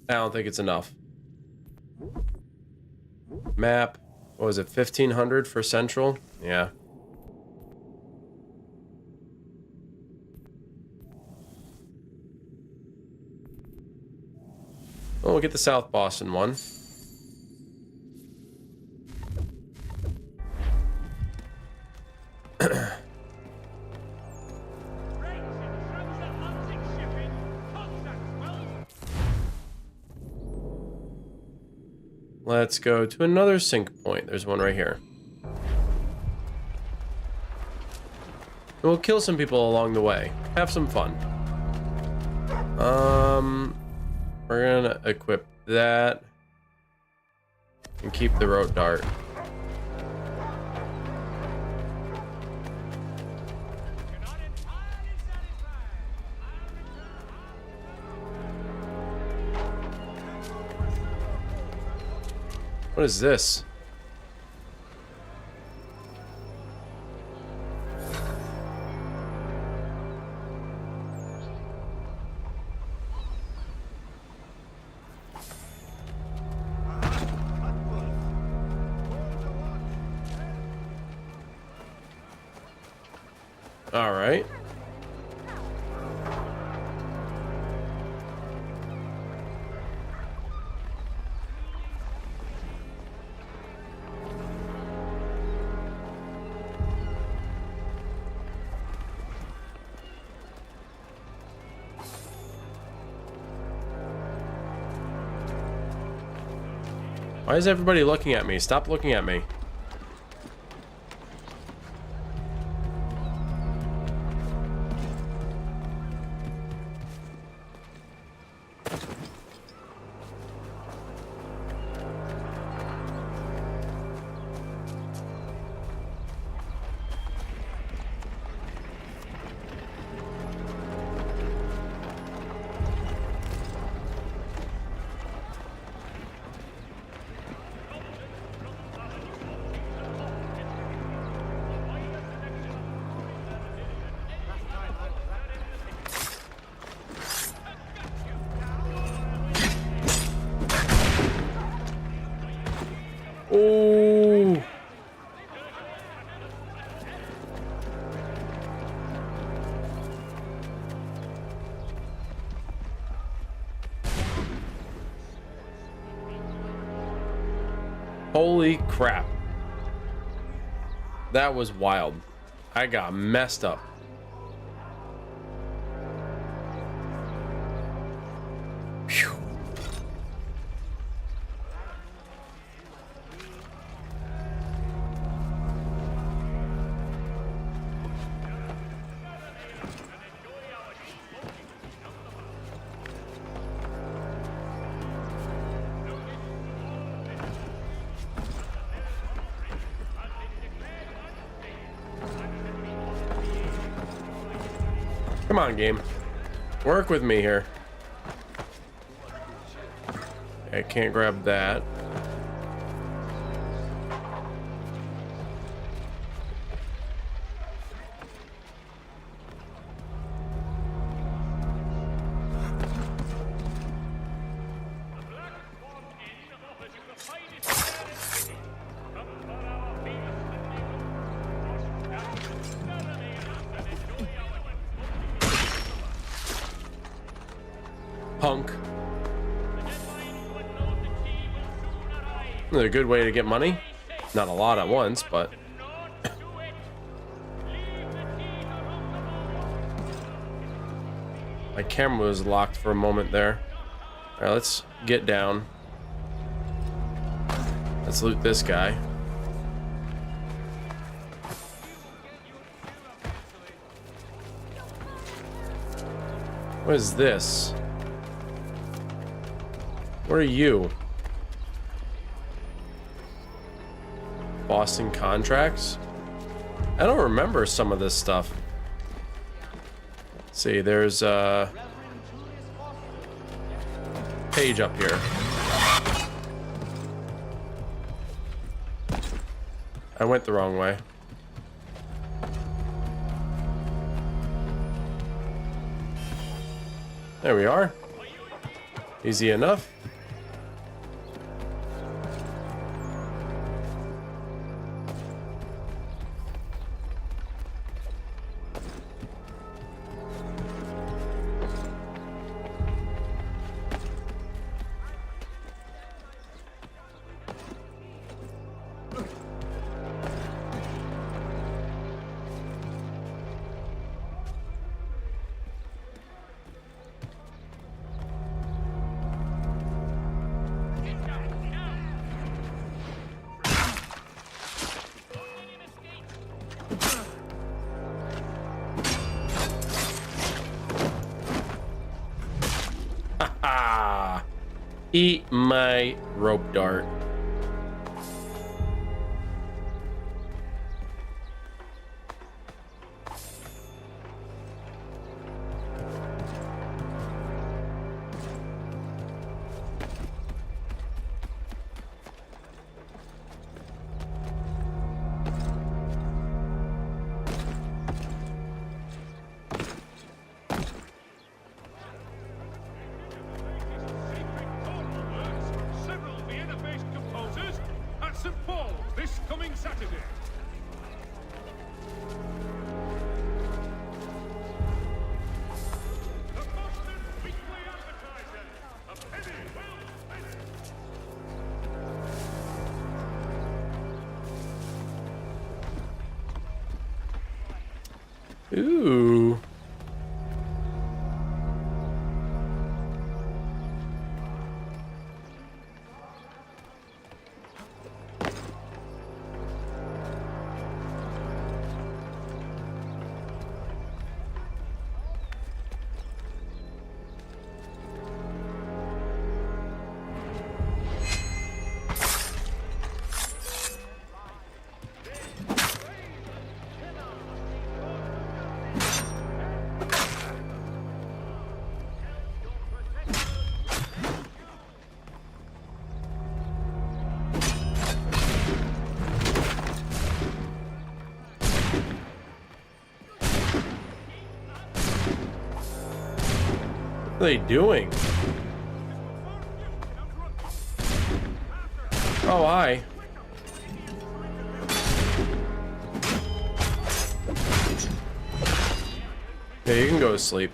I don't think it's enough. Map. What was it? 1500 for Central? Yeah. Oh, we'll get the South Boston one. Let's go to another sync point. There's one right here. We'll kill some people along the way. Have some fun. We're gonna equip that and keep the road dart. What is this? All right. Why is everybody looking at me? Stop looking at me. Holy crap. That was wild. I got messed up. Phew. Come on, game. Work with me here. I can't grab that. Punk. A good way to get money. Not a lot at once, but my camera was locked for a moment there. All right, let's get down. Let's loot this guy. What is this? What are you? Boston contracts? I don't remember some of this stuff. Let's see, there's a page up here. I went the wrong way. There we are. Easy enough. Eat my rope dart. Ooh. What are they doing? Oh, hi. Yeah, you can go to sleep.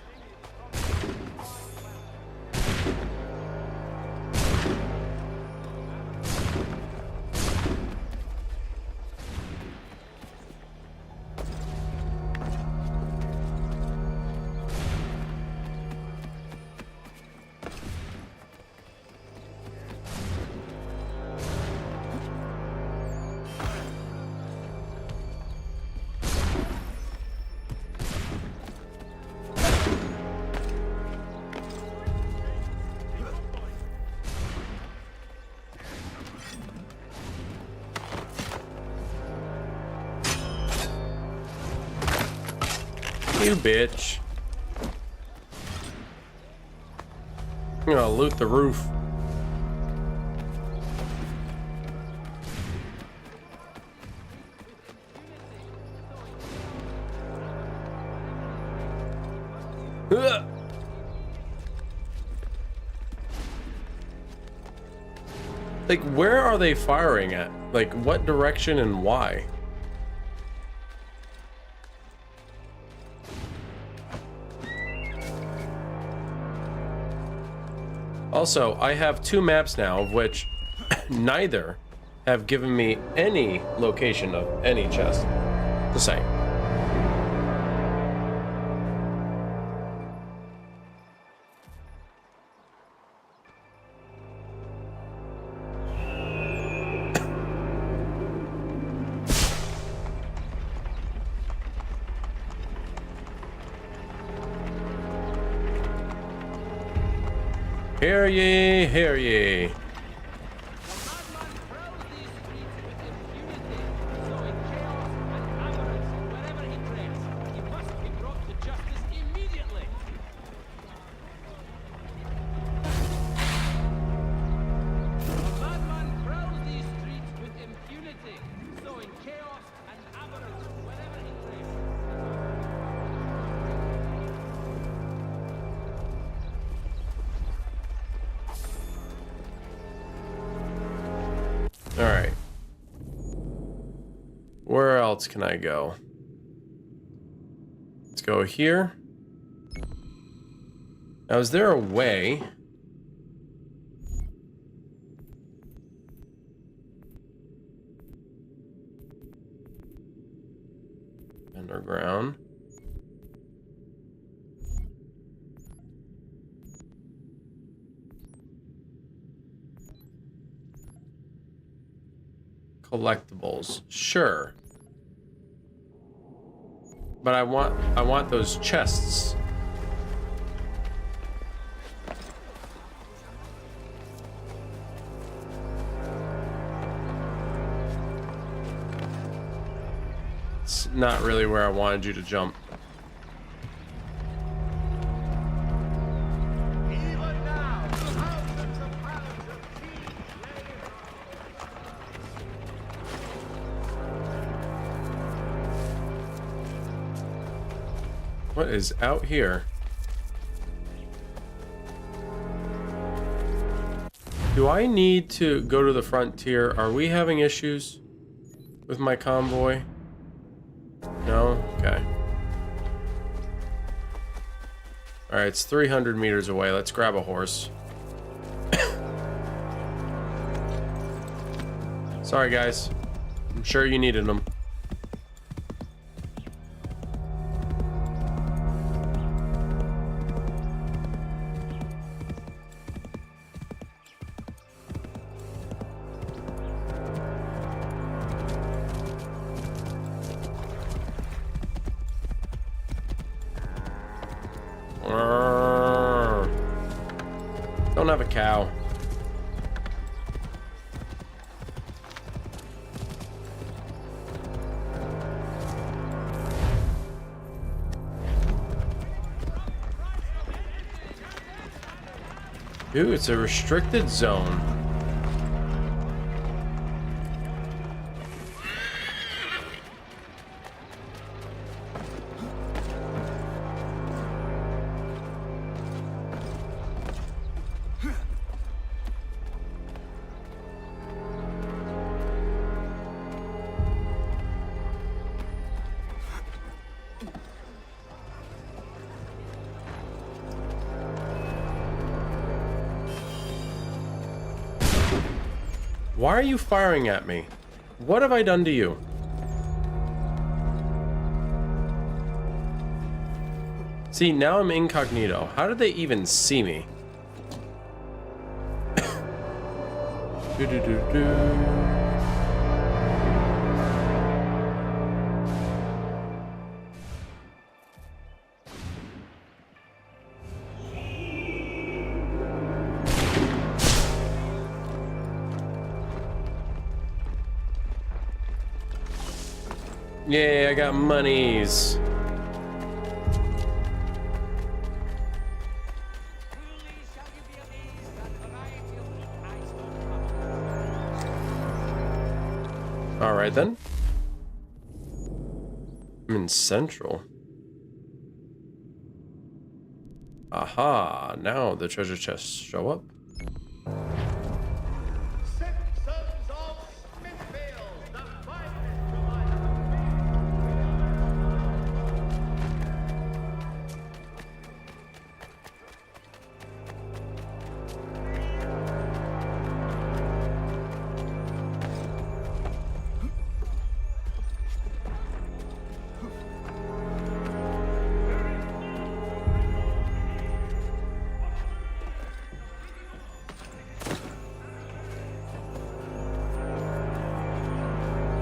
you, bitch. I'm gonna loot the roof. Ugh. Like, where are they firing at? Like, what direction and why? Also, I have 2 maps now, of which neither have given me any location of any chest. The same. Hear ye, hear ye. Alright. Where else can I go? Let's go here. Now, is there a way? Underground. Collectibles, sure. But I want those chests. It's not really where I wanted you to jump. What is out here? Do I need to go to the frontier? Are we having issues with my convoy? No? Okay. Alright, it's 300 meters away. Let's grab a horse. Sorry, guys. I'm sure you needed them. Don't have a cow. Dude, it's a restricted zone. Why are you firing at me? What have I done to you? See, now I'm incognito. How did they even see me? Yeah, I got monies. Alright then. I'm in Central. Aha, now the treasure chests show up.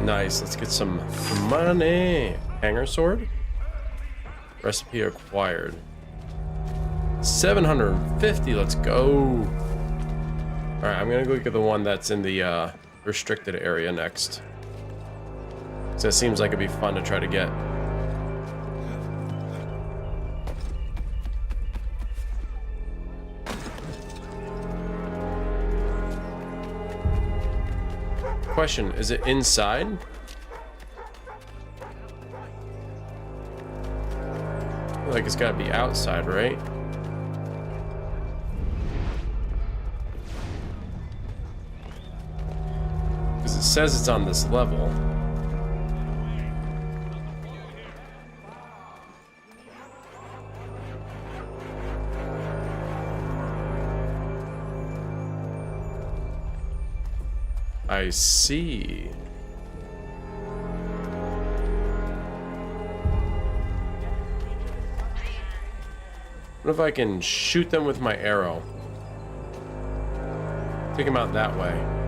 Nice, let's get some money. Hanger sword. Recipe acquired. 750, let's go. Alright, I'm gonna go get the one that's in the restricted area next. So it seems like it'd be fun to try to get. Question, is it inside? I feel like it's gotta be outside, right? Because it says it's on this level. I see. What if I can shoot them with my arrow? Take them out that way.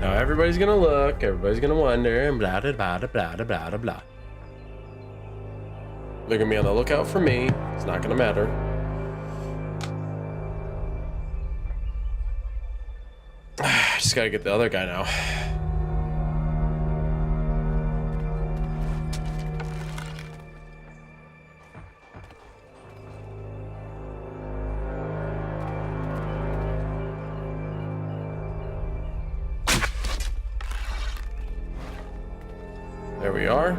Now everybody's gonna look, everybody's gonna wonder, and blah blah blah blah blah blah blah. They're gonna be on the lookout for me. It's not gonna matter. Just gotta get the other guy now. There we are.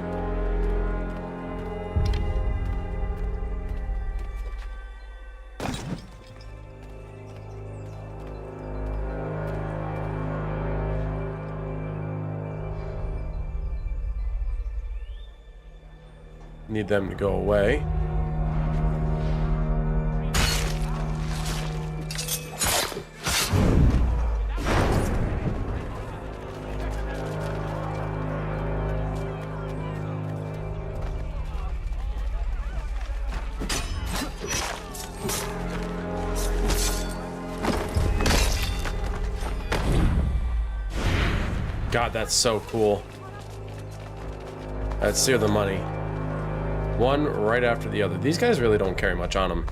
Need them to go away. God, that's so cool. Let's steal the money. One right after the other. These guys really don't carry much on them.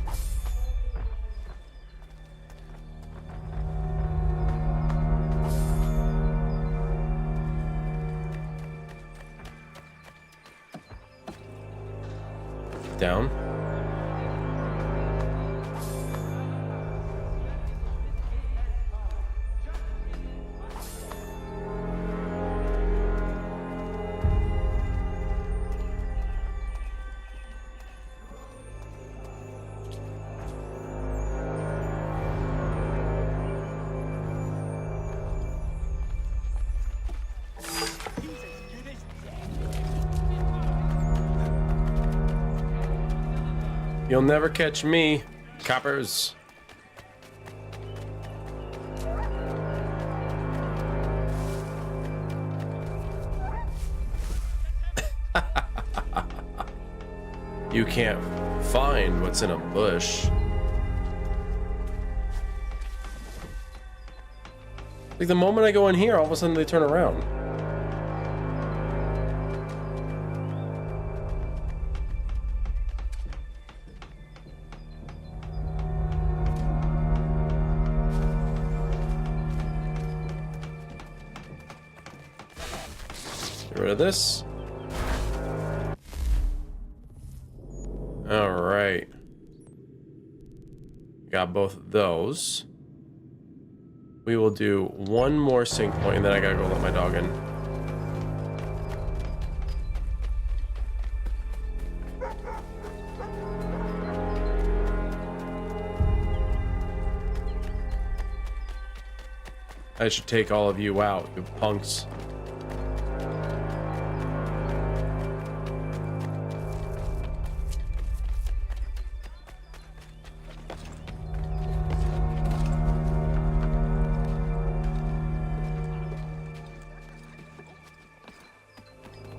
Down. You'll never catch me, coppers. You can't find what's in a bush. Like the moment I go in here, all of a sudden they turn around. Get rid of this. All right. Got both of those. We will do one more sync point, and then I gotta go let my dog in. I should take all of you out, you punks.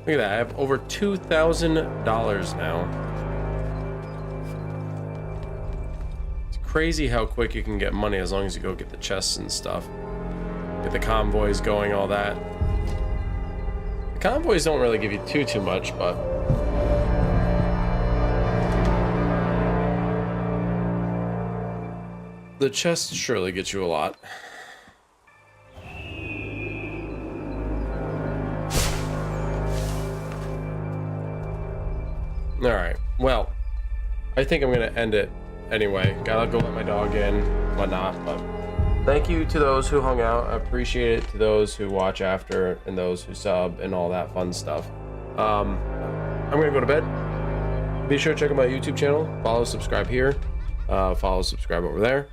Look at that, I have over $2,000 now. It's crazy how quick you can get money as long as you go get the chests and stuff. Get the convoys going, all that. The convoys don't really give you too much, but the chests surely get you a lot. Alright, well, I think I'm gonna end it anyway. Gotta go let my dog in, whatnot, but thank you to those who hung out. I appreciate it, to those who watch after and those who sub and all that fun stuff. I'm gonna go to bed. Be sure to check out my YouTube channel. Follow, subscribe here. Follow, subscribe over there.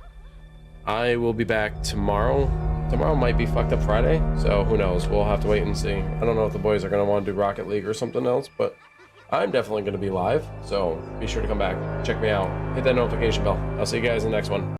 I will be back tomorrow. Tomorrow might be fucked up Friday, so who knows? We'll have to wait and see. I don't know if the boys are gonna want to do Rocket League or something else, but I'm definitely gonna be live, so be sure to come back. Check me out. Hit that notification bell. I'll see you guys in the next one.